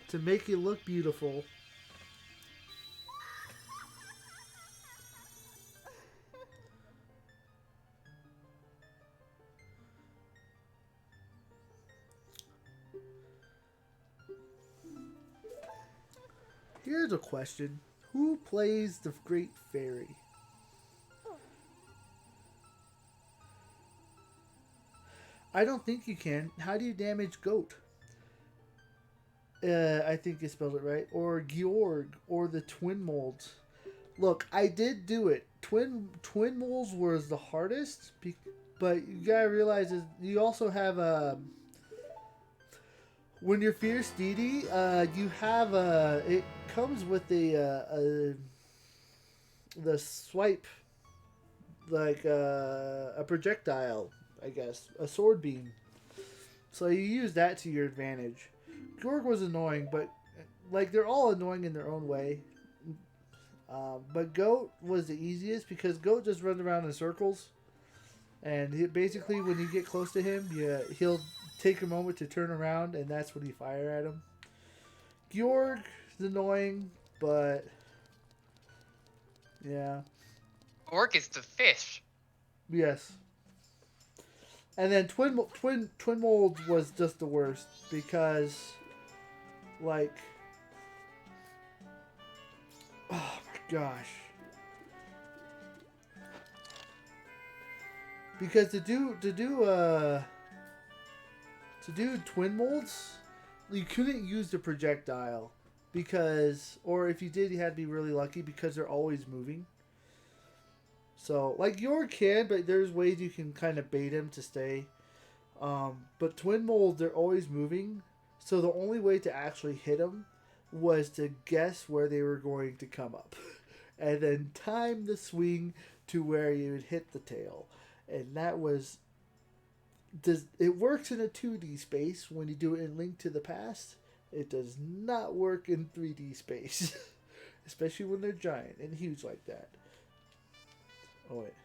to make you look beautiful. Here's a question. Who plays the Great Fairy? I don't think you can. How do you damage Goat? I think you spelled it right. Or Georg, or the Twin Molds. Look, I did do it. Twin Molds was the hardest. But you gotta realize is you also have when you're fierce DD, you have it comes with the swipe like a projectile, I guess, a sword beam. So you use that to your advantage. Gorg was annoying, but like they're all annoying in their own way. But Goat was the easiest because Goat just runs around in circles, and basically when you get close to him, he'll take a moment to turn around, and that's when you fire at him. Georg is annoying, but yeah, Orc is the fish. yes. And then Twin Mold was just the worst because, like, oh my gosh, because to do twin molds, you couldn't use the projectile because, or if you did, you had to be really lucky because they're always moving. So, like, Yor can, but there's ways you can kind of bait him to stay. But twin mold, they're always moving. So the only way to actually hit them was to guess where they were going to come up. And then time the swing to where you would hit the tail. And that was... It works in a 2D space when you do it in Link to the Past. It does not work in 3D space. Especially when they're giant and huge like that. Oh, wait.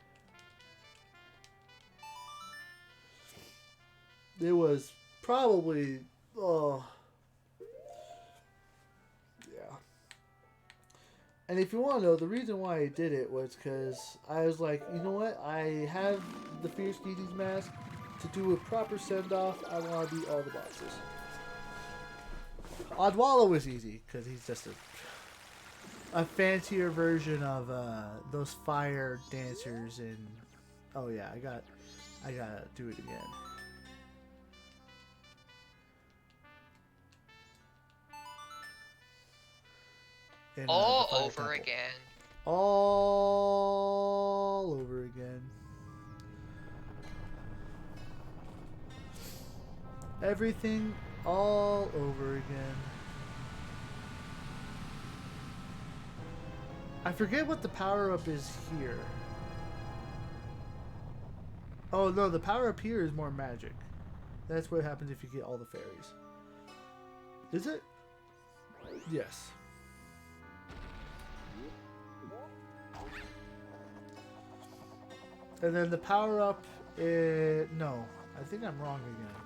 It was probably... Oh. Yeah. And if you want to know, the reason why I did it was because I was like, you know what? I have the Fierce Deity's mask. To do a proper send-off, I want to beat all the bosses. Odwalla was easy, because he's just a fancier version of those fire dancers in... Oh yeah, I gotta do it again. In, All over again. All over again. Everything all over again. I forget what the power-up is here. Oh no, the power-up here is more magic. That's what happens if you get all the fairies. Is it? Yes. And then the power-up is... No, I think I'm wrong again.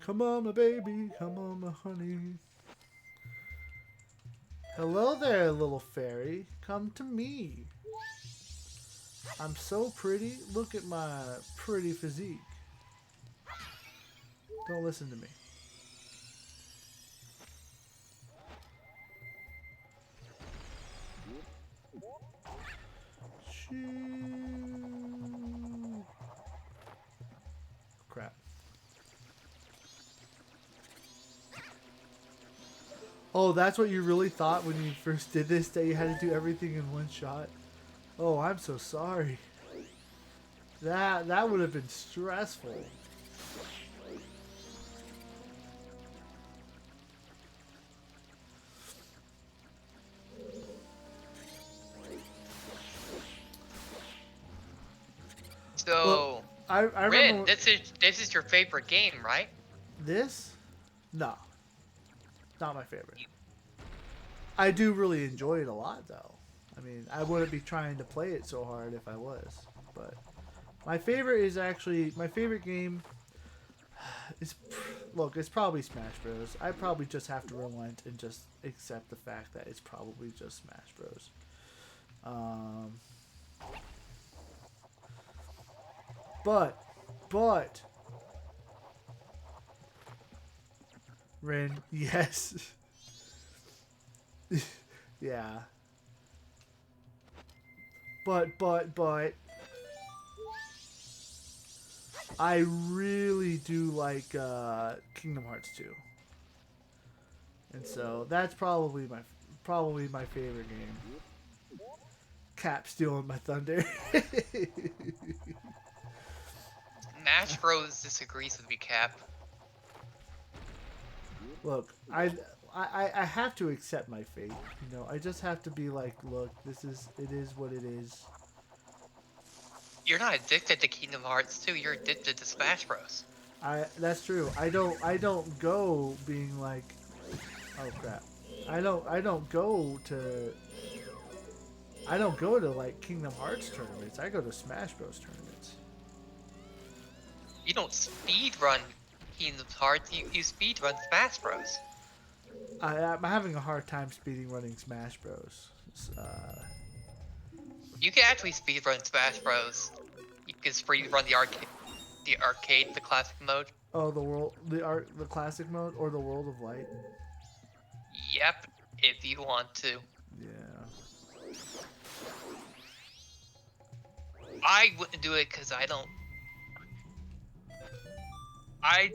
Come on, my baby. Come on, my honey. Hello there, little fairy. Come to me. I'm so pretty. Look at my pretty physique. Don't listen to me. Crap. Oh, that's what you really thought when you first did this, that you had to do everything in one shot? Oh, I'm so sorry. That would have been stressful. So, well, I Rin, remember this is your favorite game, right? this. No, not my favorite. I do really enjoy it a lot, though. I mean, I wouldn't be trying to play it so hard if I was. But my favorite is actually my favorite game. Is look, it's probably Smash Bros. I probably just have to relent and just accept the fact that it's probably just Smash Bros. But Rin, yes. Yeah. But I really do like Kingdom Hearts 2. And so that's probably my favorite game. Cap stealing my thunder. Smash Bros disagrees with me, Cap. Look, I have to accept my fate. You know, I just have to be like, look, it is what it is. You're not addicted to Kingdom Hearts 2, you're addicted to Smash Bros. That's true. I don't go being like, oh crap. I don't go to like Kingdom Hearts tournaments. I go to Smash Bros tournaments. You don't speed run Kingdom Hearts, you speed run Smash Bros. I'm having a hard time speeding running Smash Bros. You can actually speed run Smash Bros. You can speed run the classic mode. Oh, the classic mode or the World of Light. Yep, if you want to. Yeah. I wouldn't do it because I don't. I.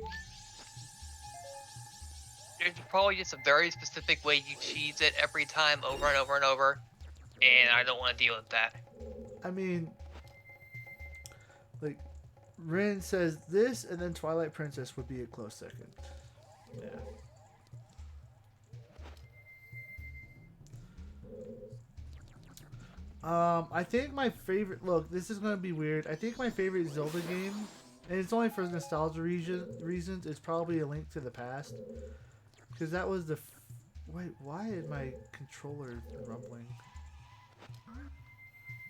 There's probably just a very specific way you cheese it every time over and over and over, and I don't want to deal with that. I mean, like, Rin says this, and then Twilight Princess would be a close second. Yeah. I think my favorite. Look, this is gonna be weird. I think my favorite Zelda game, and it's only for nostalgia reasons. It's probably A Link to the Past, because that was the. Wait, why is my controller rumbling?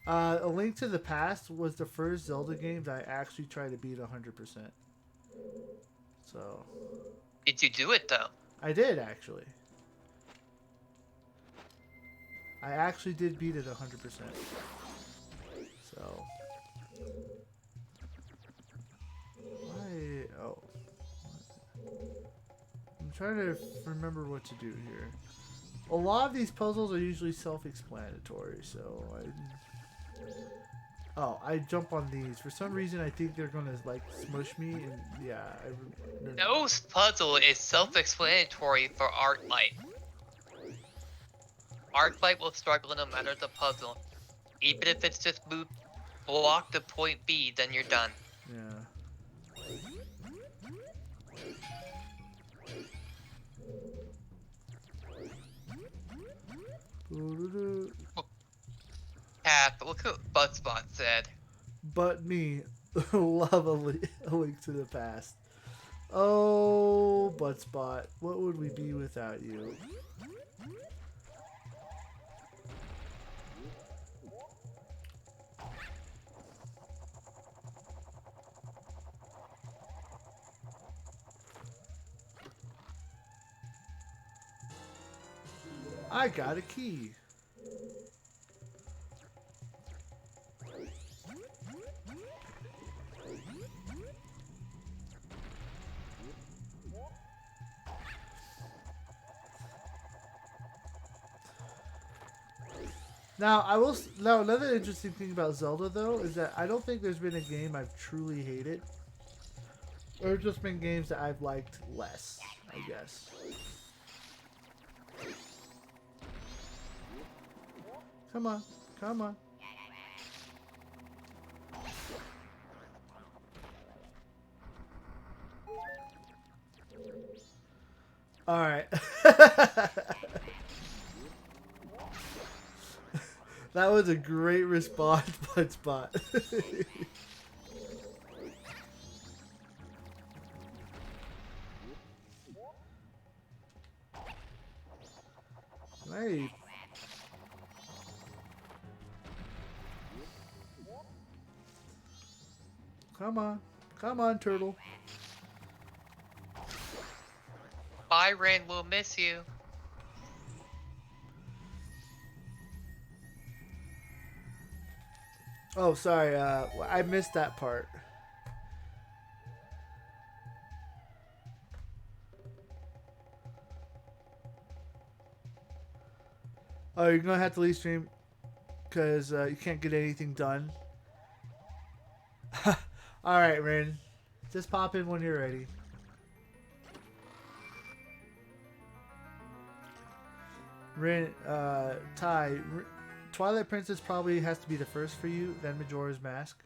A Link to the Past was the first Zelda game that I actually tried to beat 100%. So. Did you do it though? I did actually. I actually did beat it 100%. So. Why? Oh. I'm trying to remember what to do here. A lot of these puzzles are usually self-explanatory, so I jump on these. For some reason, I think they're gonna like smush me, and yeah. No puzzle is self-explanatory for Arclight. Arclight will struggle no matter the puzzle. Even if it's just move block to point B, then you're done. Yeah. Cap, look what Buttspot said. But me, love a Link to the Past. Oh, Buttspot, what would we be without you? I got a key. Now another interesting thing about Zelda though is that I don't think there's been a game I've truly hated. Or just been games that I've liked less, I guess. Come on. Come on. Alright. That was a great response, Buttspot. Hey. Come on. Come on, turtle. Byron will miss you. Oh, sorry. I missed that part. Oh, you're gonna have to leave stream because you can't get anything done. All right, Rin. Just pop in when you're ready. Ty, Twilight Princess probably has to be the first for you, then Majora's Mask.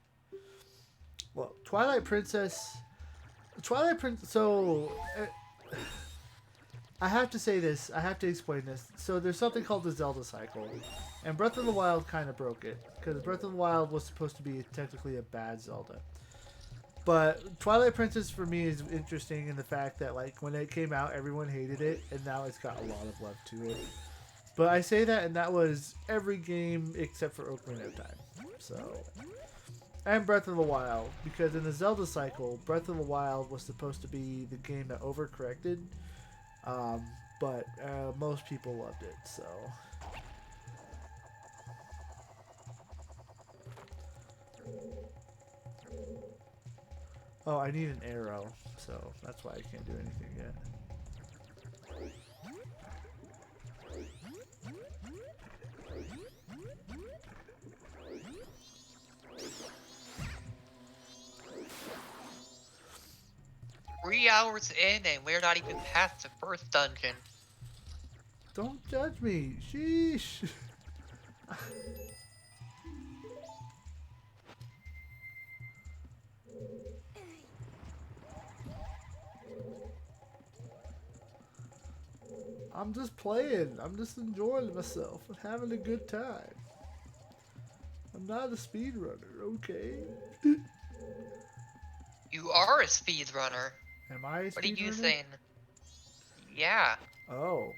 Well, Twilight Princess. So, I have to say this. I have to explain this. So, there's something called the Zelda Cycle, and Breath of the Wild kind of broke it because Breath of the Wild was supposed to be technically a bad Zelda. But Twilight Princess for me is interesting in the fact that like when it came out, everyone hated it, and now it's got a lot of love to it. But I say that, and that was every game except for Ocarina of Time. So, and Breath of the Wild, because in the Zelda cycle, Breath of the Wild was supposed to be the game that overcorrected, um, but most people loved it. So, oh, I need an arrow, so that's why I can't do anything yet. Three hours in and we're not even past the first dungeon. Don't judge me. Sheesh. I'm just playing. I'm just enjoying myself and having a good time. I'm not a speedrunner, okay? You are a speedrunner. Am I a What are you speedrunner? saying? Yeah. Oh.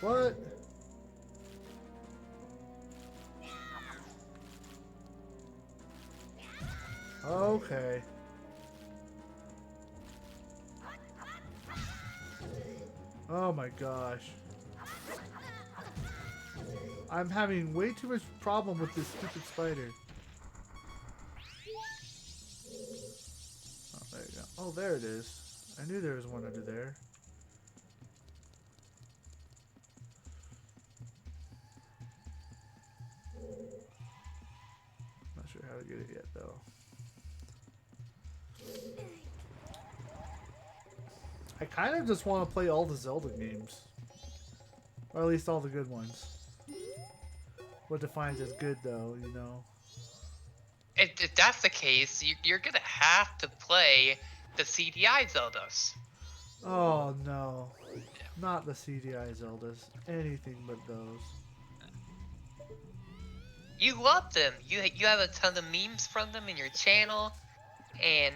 What? Okay. Oh my gosh. I'm having way too much problem with this stupid spider. Oh, there you go. Oh, there it is. I knew there was one under there. Not sure how to get it yet, though. I kind of just want to play all the Zelda games. Or at least all the good ones. What defines as good, though, you know? If that's the case, you're gonna have to play the CDI Zeldas. Oh, no. Not the CDI Zeldas. Anything but those. You love them. You have a ton of memes from them in your channel, and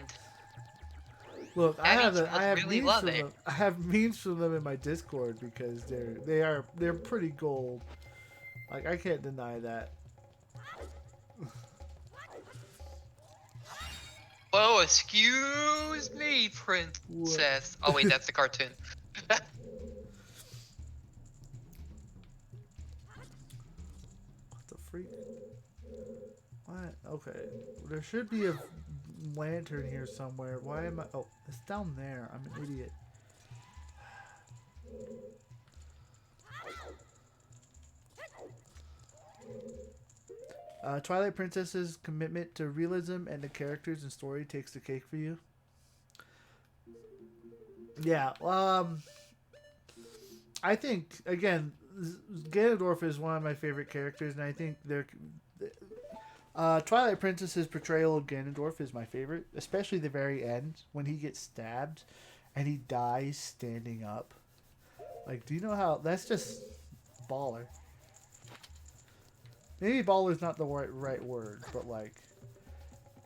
Look, that means you I must have really memes love from it. them. I have memes from them in my Discord because they're pretty gold. Like I can't deny that. Oh, excuse me, What? princess. Oh wait, that's the cartoon. What the freak? What? Okay. There should be a lantern here somewhere. Why am I? Oh, it's down there. I'm an idiot. Twilight Princess's commitment to realism and the characters and story takes the cake for you. Yeah. I think again, Ganondorf is one of my favorite characters, and I think Twilight Princess's portrayal of Ganondorf is my favorite, especially the very end when he gets stabbed and he dies standing up. Like, do you know how that's just baller? Maybe baller is not the right word, but like,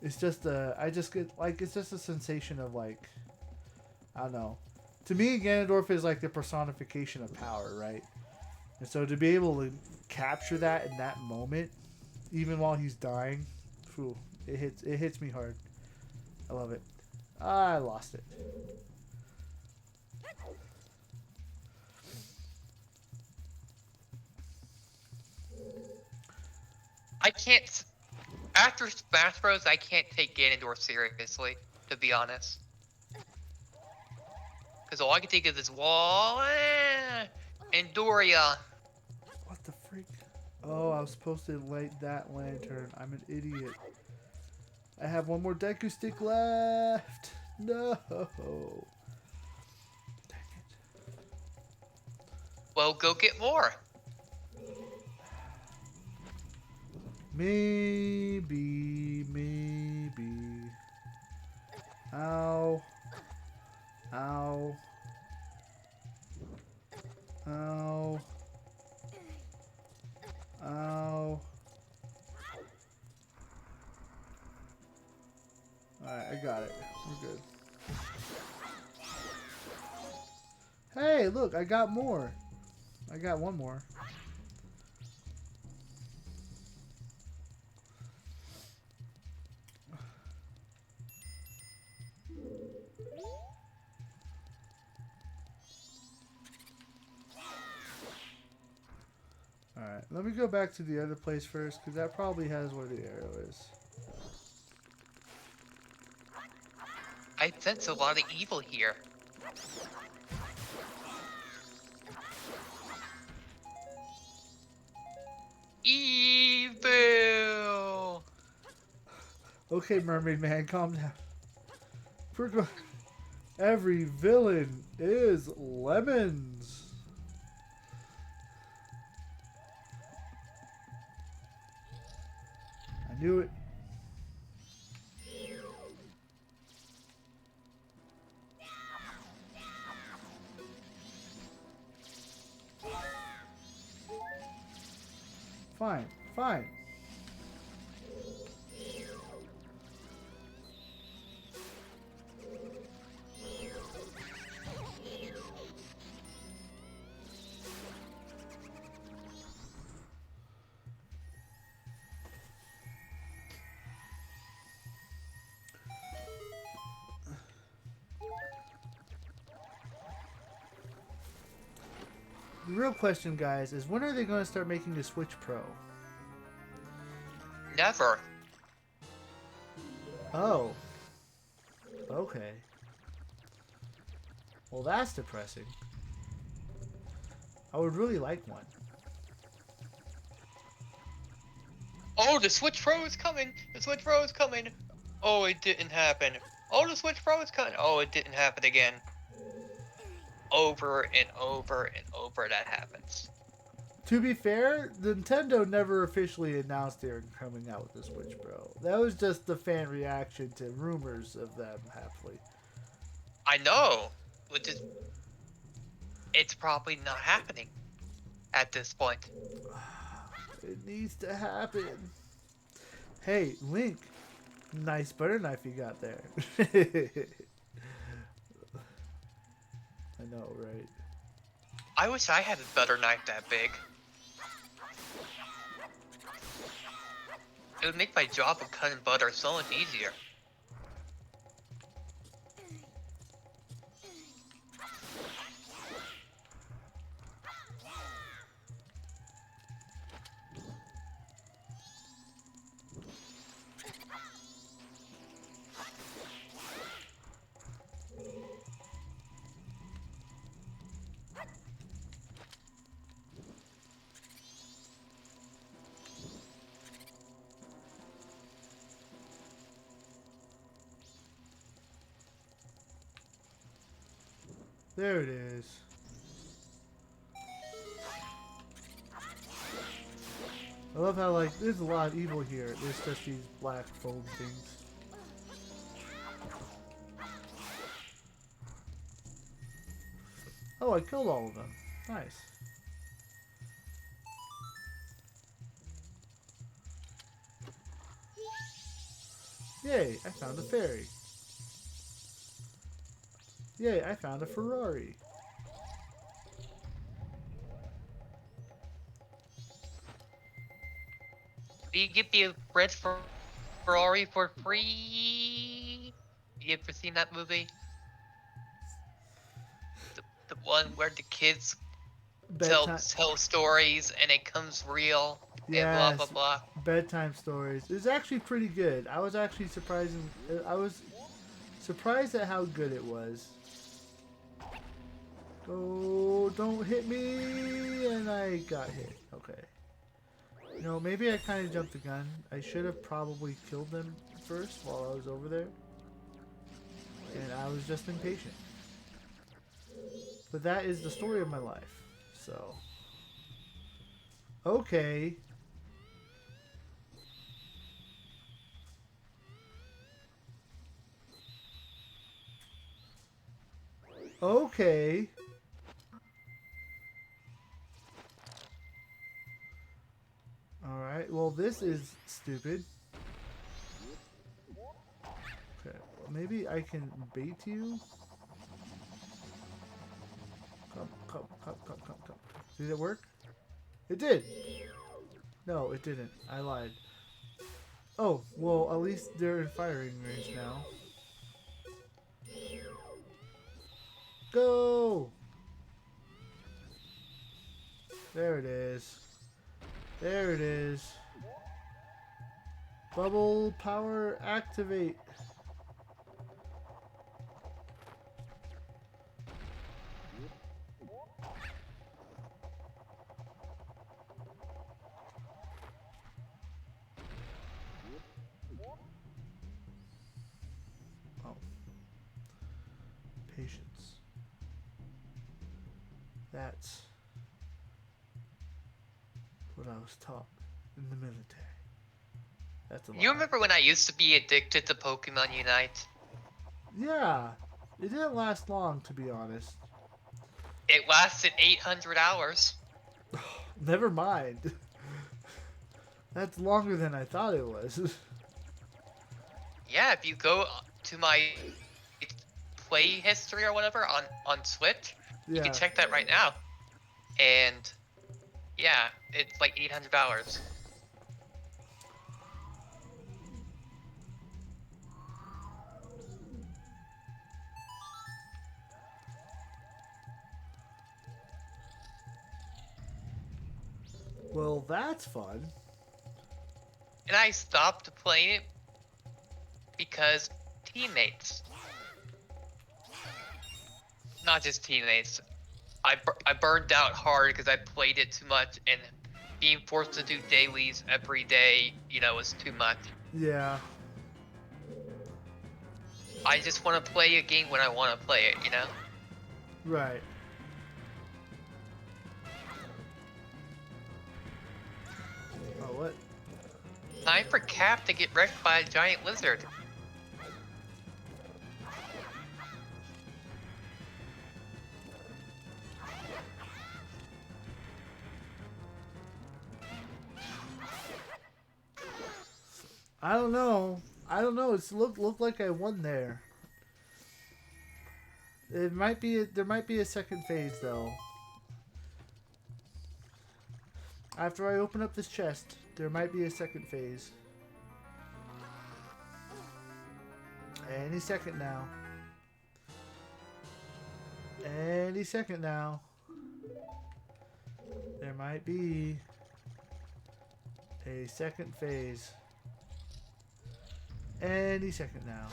it's just I just get like it's just a sensation of like, I don't know. To me, Ganondorf is like the personification of power, right? And so to be able to capture that in that moment, even while he's dying, phew, it hits me hard. I love it. I lost it. I can't. After Smash Bros, I can't take Ganondorf seriously, to be honest. Because all I can think of is wall and Doria. What the freak? Oh, I was supposed to light that lantern. I'm an idiot. I have one more Deku stick left. No. Dang it. Well, go get more. Maybe. Ow. Ow. Ow. Ow. Alright, I got it. We're good. Hey, look, I got more. I got one more. Alright, let me go back to the other place first, because that probably has where the arrow is. I sense a lot of evil here. Evil! Okay, Mermaid Man, calm down. Every villain is lemons. I knew it. Fine, fine. The real question, guys, is when are they going to start making the Switch Pro? Never. Oh. Okay. Well, that's depressing. I would really like one. Oh, the Switch Pro is coming! The Switch Pro is coming! Oh, it didn't happen. Oh, the Switch Pro is coming! Oh, it didn't happen again. Over and over and over that happens. To be fair, Nintendo never officially announced they were coming out with the Switch Pro. That was just the fan reaction to rumors of them, happily. I know, which is... It's probably not happening at this point. It needs to happen. Hey, Link. Nice butter knife you got there. I know, right? I wish I had a butter knife that big. It would make my job of cutting butter so much easier. There it is. I love how, like, there's a lot of evil here. There's just these black foam things. Oh, I killed all of them. Nice. Yay, I found a fairy. Yay, I found a Ferrari. Do you get the red Ferrari for free? You ever seen that movie? The one where the kids tell Bedtime. stories and it comes real and blah blah Yes, blah. bedtime stories. It's actually pretty good. I was actually surprised at how good it was. Oh, don't hit me! And I got hit. Okay. You know, maybe I kind of jumped the gun. I should have probably killed them first while I was over there. And I was just impatient. But that is the story of my life. So. Okay. Okay. Alright, well this is stupid. Okay, maybe I can bait you? Come. Did it work? It did! No, it didn't. I lied. Oh, well, at least they're in firing range now. Go! There it is. There it is. Bubble power activate. Oh. Patience. That's what I was taught in the military. That's a lie. You remember when I used to be addicted to Pokemon Unite? Yeah. It didn't last long, to be honest. It lasted 800 hours. Never mind. That's longer than I thought it was. Yeah, if you go to my play history or whatever on Switch, you Yeah. can check that right now. And yeah, it's like 800 hours. Well, that's fun. And I stopped playing it because teammates. Not just teammates. I burned out hard because I played it too much, and being forced to do dailies every day, was too much. Yeah. I just want to play a game when I want to play it, Right. Oh, what? Time for Cap to get wrecked by a giant lizard. I don't know. It's looked like I won there. There might be a second phase though. After I open up this chest, there might be a second phase. Any second now. Any second now. There might be a second phase. Any second now.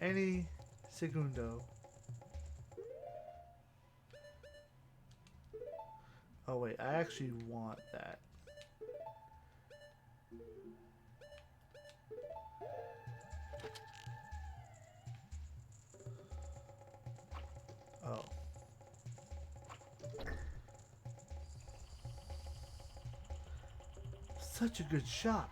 Any segundo. Oh wait, I actually want that. Oh. Such a good shot.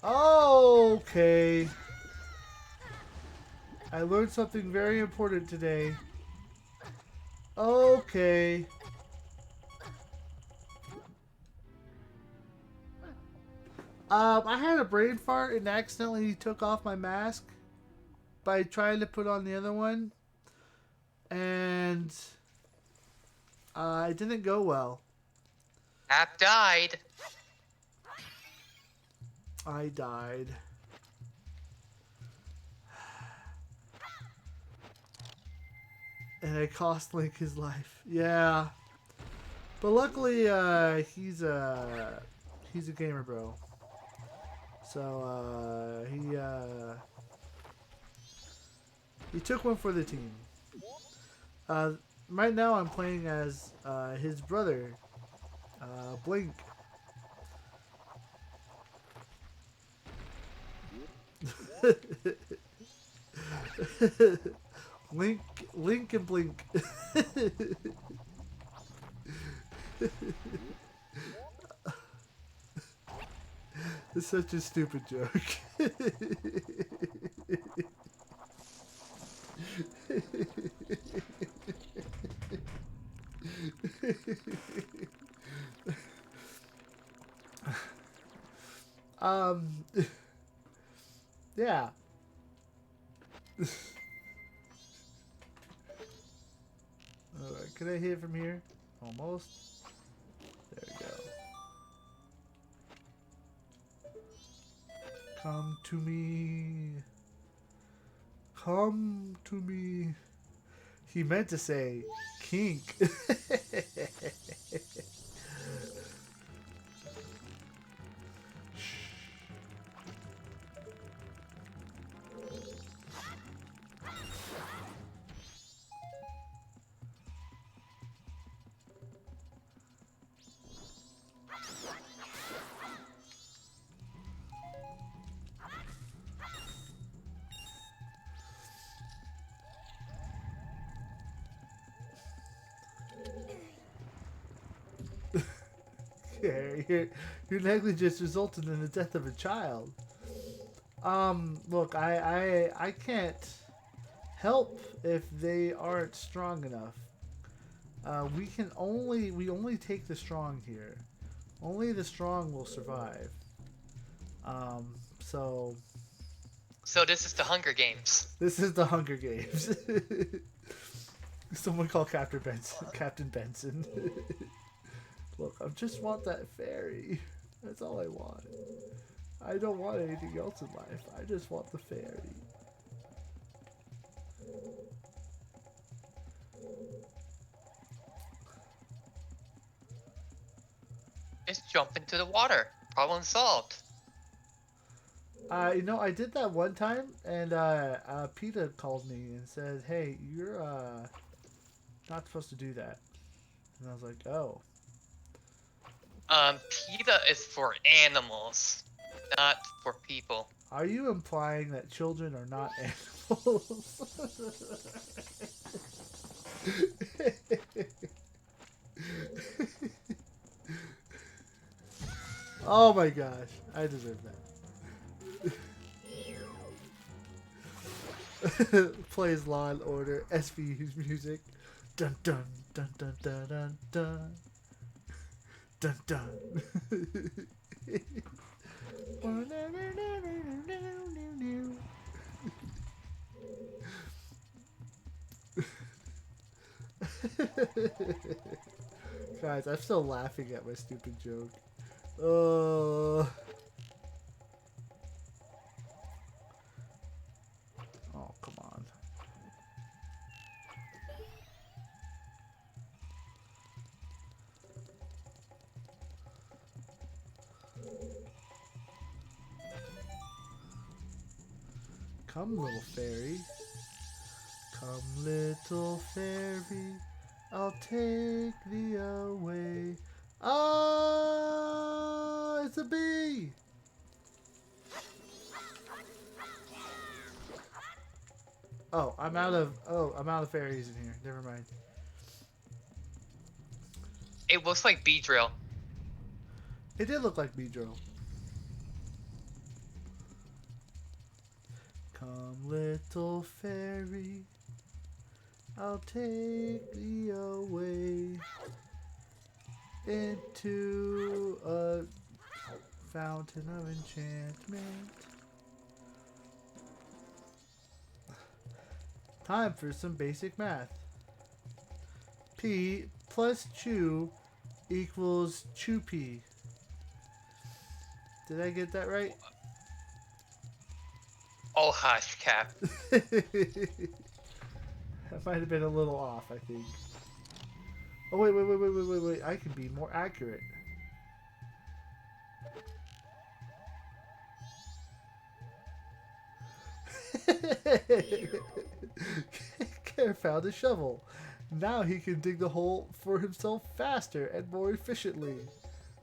Okay. I learned something very important today. Okay. I had a brain fart and accidentally took off my mask by trying to put on the other one. And It didn't go well. Hap died. I died. And I cost Link his life. Yeah. But luckily, he's a gamer bro. So he took one for the team. Uh, right now I'm playing as his brother, Blink. Link and Blink. It's such a stupid joke. um, yeah. Alright, can I hit from here? Almost. There we go. Come to me. Come to me. He meant to say kink. Your negligence resulted in the death of a child. Look, I can't help if they aren't strong enough. We only take the strong here. Only the strong will survive. So So this is the Hunger Games. this is the Hunger Games. Someone call Captain Benson. Captain Benson. Look, I just want that fairy. That's all I want. I don't want anything else in life. I just want the fairy. Just jump into the water. Problem solved. I did that one time, and PETA called me and said, "Hey, you're not supposed to do that." And I was like, "Oh." PETA is for animals, not for people. Are you implying that children are not animals? Oh my gosh, I deserve that. Plays Law and Order SVU's music. Dun dun dun dun dun dun dun dun dun. Guys, I'm still laughing at my stupid joke. Oh, come on. Come, little fairy. Come, little fairy. I'll take thee away. Ah, it's a bee. I'm out of fairies in here. Never mind. It looks like Beedrill. It did look like Beedrill. Come, little fairy, I'll take thee away into a fountain of enchantment. Time for some basic math. P plus chew equals chewpea. Did I get that right? Oh, hush, Cap. That might have been a little off, I think. Oh, wait. I can be more accurate. Care found a shovel. Now he can dig the hole for himself faster and more efficiently.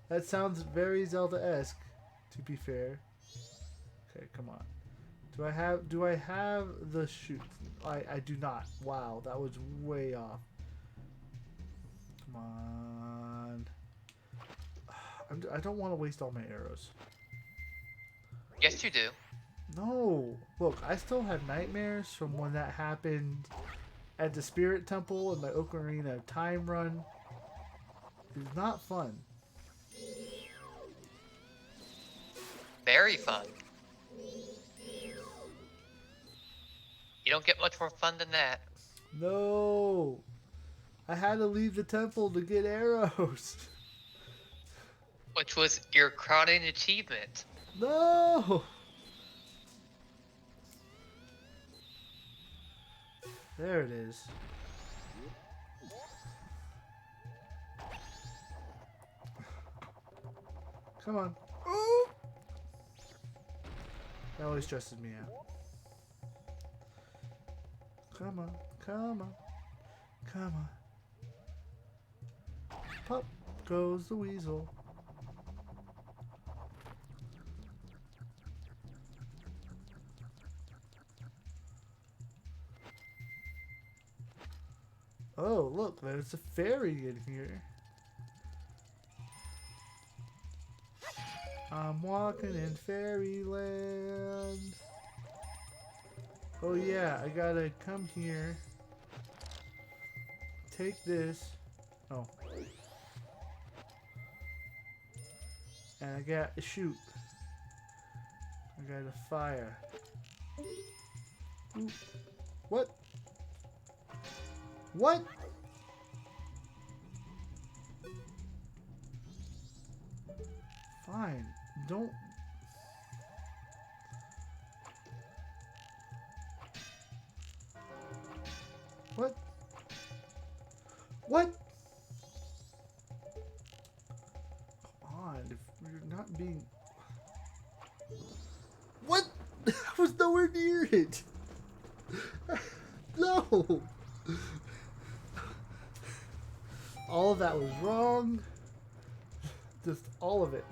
That sounds very Zelda-esque, to be fair. Okay, come on. Do I have the shoot? I do not. Wow, that was way off. Come on. I don't want to waste all my arrows. Yes, you do. No. Look, I still have nightmares from when that happened at the Spirit Temple in my Ocarina time run. It's not fun. Very fun. You don't get much more fun than that. No. I had to leave the temple to get arrows. Which was your crowning achievement. No. There it is. Come on. Ooh. That always stresses me out. Come on. Come on. Come on. Pop goes the weasel. Oh, look, there's a fairy in here. I'm walking in fairyland. Oh yeah, I gotta come here. Take this. Oh. And I got a shoot. I got a fire. Ooh. What? What? Fine. Don't. What? What? Come on. If you're not being. What? I was nowhere near it. No. All of that was wrong. Just all of it.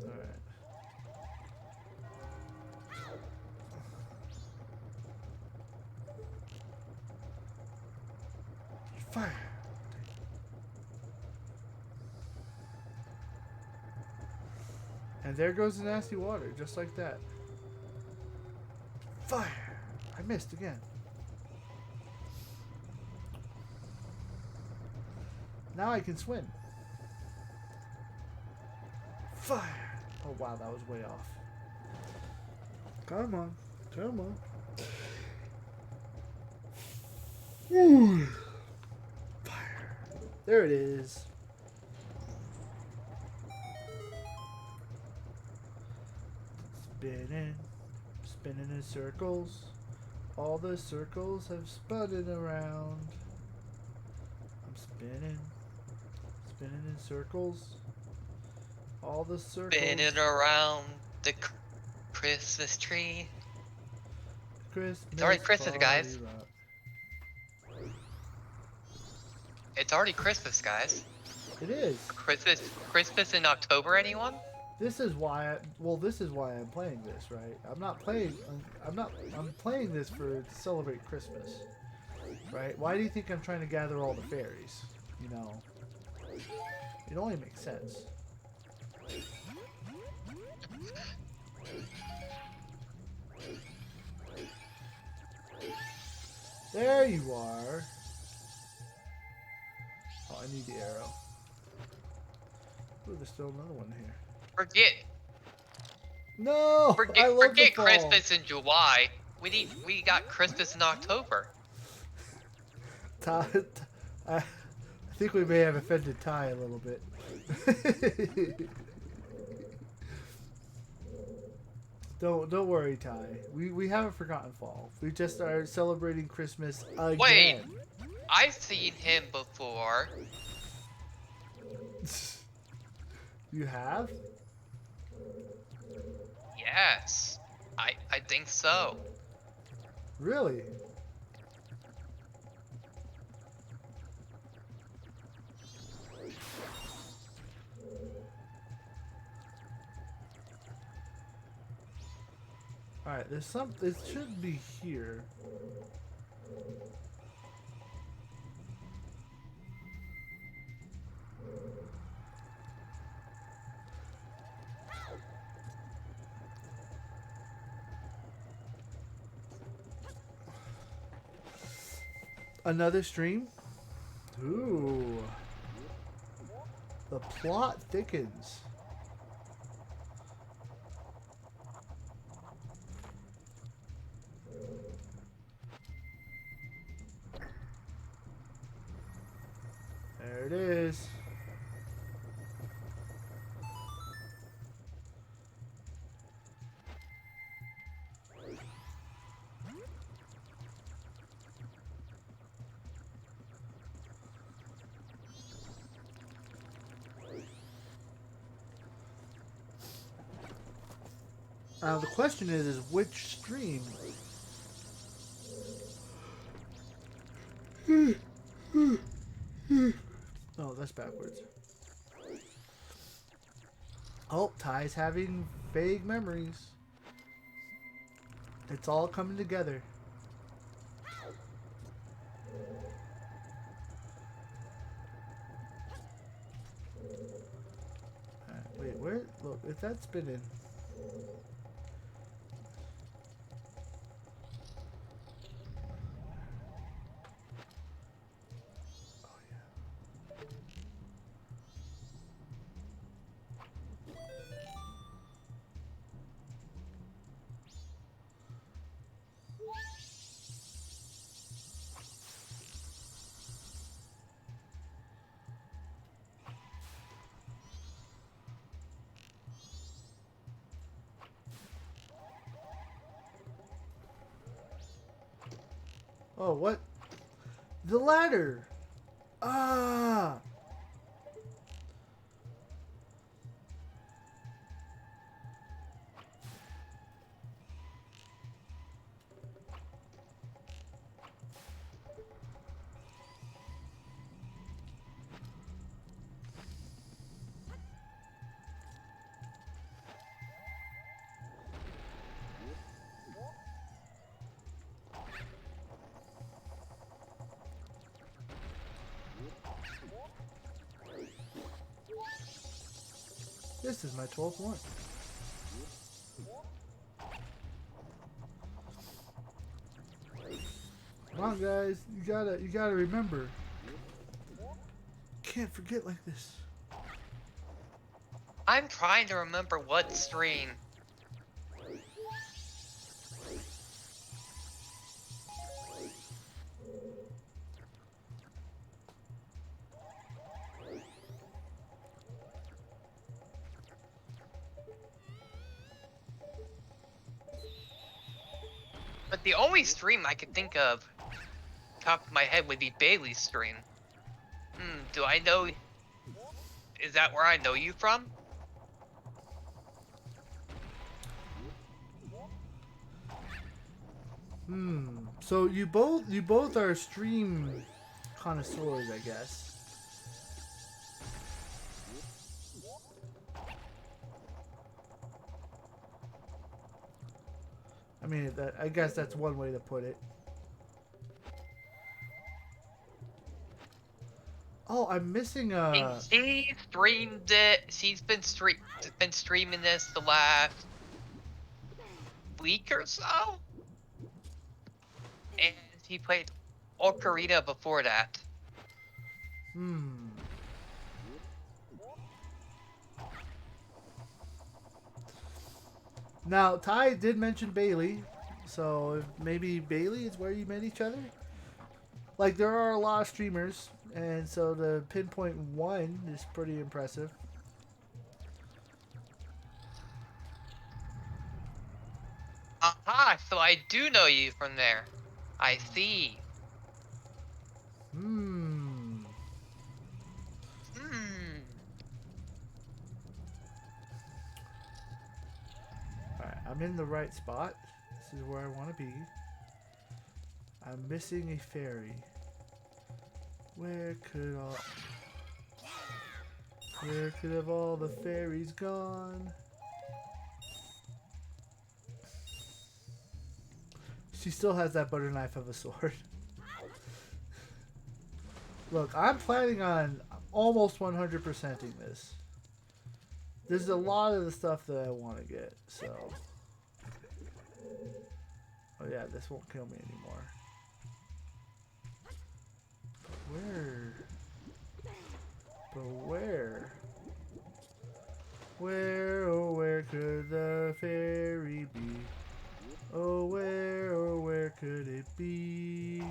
Alright. Fire. And there goes the nasty water, just like that. Fire! I missed again. Now I can swim. Fire! Oh wow, that was way off. Come on. Come on. Woo. Fire. There it is. Spinning, spinning in circles. All the circles have spun around. I'm spinning, spinning in circles. All the circles. Spinning around the Christmas tree. Christmas. It's already Christmas, guys. Rock. It's already Christmas, guys. It is. Christmas in October, anyone? This is why. This is why I'm playing this, right? I'm not playing. I'm playing this to celebrate Christmas, right? Why do you think I'm trying to gather all the fairies? You know, it only makes sense. There you are. Oh, I need the arrow. Ooh, there's still another one here. Forget No, I love the forget fall. Christmas in July. We got Christmas in October. Ty, I think we may have offended Ty a little bit. Don't worry, Ty. We haven't forgotten fall. We just started celebrating Christmas Wait, again. I've seen him before. You have? Yes, I think so. Really? Alright, there's some. It should be here. Another stream? Ooh. The plot thickens. There it is. Now the question is which stream? Oh, that's backwards. Oh, Ty's having vague memories. It's all coming together. Wait, where? Look, if that's spinning. Oh yeah. Oh, what? The ladder. Ah. This is my 12th one. Come on, guys. You gotta remember. Can't forget like this. I'm trying to remember what stream. But the only stream I could think of, top of my head, would be Bailey's stream. Do I know? Is that where I know you from? So you both are stream connoisseurs, I guess. I mean, I guess that's one way to put it. Oh, I'm missing a. She streamed it. She's been streaming this the last week or so, and she played Ocarina before that. Now, Ty did mention Bailey, so maybe Bailey is where you met each other. Like there are a lot of streamers, and so the pinpoint one is pretty impressive. Aha, so I do know you from there. I see. Hmm. Hmm. Alright, I'm in the right spot. This is where I want to be. I'm missing a fairy. Where could have all the fairies gone? She still has that butter knife of a sword. Look, I'm planning on almost 100%ing this. There's a lot of the stuff that I want to get, so. Oh yeah, this won't kill me anymore. Where? But where? Where, oh where could the fairy be? Oh where could it be?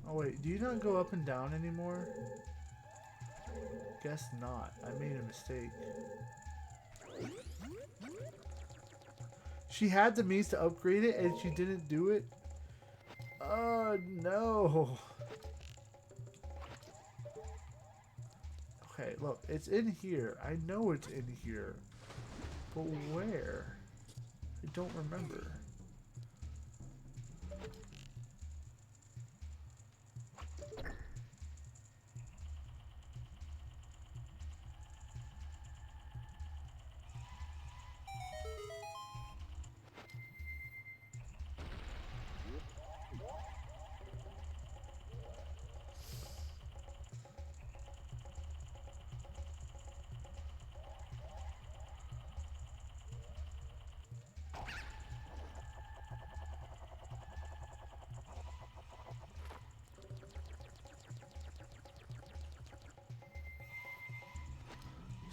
Oh wait, do you not go up and down anymore? Guess not. I made a mistake. She had the means to upgrade it and she didn't do it? Oh no. Okay, look, it's in here. I know it's in here. But where? I don't remember.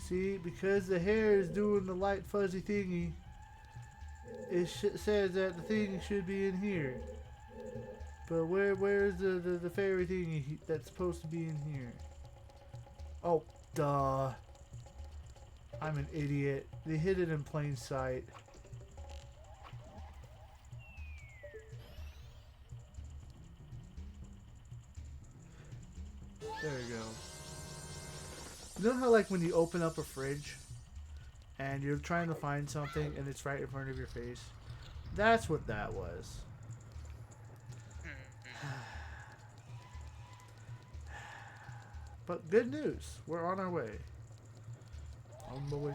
See, because the hair is doing the light fuzzy thingy, it says that the thing should be in here. But where's the fairy thingy that's supposed to be in here? Oh, duh. I'm an idiot. They hid it in plain sight. There we go. You know how like when you open up a fridge and you're trying to find something and it's right in front of your face? That's what that was. But good news. We're on our way. On the way.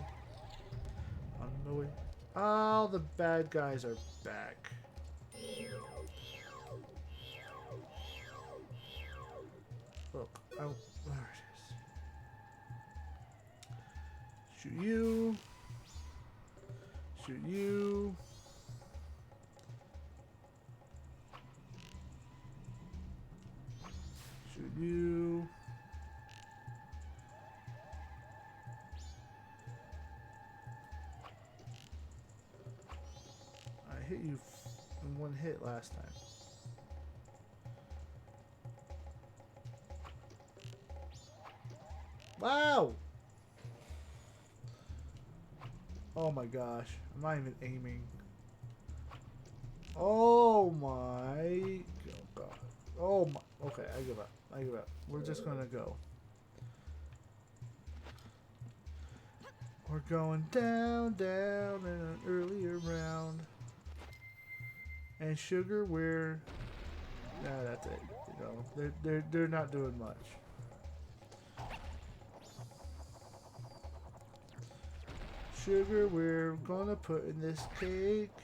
On the way. All the bad guys are back. Look. Oh, there it is. Shoot you. Shoot you. Shoot you. I hit you in one hit last time. Wow! Oh my gosh. I'm not even aiming. Oh my god. Oh my. Okay, I give up. I give up. We're just gonna go. We're going down, down in an earlier round. And sugar, we're. Nah, that's it. You know, they're not doing much. Sugar, we're gonna put in this cake.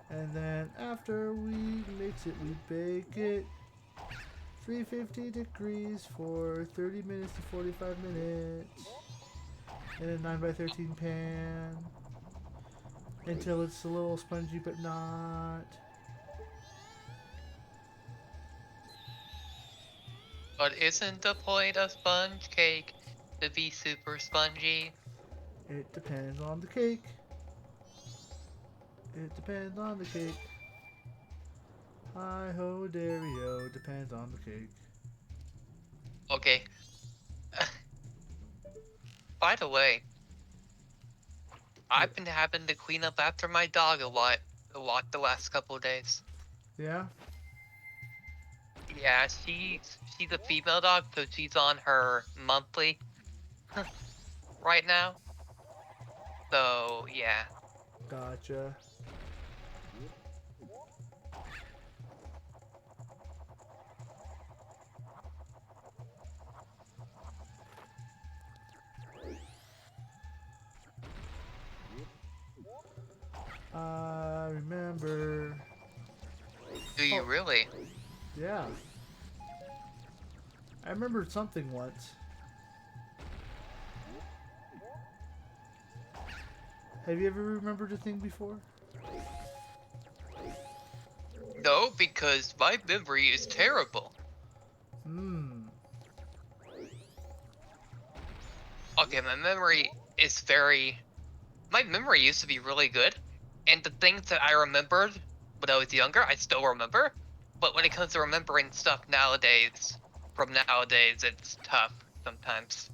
And then after we mix it, we bake it 350 degrees for 30 minutes to 45 minutes in a 9x13 pan. until it's a little spongy, but not. But isn't the point of sponge cake to be super spongy? It depends on the cake. It depends on the cake. Hi ho, Dario. Depends on the cake. Okay. By the way, Yeah. I've been having to clean up after my dog a lot the last couple of days. Yeah. Yeah, she's a female dog, so she's on her monthly right now. So yeah. Gotcha. I remember. Do you Oh, really? yeah. I remembered something once. Have you ever remembered a thing before? No, because my memory is terrible. Hmm. Okay, my memory used to be really good, and the things that I remembered when I was younger, I still remember. But when it comes to remembering stuff nowadays, it's tough sometimes.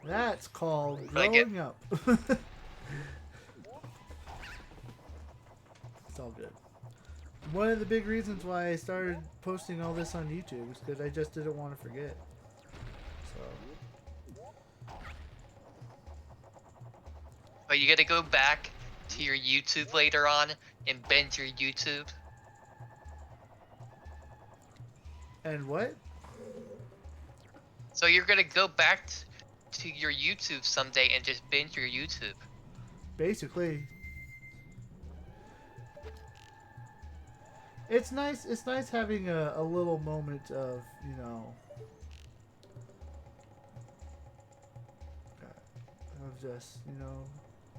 That's called Like it. growing up. It's all good. One of the big reasons why I started posting all this on YouTube is because I just didn't want to forget. So, But you gotta go back to your YouTube later on and binge your YouTube. and what? So you're gonna go back to your YouTube someday and just binge your YouTube. Basically, it's nice. It's nice having a little moment of of just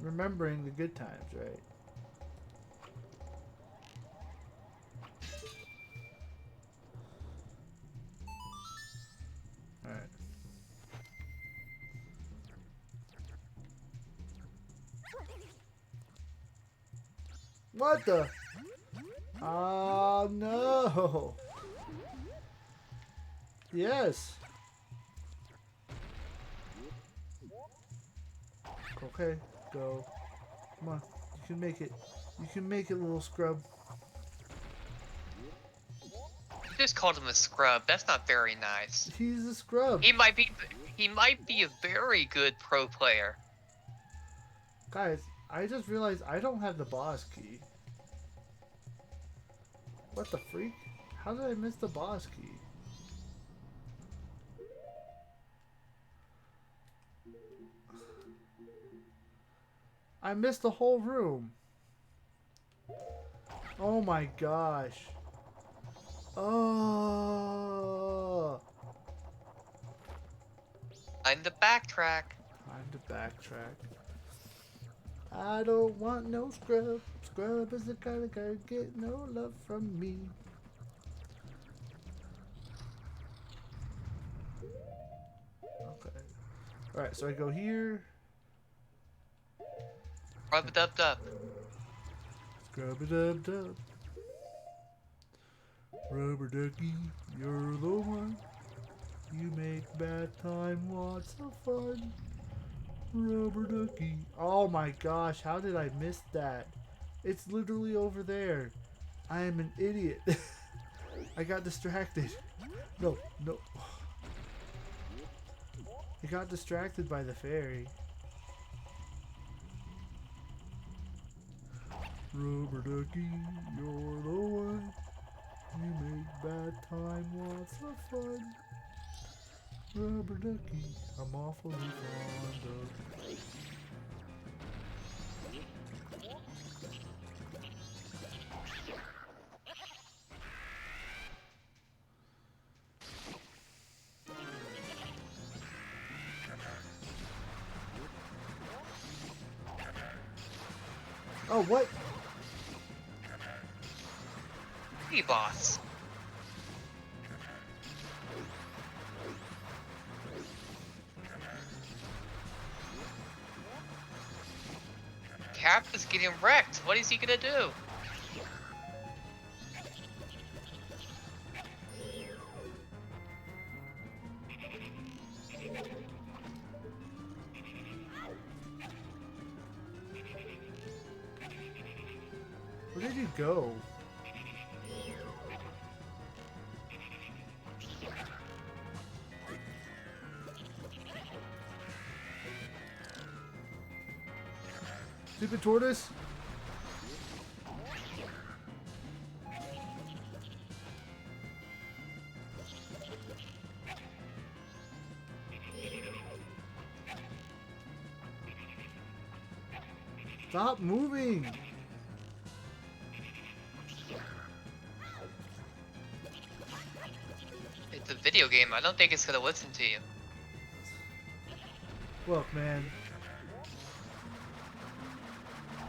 remembering the good times, right? All right. What the? Oh no! Yes. Okay, go. Come on, you can make it. You can make it, little scrub. You just called him a scrub. That's not very nice. He's a scrub. He might be he might be a very good pro player. Guys, I just realized I don't have the boss key. What the freak? How did I miss the boss key? I missed the whole room. Oh my gosh. Oh. Time to backtrack. Time to backtrack. I don't want no scrub. Scrub is the kind of guy who get no love from me. Okay. Alright, so I go here. Rub a dub dub. Scrub it up, dub. Rubber ducky, you're the one. You make bad time lots of fun. Rubber ducky. Oh my gosh, how did I miss that? It's literally over there. I am an idiot. I got distracted. No, no. I got distracted by the fairy. Rubber ducky, you're the one. You make bad time lots of fun. Rubber ducky, I'm awfully fond of. Oh, what? Hey, boss. Cap is getting wrecked. What is he gonna do? Where did you go? Stupid tortoise? Stop moving! It's a video game. I don't think it's gonna listen to you. Look, man.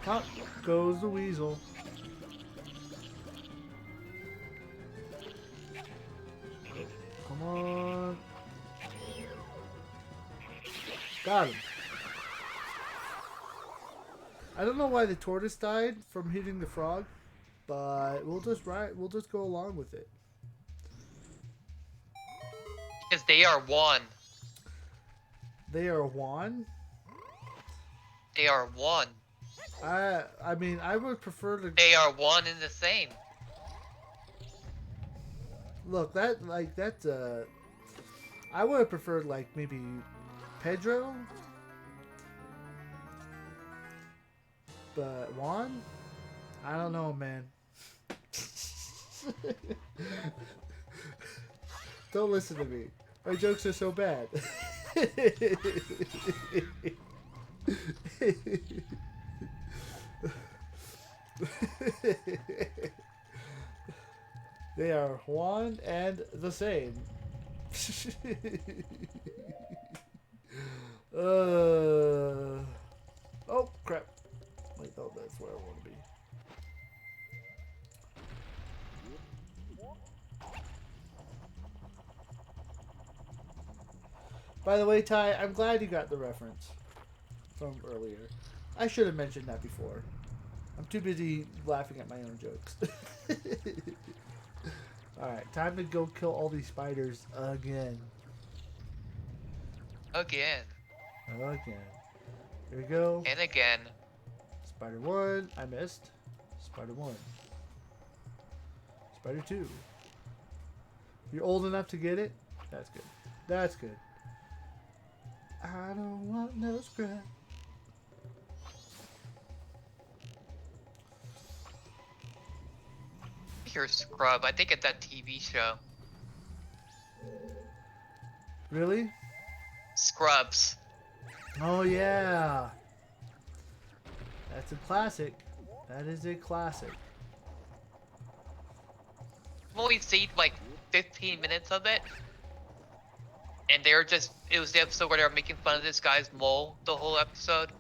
Pop goes the weasel. Come on. Got him. I don't know why the tortoise died from hitting the frog, but we'll just go along with it. Because they are one. They are one. They are one. I mean, I would prefer to They are one and the same. look that like that's I would have preferred like maybe Pedro, but Juan, I don't know, man. Don't listen to me. My jokes are so bad. They are one and the same. Oh crap! Wait, oh, that's where I want to be. By the way, Ty, I'm glad you got the reference from earlier. I should have mentioned that before. I'm too busy laughing at my own jokes. Alright, time to go kill all these spiders again. Again. Again. Here we go. And again. Spider 1. I missed. Spider 1. Spider 2. You're old enough to get it? That's good. That's good. I don't want no scrap. Here's Scrub. I think it's that TV show. Really? Scrubs. Oh, yeah. That's a classic. That is a classic. I've only seen like 15 minutes of it. And they were just, it was the episode where they were making fun of this guy's mole the whole episode.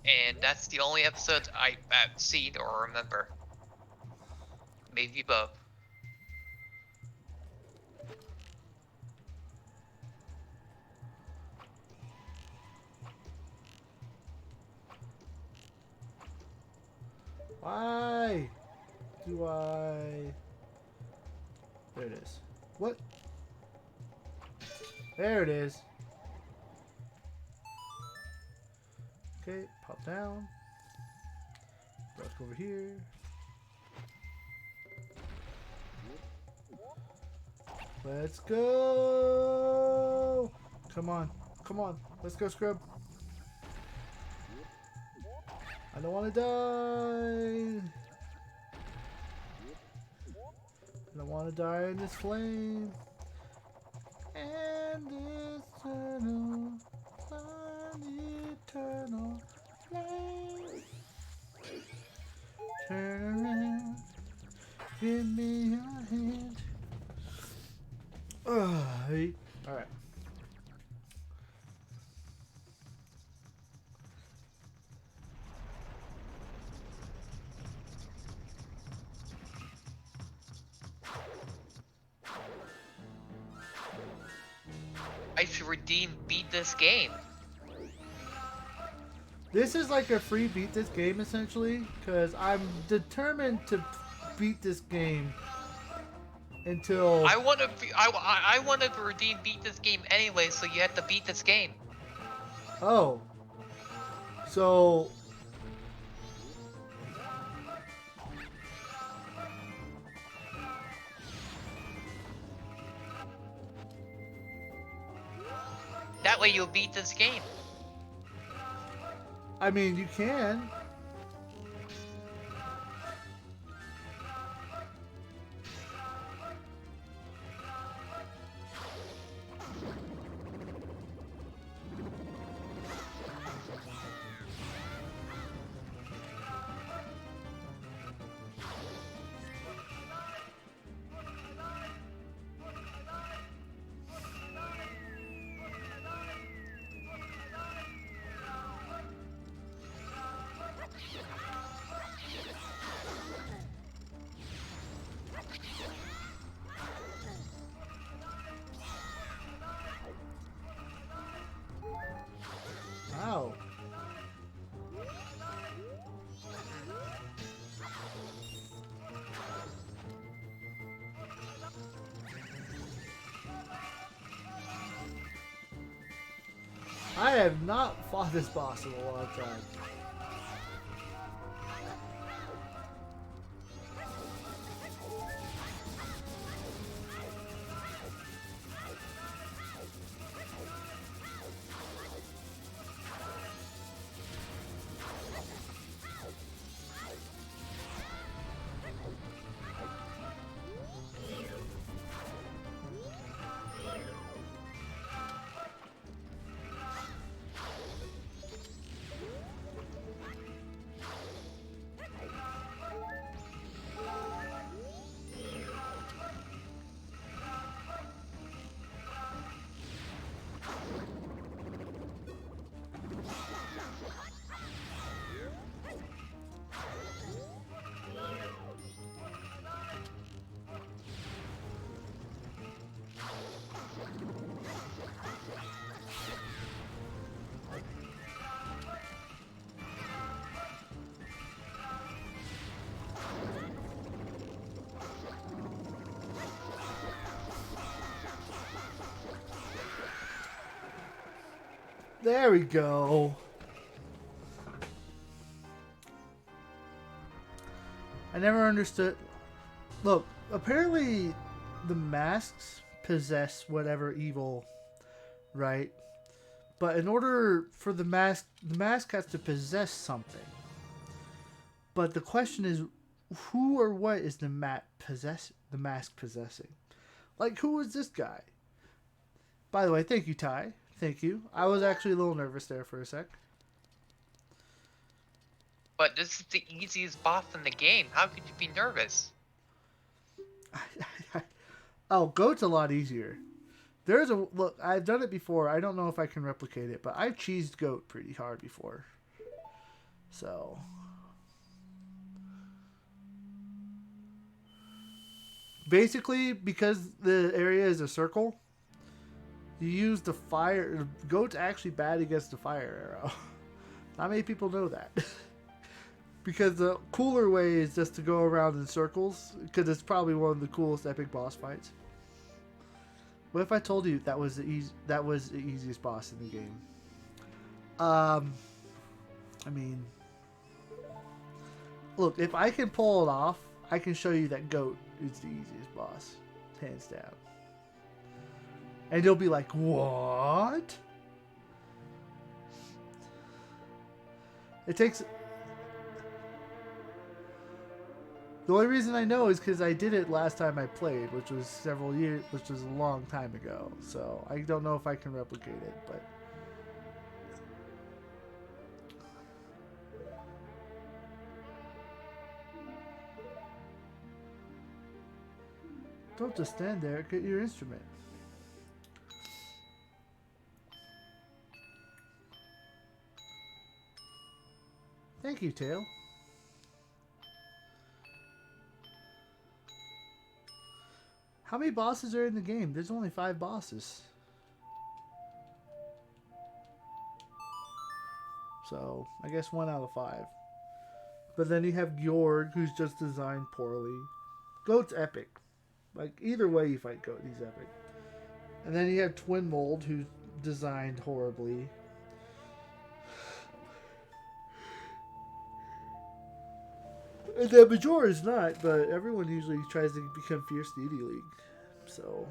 And that's the only episode I've seen or remember. Maybe both. Why do I... There it is. What? There it is. Okay, pop down. Back over here. Let's go! Come on. Come on. Let's go, Scrub. I don't want to die. I don't want to die in this flame. And this eternal, eternal flame. Turn around. Give me your hand. Alright. I should redeem beat this game. This is like a free beat this game essentially, because I'm determined to beat this game until. I want to I want to redeem beat this game anyway, so you have to beat this game. Oh. So. That way you'll beat this game. I mean, you can. Wow. I have not fought this boss in a long time. There we go. I never understood. Look, apparently the masks possess whatever evil, right? But in order for the mask has to possess something. But the question is, who or what is the mask possessing? Like, who is this guy? By the way, thank you, Ty. Thank you. I was actually a little nervous there for a sec. But this is the easiest boss in the game. How could you be nervous? Oh, Goat's a lot easier. There's a look. I've done it before. I don't know if I can replicate it, but I've cheesed Goat pretty hard before. So, basically, because the area is a circle, you use the fire. Goat's actually bad against the fire arrow. Not many people know that. Because the cooler way is just to go around in circles, because it's probably one of the coolest epic boss fights. What if I told you that was the easiest boss in the game? I mean, look, if I can pull it off, I can show you that Goat is the easiest boss, hands down. And you'll be like, what? It takes... The only reason I know is because I did it last time I played, which was which was a long time ago. So I don't know if I can replicate it, but... Don't just stand there, get your instrument. Thank you, Tail. How many bosses are in the game? There's only 5 bosses. So I guess 1 out of 5. But then you have Georg, who's just designed poorly. Goat's epic. Like, either way you fight Goat, he's epic. And then you have Twin Mold, who's designed horribly. And then Majora is not, but everyone usually tries to become Fierce Deity League. So.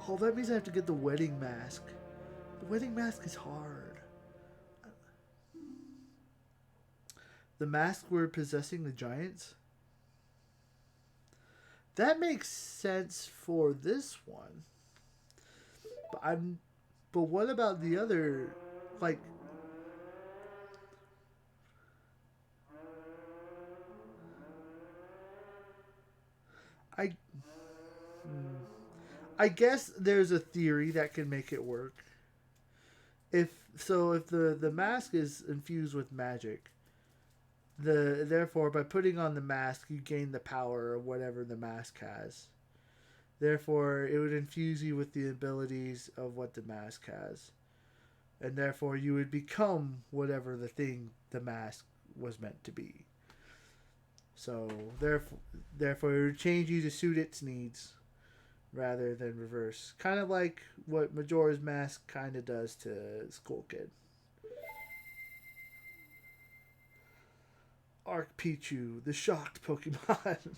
Oh, that means I have to get the Wedding Mask. The Wedding Mask is hard. The mask where possessing the giants? That makes sense for this one. But what about the other, like, I I guess there's a theory that can make it work. If the mask is infused with magic, therefore by putting on the mask you gain the power of whatever the mask has. Therefore, it would infuse you with the abilities of what the mask has. And therefore, you would become whatever the thing the mask was meant to be. So, therefore it would change you to suit its needs rather than reverse. Kind of like what Majora's Mask kind of does to Skull Kid. Arc Pichu, the shocked Pokemon.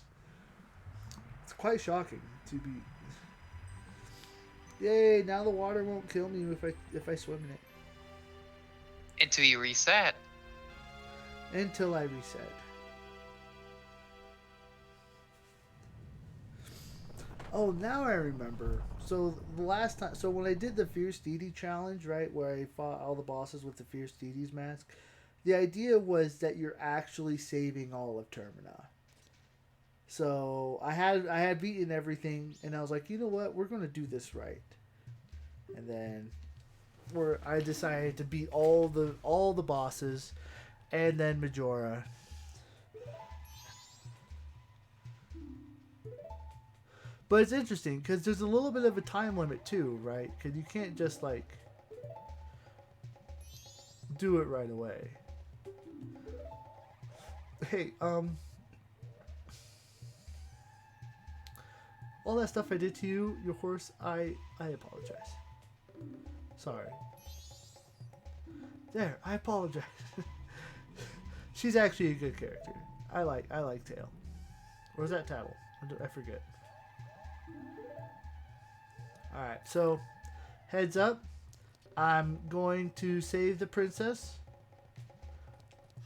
It's quite shocking to be. Yay! Now the water won't kill me if I swim in it. Until you reset. Until I reset. Oh, now I remember. So the last time, so when I did the Fierce Deity challenge, right, where I fought all the bosses with the Fierce Deity's mask, the idea was that you're actually saving all of Termina. So I had beaten everything, and I was like, you know what, we're gonna do this right. And then, I decided to beat all the bosses, and then Majora. But it's interesting because there's a little bit of a time limit too, right? Because you can't just like do it right away. Hey, all that stuff I did to you, your horse, I apologize. Sorry. There, I apologize. She's actually a good character. I like Tail. Or is that Tattle? I forget. Alright, so heads up. I'm going to save the princess.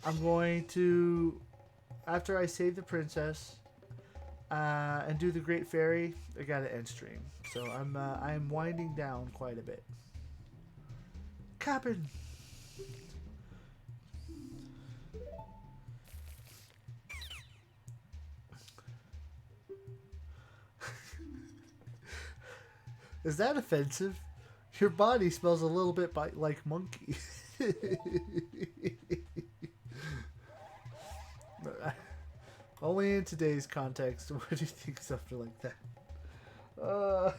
I'm going to, after I save the princess and do the Great Fairy, I gotta end stream. So I'm winding down quite a bit. Captain. Is that offensive? Your body smells a little bit like monkey. Only in today's context would you think something like that.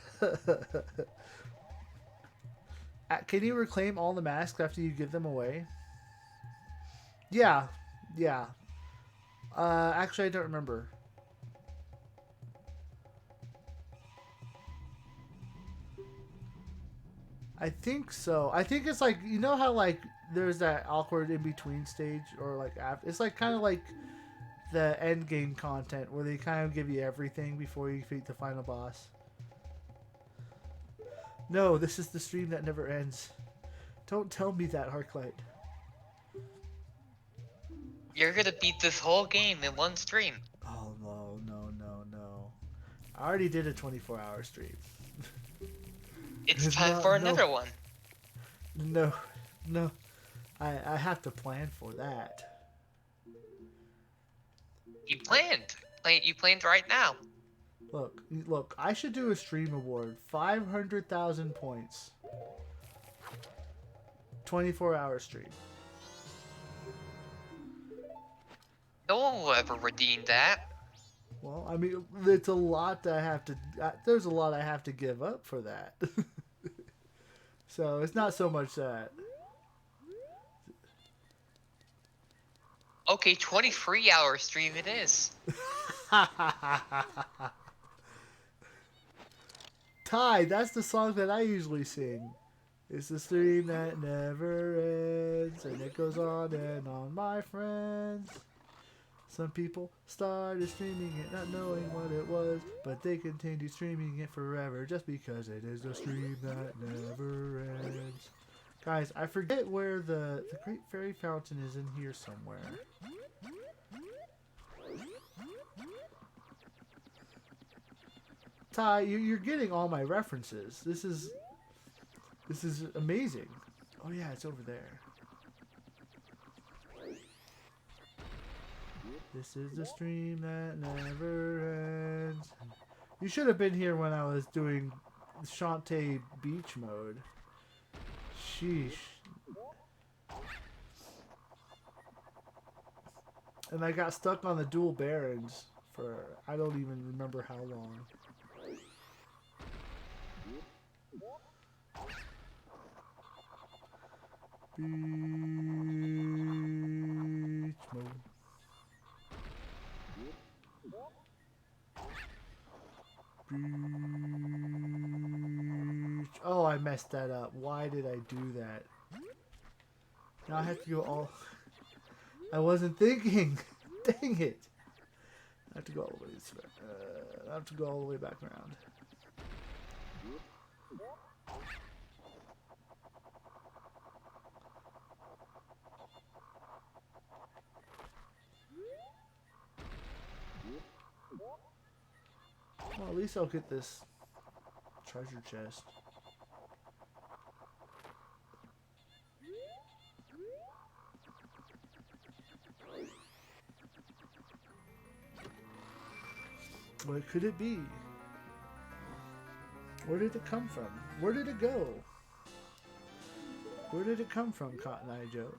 Can you reclaim all the masks after you give them away? Yeah. Actually, I don't remember. I think so. I think it's like, you know how like there's that awkward in between stage, or like after, it's like kind of like the end game content where they kind of give you everything before you defeat the final boss. No, this is the stream that never ends. Don't tell me that, Arclight. You're gonna beat this whole game in one stream. Oh no. I already did a 24-hour stream. It's time for another one. No. I have to plan for that. You planned. You planned right now. Look, I should do a stream award. 500,000 points. 24-hour stream. No one will ever redeem that. Well, I mean, it's a lot that I have to. There's a lot I have to give up for that. So it's not so much that. Okay, 23-hour stream it is. Ty, that's the song that I usually sing. It's the stream that never ends, and it goes on and on, my friends. Some people started streaming it not knowing what it was, but they continued streaming it forever just because it is a stream that never ends. Guys, I forget where the Great Fairy Fountain is in here somewhere. Ty, you're getting all my references. This is amazing. Oh yeah, it's over there. This is the stream that never ends. You should have been here when I was doing Shantae Beach mode. Sheesh. And I got stuck on the dual barons for I don't even remember how long. Beach mode. Beach. Oh, I messed that up. Why did I do that? Now I have to go all... I wasn't thinking. Dang it. I have to go all the way I have to go all the way back around. Well, at least I'll get this treasure chest. What could it be? Where did it come from? Where did it go? Where did it come from, Cotton Eye Joe?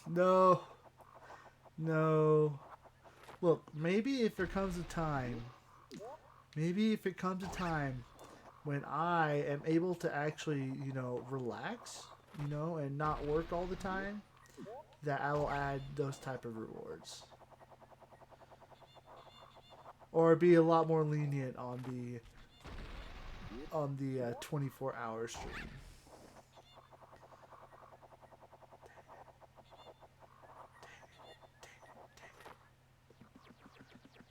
No. No. Look, maybe if there comes a time, when I am able to actually, relax, and not work all the time, that I will add those type of rewards. Or be a lot more lenient on the 24-hour stream.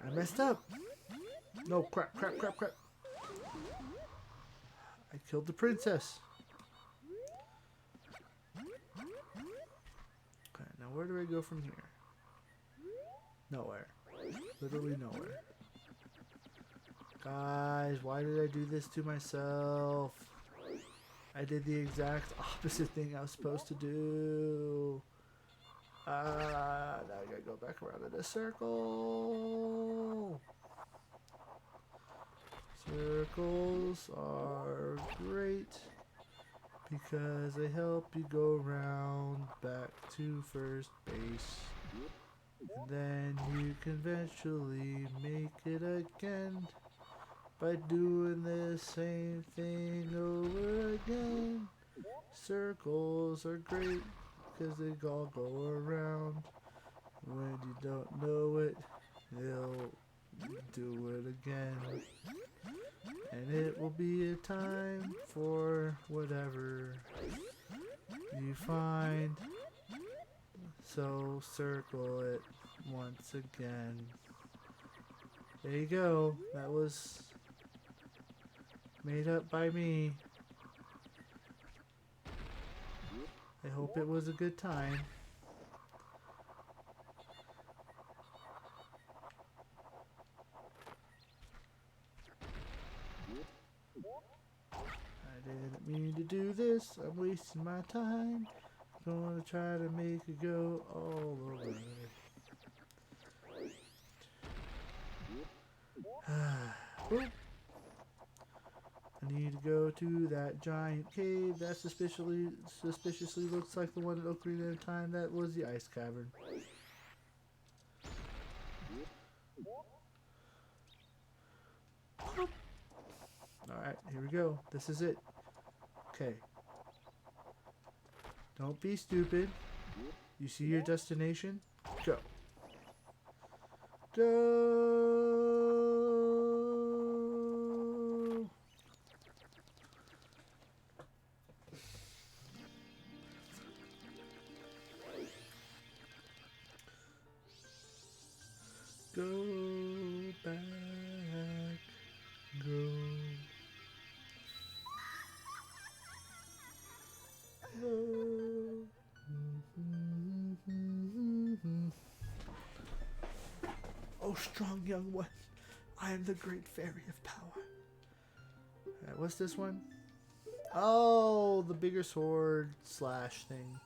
I messed up. No, crap. I killed the princess. Okay, now where do I go from here? Nowhere. Literally nowhere. Guys, why did I do this to myself? I did the exact opposite thing I was supposed to do. Now I gotta go back around in a circle. Circles are great because they help you go around back to first base. And then you can eventually make it again by doing the same thing over again. Circles are great because they all go around. When you don't know it, they'll do it again. And it will be a time for whatever you find. So circle it once again. There you go. That was made up by me. I hope it was a good time. I didn't mean to do this. I'm wasting my time. Gonna try to make it go all over. I need to go to that giant cave that suspiciously looks like the one at Ocarina of Time. That was the ice cavern. Alright, here we go. This is it. Okay. Don't be stupid. You see your destination? Go. Go! Go back. Go. Oh, strong young one, I am the great fairy of power. Alright, what's this one? Oh, the bigger sword slash thing.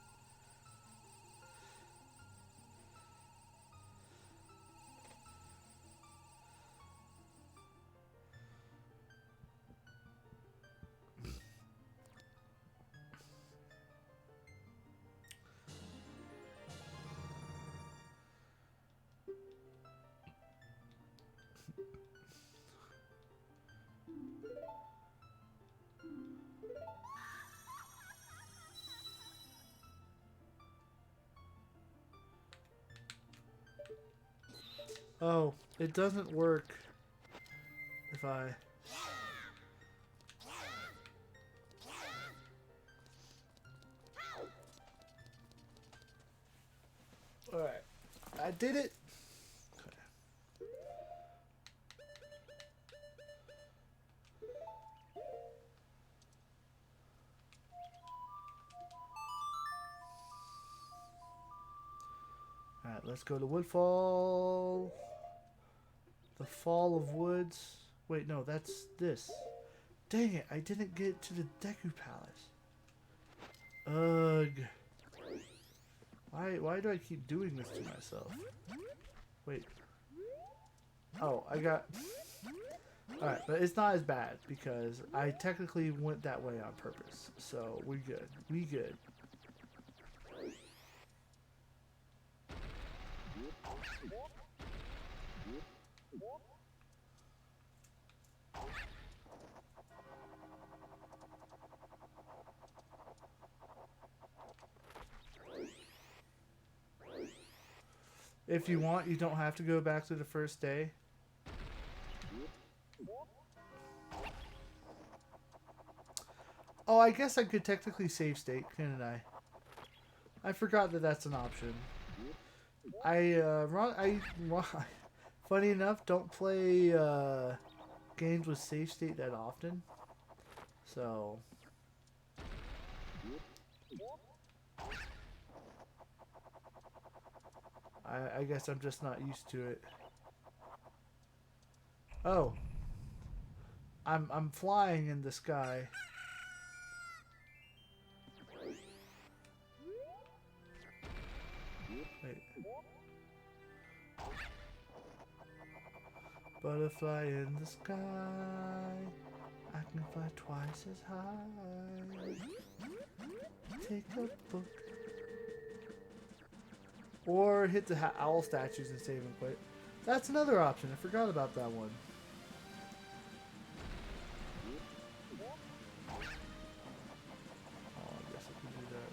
Oh, it doesn't work if I... Alright, I did it! Okay. Alright, let's go to Woodfall. The Fall of Woods. Wait, no, that's this. Dang it, I didn't get to the Deku Palace. Ugh. Why do I keep doing this to myself? Wait. Oh, I got... Alright, but it's not as bad because I technically went that way on purpose. So, we're good. We good. If you want, you don't have to go back to the first day. Oh, I guess I could technically save state, couldn't I? I forgot that that's an option. Funny enough, don't play games with save state that often. So... I guess I'm just not used to it. Oh. I'm flying in the sky. Wait. Butterfly in the sky. I can fly twice as high. Take a book. Or hit the owl statues and save and quit. That's another option. I forgot about that one. Oh, I guess I can do that.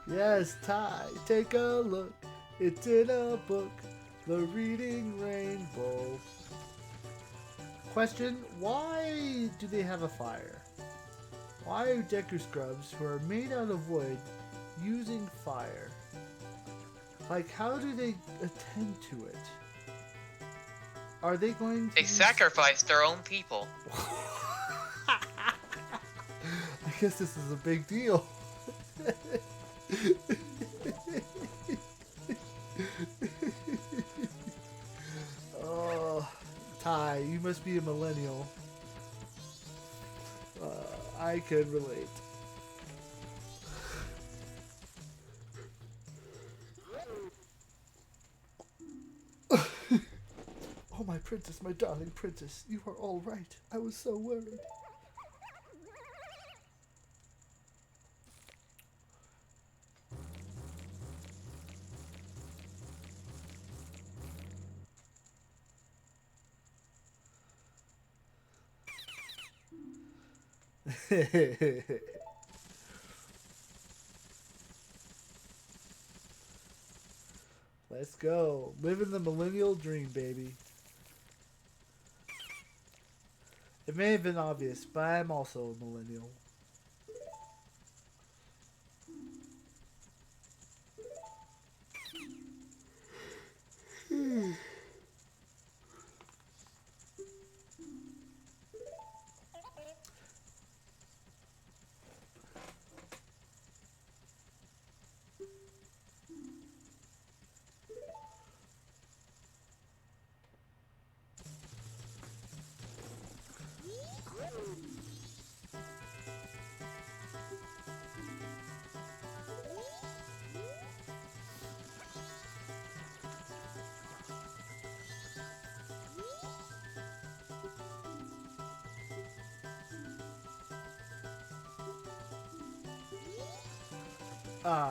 Yes, Ty, take a look. It's in a book, The Reading Rainbow. Question, why do they have a fire? Why are Deku Scrubs, who are made out of wood, using fire? Like, how do they attend to it? Are they going to... They sacrifice their own people. I guess this is a big deal. Oh, Ty, you must be a millennial. I can relate. Oh, my princess, my darling princess, you are all right. I was so worried. Let's go. Living the millennial dream, baby. It may have been obvious, but I'm also a millennial.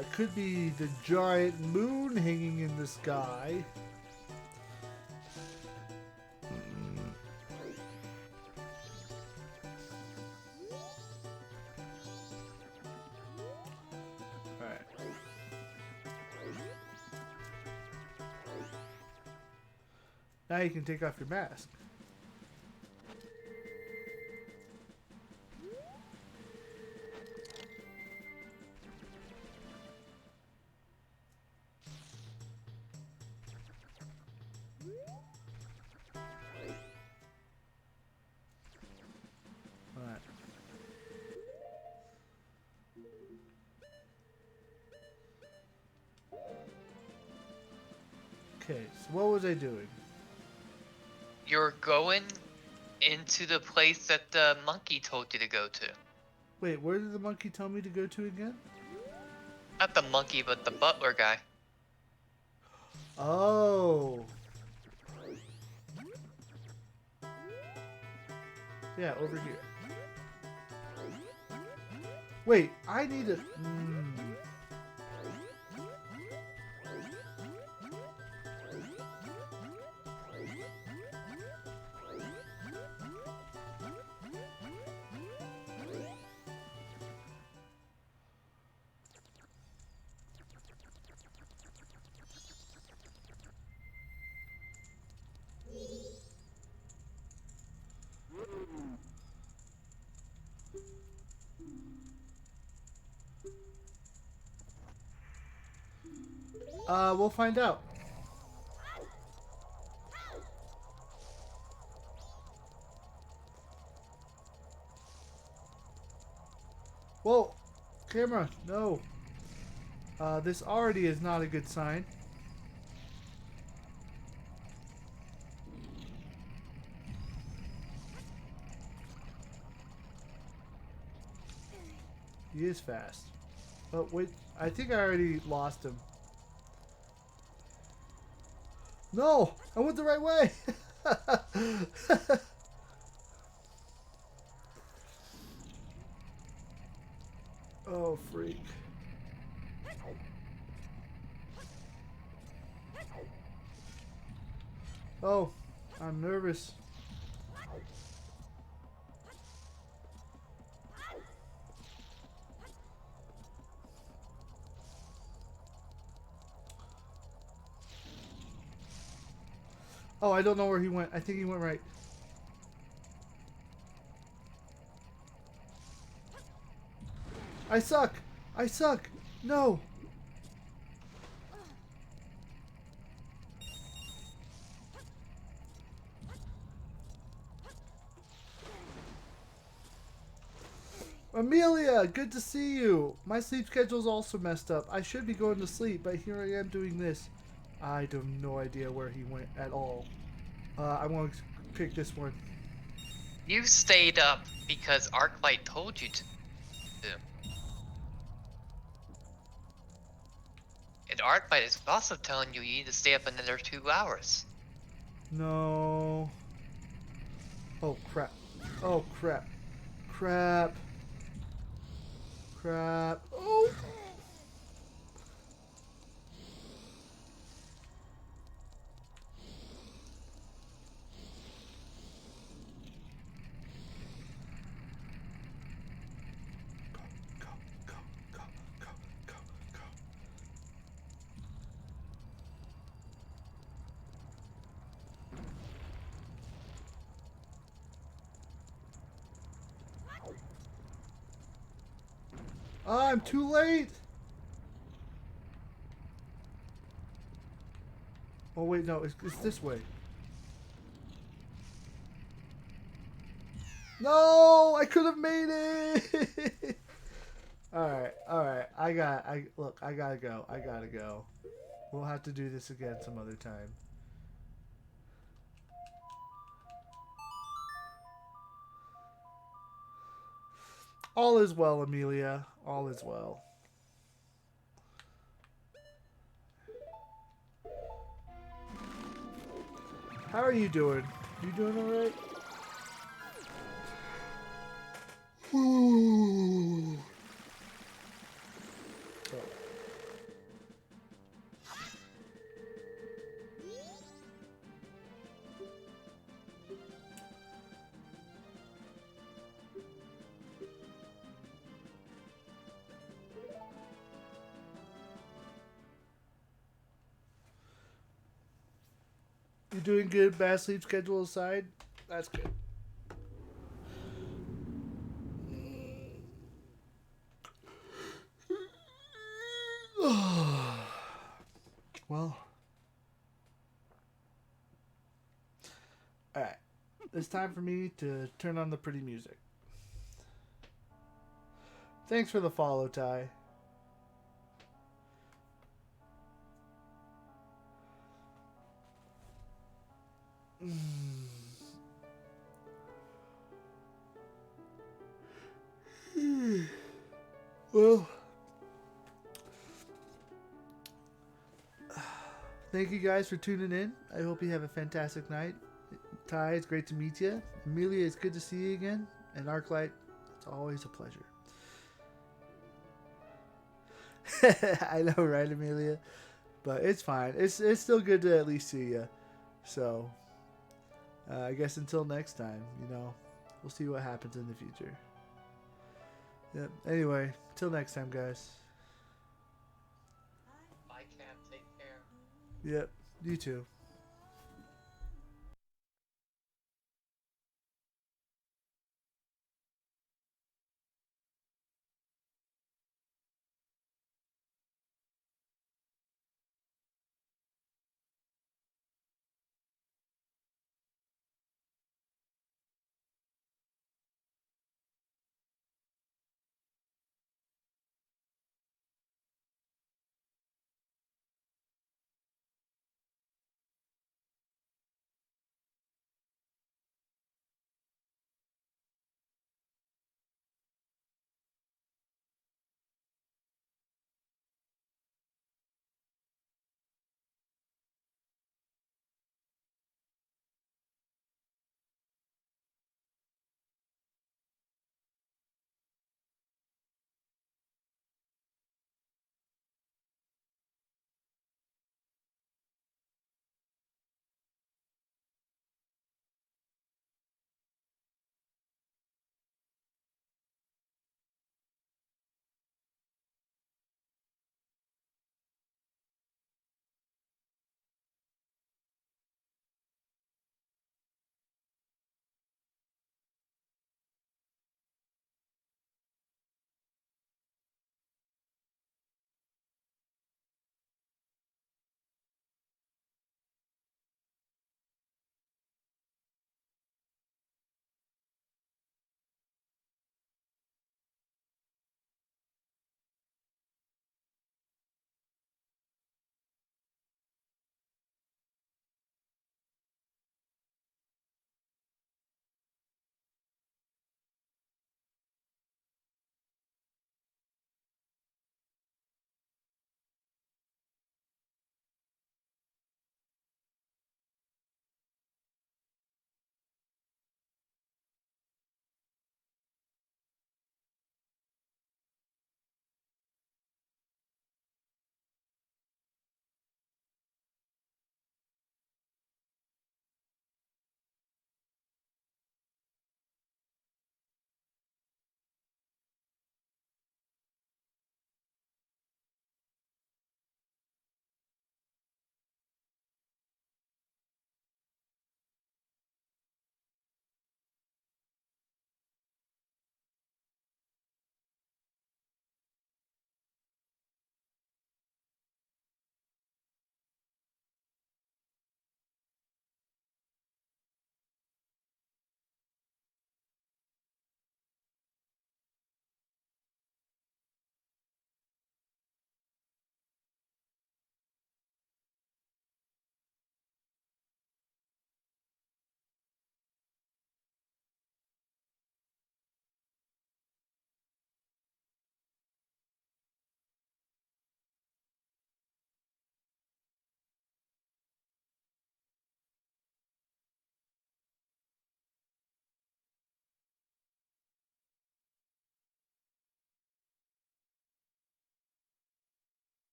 It could be the giant moon hanging in the sky. Alright. Now you can take off your mask. Alright. Okay, so what was I doing? You're going into the place that the monkey told you to go to. Wait, where did the monkey tell me to go to again? Not the monkey, but the butler guy. Oh. Yeah, over here. Wait, I need a... we'll find out. Whoa! Camera, no. This already is not a good sign. He is fast. Oh, wait. I think I already lost him. No! I went the right way! Oh, freak. Oh, I'm nervous. Oh, I don't know where he went. I think he went right. I suck! I suck! No! Amelia, good to see you. My sleep schedule's also messed up. I should be going to sleep, but here I am doing this. I have no idea where he went at all. I want to pick this one. You stayed up because Arclight told you to. And Arclight is also telling you you need to stay up another 2 hours. No. Oh, crap. Oh, crap. Crap. Crap. Oh. Go, go, go, go, go, go. I'm too late. Oh, wait, no. It's this way. No, I could have made it. All right. I gotta go. We'll have to do this again some other time. All is well, Amelia. All is well. How are you doing? You doing all right? Ooh. You doing good? Bad sleep schedule aside, that's good. Well, all right. It's time for me to turn on the pretty music. Thanks for the follow, Ty. Well, thank you guys for tuning in. I hope you have a fantastic night. Ty, it's great to meet you. Amelia, it's good to see you again. And Arclight, it's always a pleasure. I know, right, Amelia? But it's fine. It's still good to at least see you. So, I guess until next time, we'll see what happens in the future. Yep. Anyway, till next time, guys. I can't take care. Yep. You too.